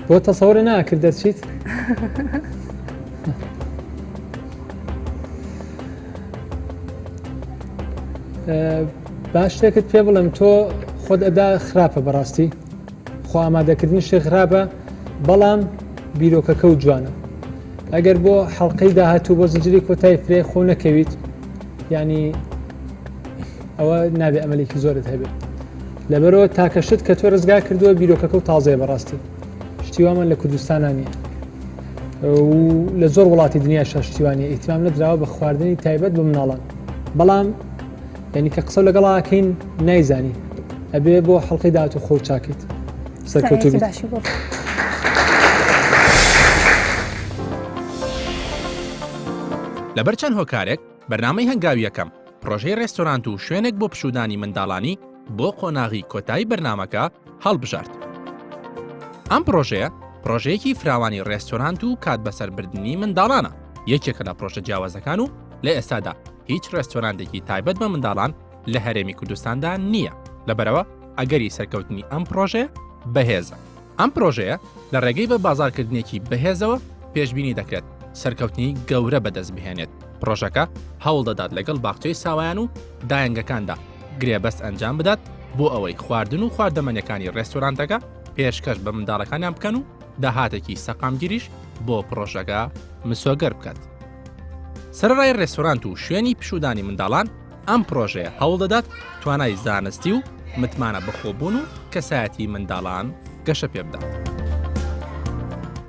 Speaker 1: بۆ تەسەوڕی ناکرد دەرچیت باش شتێکت پێ بڵێم تۆ خۆت ئەدا خراپە بەڕاستی خۆ ئامادەکردنی شتێک خراپە بەڵام بیرۆکەکە و جوانە ئەگەر بۆ حەڵقەی داهاتوو بۆ زنجیری کۆتایی فرێ خۆ نەکەویت ینی ئەوە نابێ ئەمەلێکی زۆرت هەبێت لەبەرەوە تاکەشت کە تۆ ڕزگا کردووە بیرۆکەکە و تازەیە بەڕاستی شتیوامان لە کوردستانە نییە و لە زۆر وڵاتی دنیا شەشتیوانی ئیتیمام نەدراوە بە خواردنی تایبەت بە مناڵان بەڵام یعنی کە قسە لەگەڵاکەین نایزانی ئەبێ بۆ حەڵقەی داهاتوو خۆ چاکەیت سەرکەوتوو بیت.
Speaker 18: لەبەر چەند هۆکارێک بەرنامەی هەنگاوی یەکەم پرۆژەی ڕێستۆرانت و شوێنێک بۆ پشودانی منداڵانی بۆ قۆناغی کۆتایی بەرنامەکە هەڵبژارد. ئەم پرۆژەیە پرۆژەیەکی فراوانی ڕێستۆرانت و کات بەسەربردننی منداڵانە یەکێکە لە پرۆژە جیاوازەکان و لە ئێستادا هیچ ڕێستۆرانێکی تایبەت بە منداڵان لە هەرێمی کوردستاندا نییە لەبەرەوە ئەگەری سەرکەوتنی ئەم پرۆژەیە بەهێزە. ئەم پرۆژەیە لە ڕێگەی بە بازارکردنێکی بەهێزەوە پێشبینی دەکرێت سەرکەوتنی گەورە بەدەست بهێنێت. پرۆژەکە هەوڵ دەدات لەگەڵ باخچەی ساوایان و دایەنگەکاندا گرێبەست ئەنجام بدات بۆ ئەوەی خواردن و خواردەمەنیەکانی ڕێستۆرانتەکە پێشکەش بە منداڵەکانیان بکەن و داهاتێکی سەقامگیریش بۆ پرۆژەکە مسۆگەر بکات. سەرڕای ڕێستۆرانت و شوێنی پشودانی منداڵان ئەم پرۆژەیە هەوڵ دەدات توانای زانستی و متمانە بەخۆبوون و کەسایەتی منداڵان گەشە پێ بدات.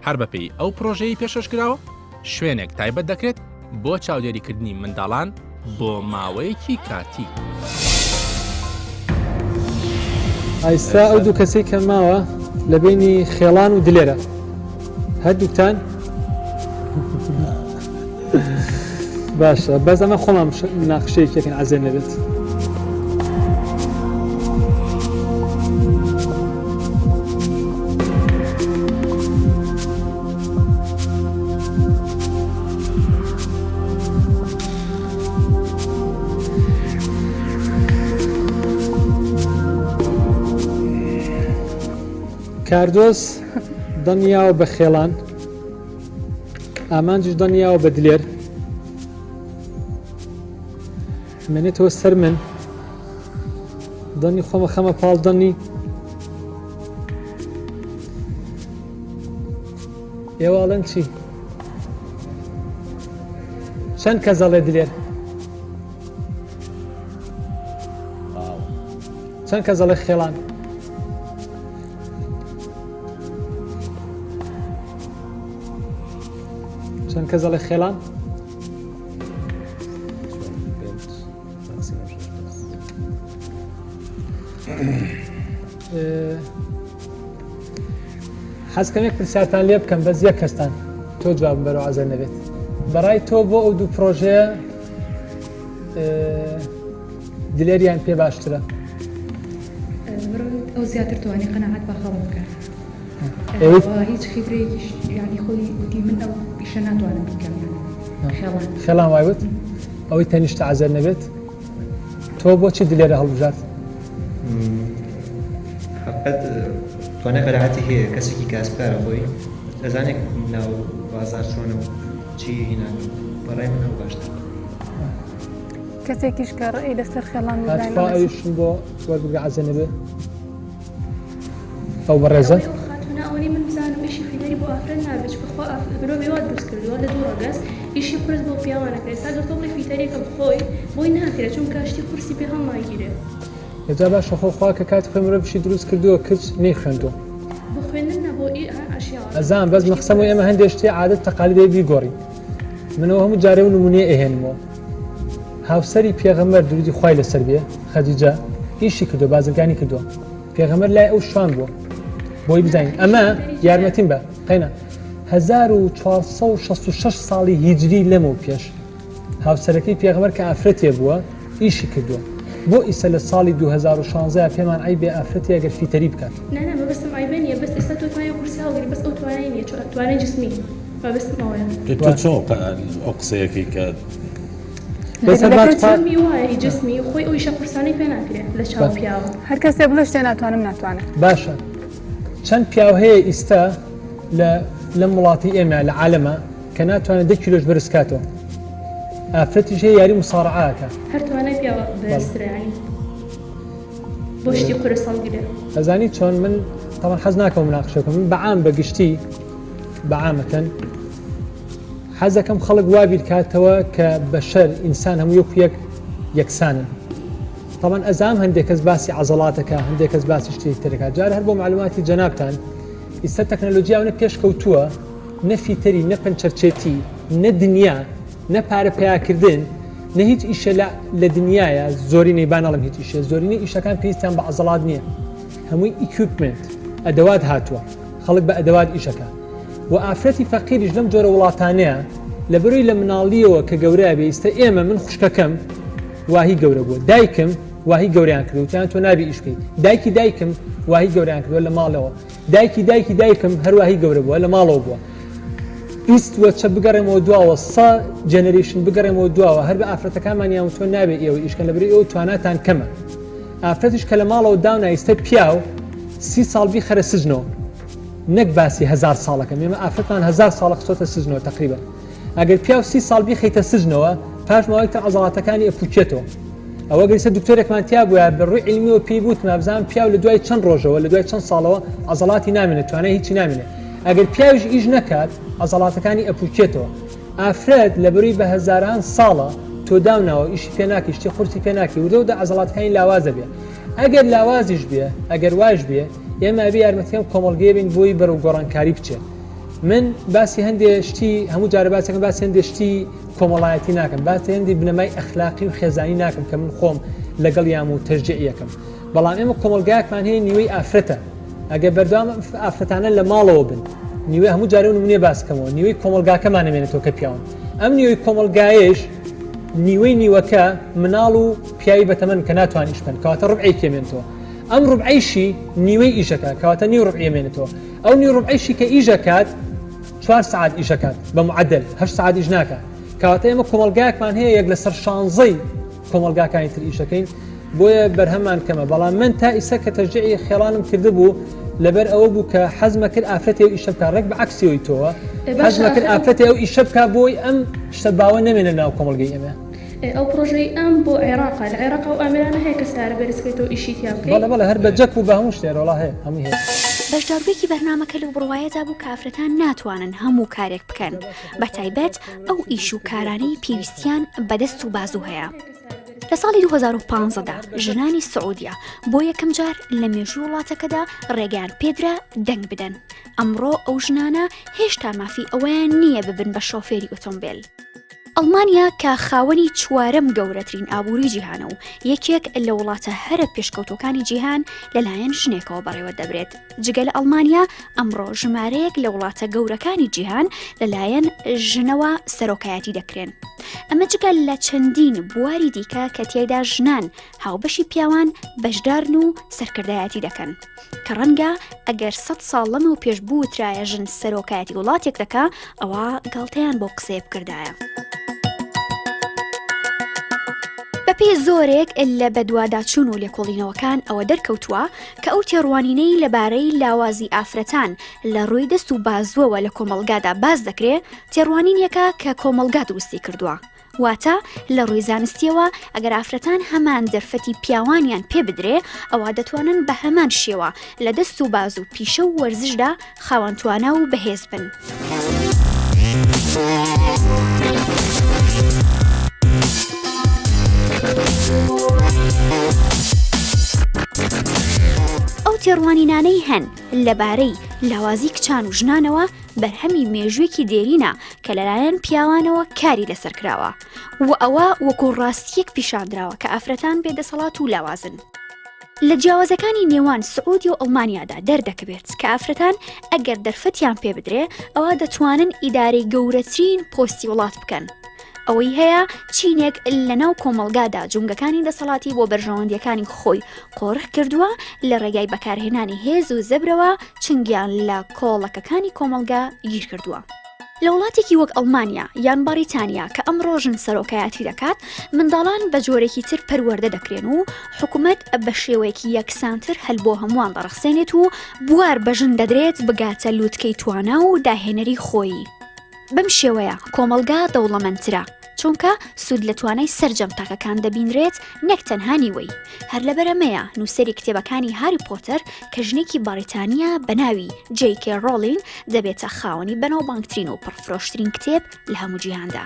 Speaker 18: هەر بەپێی ئەو پرۆژەی پێشکەشکراوە شوێنێک تایبەت دەکرێت بۆ چاودێریکردنی منداڵان بۆ ماوەیەکی کاتی.
Speaker 1: ئایستا ئەو دوو کەسەی کە ماوە لە بینی خێڵان و دلێرە هەردووکتان باشە بەس ئەمە خۆمان ناقشەیەکێکن عەزێ نەبێت. کاردۆس دڵنیاوە بە خێڵان ئامانجیش دڵنیاوە بە دلێر منێتەوە سەر من دڵنی خۆمە خەمە پاڵ دڵنی ئێواڵەن چی چەند کەزەڵێ دلێر چەند کەزەڵێ خێڵان چەند کەزەڵێ خێڵان حەزکەم یەک پرسیارتان لێ بکەم بەس یەک کەستان تۆ جوابم بەرەو عەزەر نەبێت بەڕای تۆ بۆ ئەو دوو پرۆژەیە دلێریان پێ باشترە
Speaker 12: ئەو زیاتر توانێت قەناعەت بە خەڵک بکات هیچ خیبرەیەکیش یعنی خۆی وتی من ئەو ئیشە ناتوانم بکەم
Speaker 1: خێڵان وایوت ئەوەی تەنیشتە عەزەر نەبێت تۆ بۆچی دلێرە هەڵبژات
Speaker 19: حقیقەت توانای قەناعەتی هەیە کەسێکی کاسبکارە خۆی دەزانێت ناو بازار چۆنە و چی هێنا بەڕای من ئەو باشتر
Speaker 8: کەسێکیش کە ڕێی لەسەر خێڵان
Speaker 1: ئەویشم بۆ وەربگە عەزەر نەبێت ئەو بەڕێزە
Speaker 20: ئەوەی من بزانم ئیشی فیلەری بۆ ئافرەت نابێت بخوا برۆ بێوات دروست کردووە لە دوو ڕۆگەس ئیشی قورس بۆ پیاوانەکرێت سا دۆ بڵێ فیتەرێکم خۆی بۆی ناکرێت چون کاشتی قورسی پێ هەڵ ناگیرێت
Speaker 1: ئێجا باشە خۆخوا کە کاتی خۆی مرۆڤ بشی دروست کردووە کچ نەیخوێندووە
Speaker 20: بۆ خوێندن نە بۆ ئاشیا
Speaker 1: ئەزان بەس مەقسەمەوەی ئێمە هەندێک شتێ عادەت تەقالیدەی بیگۆڕی منەوە هەموو جارێ و نمونەیە ئەهێنمەوە هاوسەری پێغەمبەر درودی خوای لەسەر بێ خەدیجە ئیشی کردو بازرگانی کردووە پێغەمبەر لای ئەو شوان بووە بۆی بزانین ئەمە یارمەتیم بە قەینا 1466 ساڵی هیجری لەمەوە پێش هاوسەرەکەی پێغەمبەر کە ئافرەتێ بووە ئیشی کردووە بۆ ئیسە لە ساڵی 2016 پێمان ئەی بێ ئافرەتی ئەگەر فیتەری بکات
Speaker 20: نانە بەبستم ئایبێ نیە بەس ئێستا تۆ توانای قورسی هەڵگیری بەس ئەو توانای نییە توانای جسمی بەبستم ئەوەیە
Speaker 7: تۆ چۆن ئەو قسەیەکی کە
Speaker 20: بەسەرمی وایە جسمی خۆی ئەو ئیشە قورسانەی پێ ناکرێت لە چاو پیاوە
Speaker 8: هەر کەسێ بڵێ شتێ ناتوانم ناتوانێت
Speaker 1: باشە چەند پیاو هەیە ئیستا لە وڵاتی ئێمە لە عالەمە کە ناتوانێت 10 کیلۆش بەرزکاتەوە ئافرەتیش هەیە یاری مساڕعاکە
Speaker 20: هەر توانای پیاوە بەرزترانی بۆ شتی قورس هەڵگیرێ
Speaker 1: ئەزانی چۆن من تەمان حەز ناکەم مناقشەکەم من بەعام بەگشتی بەعامەتەن حەزەکەم خەڵک وابیر کاتەوە کە بەشەر ئینسان هەموو یەکسانن طبعا ئەزام هەندێک کەس باسی عەزەڵاتەکە هەندێک کەس باسی شتێک ترەکە جار هەر بۆ معلوماتی جەنابتان ئێستا تەکنەلۆجیاونە پێش کەوتووە نە فیتەری نە پەنچەرچێتی نە دنیا نە پارە پیاکردن نە هیچ ئیشە لە دنیاە زۆرینەی بانەڵم هیچ ئیشە زۆرینەی ئیشەکان پێویستیان بە عەزەڵات نییە هەمووی ئیکویپمنت ئەدەوات هاتووە خەڵک بە ئەدەوات ئیشەکە و ئافرەتی فەقیریش لەم جۆرە وڵاتانەیە لە بەروی لە مناڵیەوە کە گەورە بێ ئێستا ئێمە من خوشکەکەم واهی گەورە بووە دایکم واهی گەوریان کردوتیان تۆ نابی ئیش بکەیت دایکم واهی گەوریان کردووە لە ماڵەوە دایکم هەروواهی گەورە بووە لە ماڵەوە بووە بیستوە چە بگەڕێمەوە دواوە سا جەنەریشن بگەڕێمەوە دواوە هەر بە ئافرەتەکانمانیان تۆ نابێت ئێوە ئیشکەن لەبەری ئەو تواناتان کەمە ئافرەتیش کە لە ماڵەوە داونا ئێستا پیاو 30 ساڵ بیخەرە سژنەوە نەک باسی 1000 ساڵەکەم ئێمە ئافرەتمان 1000 ساڵە قسۆتە سژنەوە تقریبا ئەگەر پیاو 30 ساڵ بیخەیتە سژنەوە پاش ماوەیەکتە عەزەڵاتەکانی ئەپوچێتەوە ئەوە گەیسە دکتۆرێکمان تیا بووە بەڕووی علمیەوە پێی بوتمە بزانم پیاو لە دوای چەند ڕۆژەوە لە دوای چەند ساڵەوە عەزەڵاتی نامێنێت توانای هیچی نامێنێت ئەگەر پیاویش ئیش نەکات عەزەڵاتەکانی ئەپوچێتەوە ئافرەت لە بەرووی بە هەزاران ساڵە تۆ داوناوە ئیشی پێ ناکەی شتی خورسی پێ ناکەی وردە عەزەڵاتەکانی لاوازە بێ ئەگەر لاوازیش بێ ئەگەر واش بێ ئێمە ئەبێ یارمەتیان کۆمەڵگەی بین بۆی بەرەو گۆڕانکاری بچێت من باسی هەندێک شتی هەموو جارە باسەکەم باسی هەندێک شتی کۆمەڵایەتی ناکەم باسی هەندی بنەمای ئەخلاقی و خێزانی ناکەم کە من خۆم لەگەڵ یام و تەشجیع یەکەم بەڵام ئێمە کۆمەلگایەکمان هەیە نیوەی ئافرەتە ئەگەر بەردەوام ئافرەتانە لە ماڵەوە بن نیوەی هەموو جارە نمونێ باسکەمەوە نیوەی کۆمەلگاکەمان نامێنێتەوە کە پیاوان ئەم نیوەی کۆمەلگایش نیوەی نیوەکە مناڵ و پیاوی بەتەمەن کە ناتوانیش بن کەواتە ڕوبعی کێمێنێتەوە ئەم ڕوبعیشی نیوەی ئیژەکە کەواتە نیو ڕوبعی مێنێتەوە ئەو نیو ڕوبعیشی کە ئیژەکات 4 ساعت ئیژەکات بە معدل 8 ساعت ئیژ ناکات کەواتە ئێمە کۆمەلگایەکمان هەیە یەک لەسەر 16 کۆمەلگاکانی تر ئیشەکەین بۆیە بەرهەمان کەمە بەڵام من تا ئیسە کە تەرجیعی خێڵانم کرده بوو لەبەر ئەوە بوو کە حەزمە کرد ئافرەتێ و ئیشە بکات ڕێک بە عەکسیەوەی تۆوە حەزمە کرد ئافرەتێ ئەو ئیشە بکات بۆی ئەم شتە باوە نەمێنە ناو کۆمەلگەی ئێمە
Speaker 20: ئەو پرۆژەی ئەم بۆ عێراق لە عێراق و ئامرانە هەیە کە سارە بەرزکەیتەوە ئیشی تیا بکەیت
Speaker 1: بەڵێ هەر بەجەک و بە هەموو شتێرەوەڵا هەیە هەمووی هەیە
Speaker 21: بەشداربوویەکی بەرنامەکە لەو بڕواایەدا بوو کافرەتان ناتوانن هەموو کارێک بکەن بە تایبەت ئەو ئیش و کارانەی پێویستیان بەدەست و بازوو هەیە لە ساڵی 2015دا ژنانی سعودیا بۆ یەکەم جار لە مێژوو وڵاتەکەدا ڕێگەیان پێدرا دەنگ بدەن ئەمڕۆ ئەو ژنانە هێشتا مافی ئەوەیان نییە ببن بە شۆفێری ئۆتۆمبیل ئەڵمانیا کە خاوەنی چوارەم گەورەترین ئابووری جیهانە و یەکێک لە وڵاتە هەرە پێشکەوتەکانی جیهان لەلایەن ژنێکەوە بەڕێوە دەبرێت جگە لە ئەڵمانیا ئەمڕۆ ژمارەیەک لە وڵاتە گەورەکانی جیهان لەلایەن ژنەوە سەرۆکایەتی دەکرێن ئەمە جگە لە چەندین بواری دیکە کە تێیدا ژنان هاوبەشی پیاوان بەشدارن و سەرکردایەتی دەکەن کە ڕەنگە ئەگەر 100 ساڵ لەمەوە پێش بووترایە ژن سەرۆکایەتی وڵاتێک دەکا ئەوە گاڵتەیان بۆ قسەی بکردایە بەپێ زۆرێک لە بەدواداچوون و لێکۆڵینەوەکان ئەوە دەرکەوتووە کە ئەو تێڕوانینەی لەبارەی لاوازی ئافرەتان لە ڕووی دەست و بازووەوە لە کۆمەلگادا باز دەکرێت تێڕوانینیەکە کە کۆمەلگا دروستی کردووە واتە لە ڕووی زانستیەوە ئەگەر ئافرەتان هەمان دەرفەتی پیاوانیان پێ بدرێ ئەوە دەتوانن بە هەمان شێوە لە دەست و باز و پیشە و وەرزشدا خاوەنتوانە و بەهێز بن. ئەو تێڕوانینانەی هەن لەبارەی لاوازی کچان و ژنانەوە بەرهەمی مێژوویەکی دێرینە کە لەلایەن پیاوانەوە کاری لەسەر کراوە و ئەوە وەکو ڕاستیەک پیشاندراوە کە ئافرەتان بێدەسەڵات و لاوازن. لە جیاوازەکانی نێوان سعودی و ئەڵمانیادا دەردەکەوێت کە ئافرەتان ئەگەر دەرفەتیان پێ بدرێ ئەوە دەتوانن ئیدارەی گەورەترین پۆستی وڵات بکەن. ئەوەی هەیە چینێک لەناو کۆمەلگادا جونگەکانی دەسەڵاتی بۆ بەرژەوەندیەکانی خۆی قۆڕح کردووە لە ڕێگای بەکارهێنانی هێز و زەبرەوە چنگیان لە کۆڵەکەکانی کۆمەلگا گیر کردووە. لە وڵاتێکی وەک ئەڵمانیا یان بەریتانیا کە ئەم ڕۆژن سەرۆکایەتی دەکات منداڵان بە جۆرێکی تر پەروەردە دەکرێن و حکوومەت بە شێوەیەکی یەکسانتر هەل بۆ هەمووان دەڕەخسێنێت و بوار بەژن دەدرێت بگاتە لووتکەی توانە و داهێنەری خۆی. بەم شێوەیە کۆمەلگا دەوڵەمەندترە چونکە سوود لە توانای سەرجەم تاکەکان دەبینرێت نەک تەنهانیوەی هەر لەبەرەمەیە نووسەری کتێبەکانی هاری پۆتەر کە ژنێکی باریتانیا بە ناوی جێیکێ ڕۆڵینگ دەبێتە خاوەنی بەناوبانگترین و پڕفرۆشترین کتێب لە هەموو جیهاندا.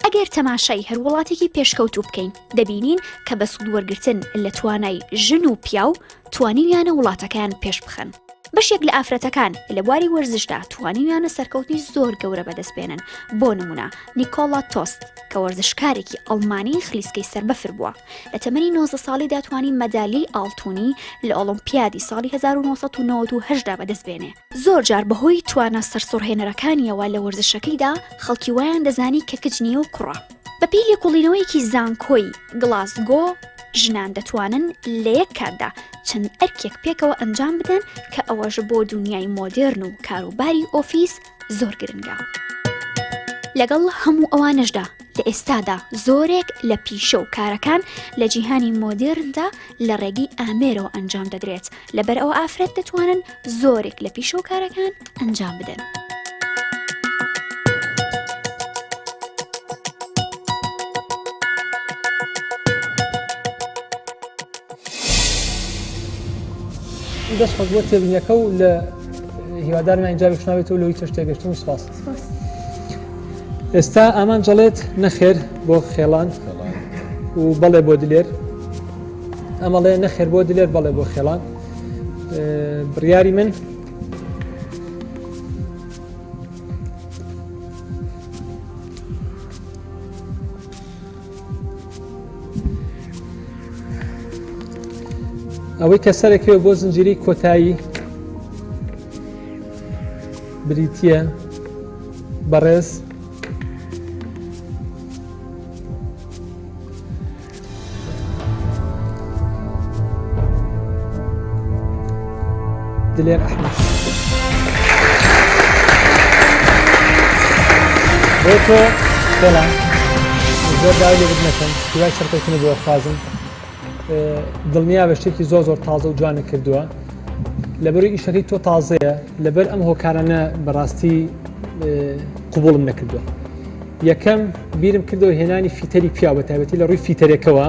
Speaker 21: ئەگەر تەماشای هەر وڵاتێکی پێشکەوتوو بکەین دەبینین کە بە سوود وەرگرتن لە توانای ژن و پیاو توانیویانە وڵاتەکان پێش بخەن. بەشێک لە ئافرەتەکان لە بواری وەرزشدا توانیویانە سەرکەوتنی زۆر گەورە بەدەستبێنن بۆ نمونە نیکۆلا تۆست کە وەرزشکارێکی ئەڵمانی خلیسکەی سەربەفر بووە لە تەمەنی 19 ساڵی داتوانی مەدالی ئاڵتونی لە ئۆلۆمپیادی ساڵی 1998دا بەدەستبێنێ زۆر جار بەهۆی توانە سەرسوڕهێنەرەکانیەوە لە وەرزشەکەیدا خەڵکی وایان دەزانی کە کچ نییە و کوڕە بەپێی لێکۆڵینەوەیەکی زانکۆی گلاسگۆ ژنان دەتوانن لە یەک کاتدا چەند ئەرکێک پێکەوە ئەنجام بدەن کە ئەوەش بۆ دنیای مۆدێرن و کاروباری ئۆفیس زۆر گرنگە. لەگەڵ هەموو ئەوانەشدا لە ئێستادا زۆرێک لە پیشە و کارەکان لە جیهانی مۆدێرندا لە ڕێگەی ئامێرەوە ئەنجام دەدرێت لەبەر ئەوە ئافرەت دەتوانن زۆرێک لە پیشە و کارەکان ئەنجام بدەن.
Speaker 1: دەست خۆش بۆ تێبینیەکە و لە هیوادارمان اینجا بشناوێتەوە لەوەی تر شتێگەشتن و سپاس. ئێستا ئامان جەڵێت نەخێر بۆ خێڵان و بەڵێ بۆ دلێر ئەمەڵێ نەخێر بۆ دلێر بەڵێ بۆ خێڵان بڕیاری من ئەوەی کە سەرێکەوە بۆ زنجیرەی کۆتایی بریتیە بەڕێز دلێر ئەحمەد بۆ تۆ خێڵان زۆر داوای لێ بنەکەم هیوای سەرکەوتنە بۆ خوازم دڵنیا بە شتێکی زۆر زۆر تازە و جوانە کردووە لەبەروی ئیشەکەی تۆ تازەیە لەبەر ئەم هۆکارانە بەڕاستی قوبوڵم نەکردووە یەکەم بیرم کردەوە هێنانی فیتەری پیا بە تایبەتی لە ڕووی فیتەرێکەوە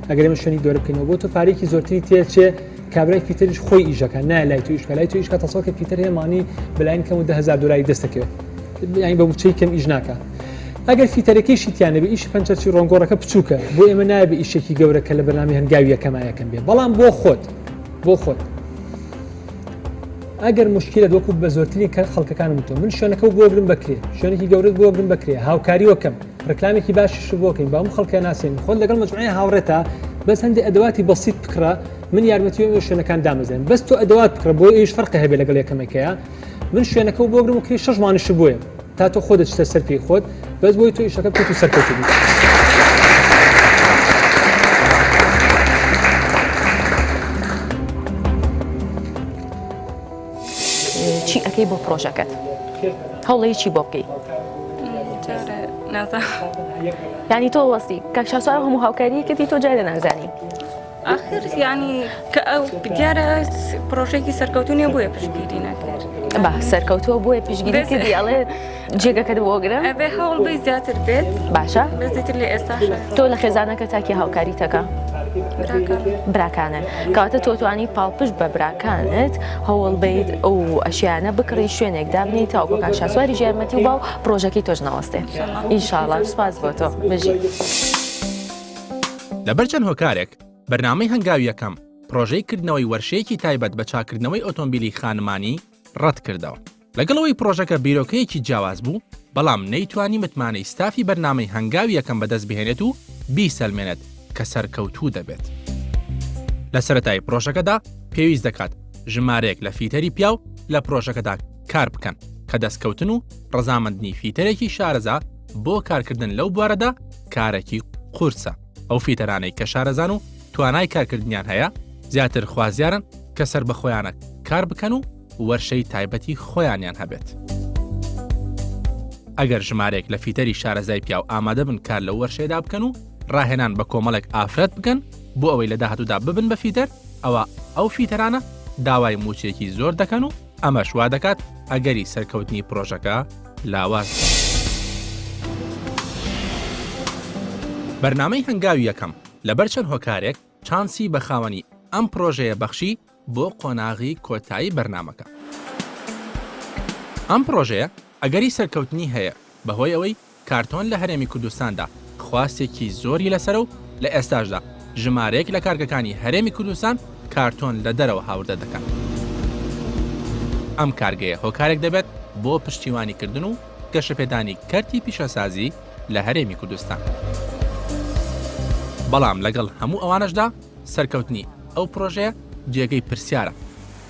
Speaker 1: ئەگەر ئمە شوێنی دۆرە بکەینەوە بۆ تۆ پارێکی زۆرتری تێچێ کابرای فیتەریش خۆی ئیژەکە نایە لای تۆ ئیشکە لای تۆ ئیشکە تەسەڵ کە فیتەر هێمانی بەلاین کەم و 10,000 دلاری دەستەکەوێت یانی بە موچەی کەم ئیژ ناکە ئەگەر فیتەرەکەیشی تیانە بە ئیشی پەنجەرچی ڕۆنگۆڕەکە بچووکە بۆ ئێمە نایە بە ئیشێکی گەورەکە لە بەرنامەی هەنگاوی یەکەمایەکەم بێ بەڵام بۆ خۆت ئەگەر مشکلە وەکو بە زۆرترین خەڵکەکانم تۆ من شوێنەکە بۆ گرم بکرێ شوێنێکی گەورەت بۆ گرم بکرێ هاوکاری وەکەم ڕکلامێکی باشیش بۆکەین با هەموو خەڵکیان ناسێن خۆن لەگەڵ مەجموعەی هاوڕێتە بەس هەندێک ئەدەواتی بەسیط بکڕە من یارمەتی شوێنەکان دامەزێن بەس تۆ ئەدەوات بکڕە بۆ ئیش فەرقی هەبێ لەگەڵ یەکەمەکەیە من شوێنەکە بۆ گرم و کڕی 6 مانگش بۆیە تا تۆ خۆ دەچتە سەر پێی خۆت بەس بۆی تۆ ئیشەکە بکەیت و سەرکەوتوو بیت
Speaker 11: چی ئەەکەی بۆ پرۆژەکەت هەوڵی چی بۆ بکەیت ینی تۆ وەستی کاکشاسوار هەموو هاوکاریەکەتی تۆ جارە نازانی
Speaker 14: آخر ینی کە ئەو دیارە پرۆژێکی سەرکەوتونیە بۆیە پشتگیری نەکرد
Speaker 11: بە سەرکەوتووە بۆیە پشتگیری کردی ئەڵێ جێگەکەت بۆگرە
Speaker 14: ئەبێ هەوڵ بی زیاتر بێت
Speaker 11: باشە
Speaker 14: بەزیتر لێ ئێستا
Speaker 11: تۆ لە خێزانەکە تاکی هاوکاری تەکە براکانن کەواتە تۆ توانی پاڵپشت بە براکانت هەوڵ بیت ئەو ئەشیانە بکڕی شوێنێکدا بنیت تاوکو کاکشاسواری ژێرمەتی و باو پرۆژەکەی تۆش نەوەستێ ئینشاڵڵا سوپاس بۆ تۆ بژی
Speaker 18: لەبەر چەند هۆکارێک بەرنامەی هەنگاوی یەکەم پرۆژەی کردنەوەی وەرشەیەکی تایبەت بە چاکردنەوەی ئۆتۆمبیلی خانمانی ڕەت کردەوە لەگەڵەوەی پرۆژەکە بیرۆکەیەکی جیاواز بوو بەڵام نەیتوانی متمانەی ستافی بەرنامەی هەنگاوی یەکەم بەدەست بهێنێت و بیسەلمێنێت کە سەرکەوتوو دەبێت لە سەرەتای پرۆژەکەدا پێویست دەکات ژمارەیەک لە فیتەری پیاو لە پرۆژەکەدا کار بکەن کە دەستکەوتن و ڕەزامەندنی فیتەرێکی شارەزا بۆ کارکردن لەو بوارەدا کارێکی قورسە ئەو فیتەرانەی کە شارەزان و توانای کارکردنیان هەیە زیاتر خوازیارن کە سەر بە خۆیانە کار بکەن و وەرشەی تایبەتی خۆیانیان هەبێت ئەگەر ژمارێک لە فیتەری شارەزای پیاو ئامادە بن کار لە وەرشەیەدا بکەن و ڕاهێنان بە کۆمەڵێک ئافرەت بکەن بۆ ئەوەی لە داهاتوودا ببن بە فیتەر ئەو فیتەرانە داوای موچێکی زۆر دەکەن و ئەمە شوا دەکات ئەگەری سەرکەوتنی پرۆژەکە لاواز بەرنامەی هەنگاوی یەکەم لەبەر چەند هۆکارێک چانسی بە خاوەنی ئەم پرۆژەیە بەخشی بۆ قۆناغی کۆتایی بەرنامەکە ئەم پرۆژەیە ئەگەری سەرکەوتنی هەیە بەهۆی ئەوەی کارتۆن لە هەرێمی کوردستاندا خواستێکی زۆری لەسەر و لە ئێستاشدا ژمارەیەک لە کارگەکانی هەرێمی کوردستان کارتۆن لە دەرەوە هاوردە دەکەن ئەم کارگەیە هۆکارێک دەبێت بۆ پشتیوانیکردن و گەشەپێدانی کەرتی پیشەسازی لە هەرێمی کوردستان بەڵام لەگەڵ هەموو ئەوانەشدا سەرکەوتنی ئەو پرۆژەیە جێگەی پرسیارە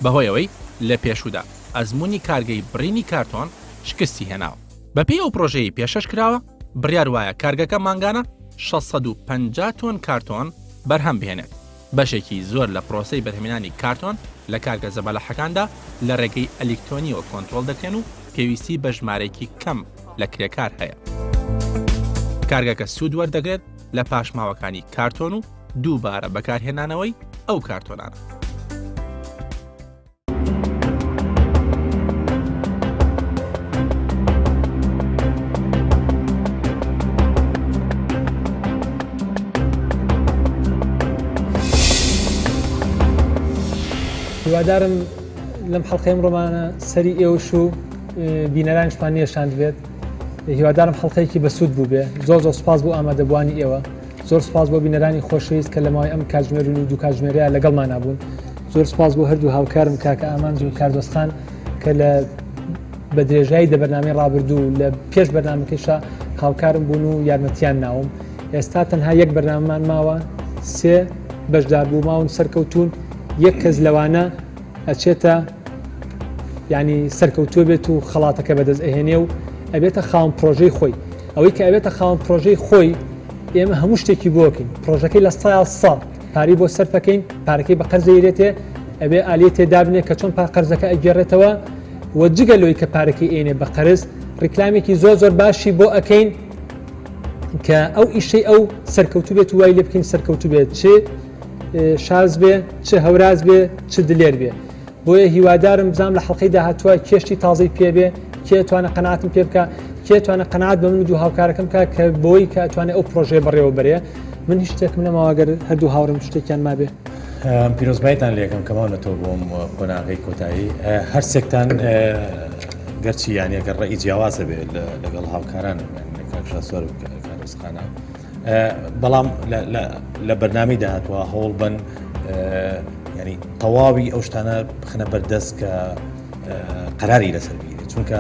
Speaker 18: بەهۆی ئەوەی لە پێشودا ئەزمموی کارگەی بڕینی کارتۆن شکستی هێناوە بەپێی ئەو پرۆژەی پێشەش کراوە بڕیار وایە کارگەکە مانگانە 650 تۆن کارتۆن بەرهەم بهێنێت بەشێکی زۆر لە پرۆسەی بەرهەمێنانی کارتۆن لە کارگە زەبەلەحەکاندا لە ڕێگەی ئەلیکترۆنیەوە کۆنترۆل دەکرێن و پێویستی بە ژمارەیەکی کەم لە کرێکار هەیە کارگەکە سوود وەردەگرێت لە پاشماوەکانی کارتۆن و دووبارە بەکارهێنانەوەی ئەو کارتۆنانە
Speaker 1: هیوادارم لەم حەڵقەی ئەمڕۆمانە سەری ئێوەش و بینەرانیشمان نیەشاند بێت هیوادارم حڵقەیەکی بەسوود بوو بێ زۆر سوپاس بۆ ئامادەبوانی ئێوە زۆر سوپاس بۆ بینەرانی خۆشەویست کە لەماوەی ئەم کاتژمێر و دوو کاتژمێرەیە لەگەڵمان نابوون زۆر سوپاس بۆ هەردوو هاوکارم کاکە ئامانج و کاردۆستخان کە لە بە درێژایی دە بەرنامەی ڕابردوو لە پێش بەرنامەکەیشە هاوکارم بوون و یارمەتیان ناوم ئێستا تەنها یەک بەرنامەمان ماوە سێ بەشدار بوو ماون سەرکەوتون یەک کەس لەوانە ئەچێتە ینی سەرکەوتووە بێت و خەڵاتەکە بەدەست ئەهێنێ و ئەبێتە خاوەن پرۆژەی خۆی ئەوەی کە ئەبێتە خاوەن پرۆژەی خۆی ئێمە هەموو شتێکی بۆکەین پرۆژەکەی لە سا پاری بۆ سەر بکەین پارەکەی بە قەرزەیرێتێ ئەبێ ئالێ تێدابنێ کە چۆن قەرزەکە ئەگەڕێتەوە و جگەلەوەی کە پارەکەی ئێنێ بە قەرز ڕیکلامێکی زۆر باشی بۆ ئەەکەین کە ئەو ئیشەی ئەو سەرکەوتو بێت و وای لێ بکەین سەرکەوتو بێت چ شاز بێ چ هەوراز بێ چ دلێر بێ بۆیە هیوادارم بزانام لە حەڵقەی داهاتووە کێشتی تازەی پێ بێ کێ توانە قەناعاتم پێ بکە کێ توانە قەناعات بە من و دوو هاوکارەکەم کە بۆی کە توانێت ئەو پرۆژێ بەڕێوە بەرێ من هیچ شتێکم نەماوەگەر هەردوو هاوڕم شتێکیان ما بێ
Speaker 7: پیرۆزبایتان لێکم کەماونەتەوە بۆم قۆناغی کۆتایی هەر سێکتان گەرچی یانیەکە ڕێی جیاوازە بێت لەگەڵ هاوکاران سۆر کارۆسخانە بەڵام لە بەرنامی داهاتوە هەوڵ بن ینی تەواوی ئەو شتانە بخنە بەردەست کە قەراری لەسەر بگیرێت چونکە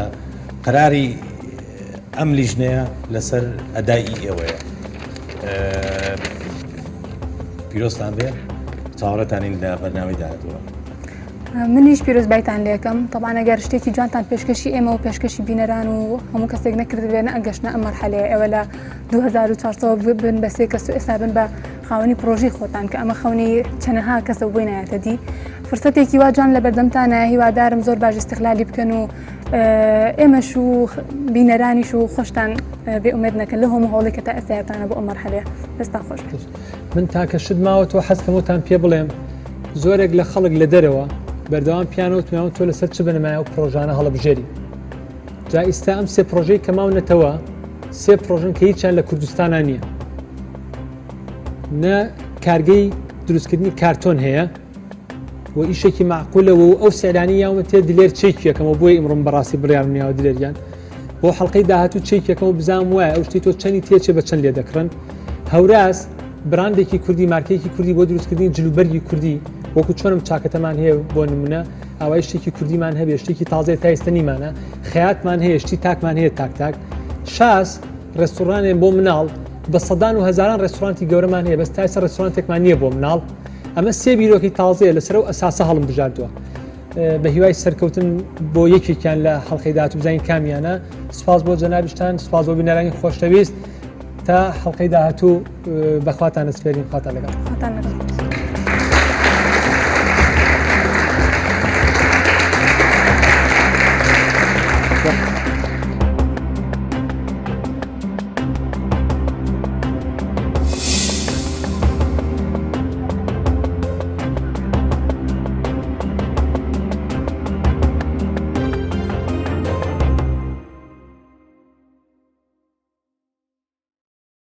Speaker 7: قەراری ئەم لیژنەیە لەسەر ئەدایی ئێوەیە پیرۆستان بێ چاوەڕێتانین لە بەرنامی داهاتوە
Speaker 8: منیش پیرۆزبایتان لێکم طبعا ئەگەر شتێکی جوانتان پێشکەشی ئێمە و پێشکەشی بینەران و هەموو کەسێک نەکرد بێنە ئەگەشتە ئەم مەرحەلەیە ئێوە لە 2004 بن بە سێ کەس و ئێستا بن بە خاوەنی پرۆژی خۆتان کە ئەمە خەونی چەنەها کەسە بۆی نایەتە دی فرسەتێکی واجان لە بەردەمتانە هیوادارم زۆر باش استقلالی بکەن و ئێمەش و بینەرانیش و خۆشتان بێ ئومێد نەکەن لە هەموو هەوڵێک کە تا ئێستایەتانە بۆ ئەم مەرحەلەیە دەستان خۆش
Speaker 1: من تاکە شت ماوەتەوە حەزکەمەوتان پێ بڵێم زۆرێک لە خەڵک لە دەرەوە بەردەوام پیانەوتمیاون تۆ لەسەر چ بنەمایە و پرۆژانە هەڵەبژێری جا ئیستا ئەم سێ پرۆژەی کە ماونەتەوە سێ پرۆژن کە هیچیان لە کوردستانە نییە نە کارگەی دروستکردنی کارتۆن هەیە و ئیشێکی معقولەوە و ئەو سەیلانی یاومە تێ دلێر چێکیەکەمەوە بۆی ئمڕۆم بەڕاستی بڕیارنیاوە دلێریان بۆ حەڵقەی داهاتوو چێکیەکەمە بزانام وایە ئەو شتی تۆ چەندی تێچێ بە چەند لێ دەکڕن هەوراز براندێکی کوردی مارکێکی کوردی بۆ دروستکردنی جلوبەرگی کوردی وەکو چۆنم چاکەتەمان هەیە بۆ نمونە ئاوای شتێکی کوردیمان هەبێ شتێکی تازای تا ئێستا نیمانە خەیاتمان هەیە شتی تاکمان هەیە تاک شاس ڕێستۆرانێ بۆ مناڵ بە سەدان و هەزاران ڕێستۆرانتی گەورەمان هەیە بەس تا ئێستا ڕێستۆرانتێکمان نییە بۆ مناڵ ئەمە سێ بیرۆکی تازەیە لەسەر و ئەساسە هەڵم بژاردووە بە هیوای سەرکەوتن بۆ یەکێکیان لە حەڵقەی داهاتوو بزانین کامیانە سوپاس بۆ جەنابیشتان سوپاس بۆ بینەرانی خۆشەویست تا حەڵقەی داهاتوو بەخواتان ئەسپێرین خواتان لەگەڵ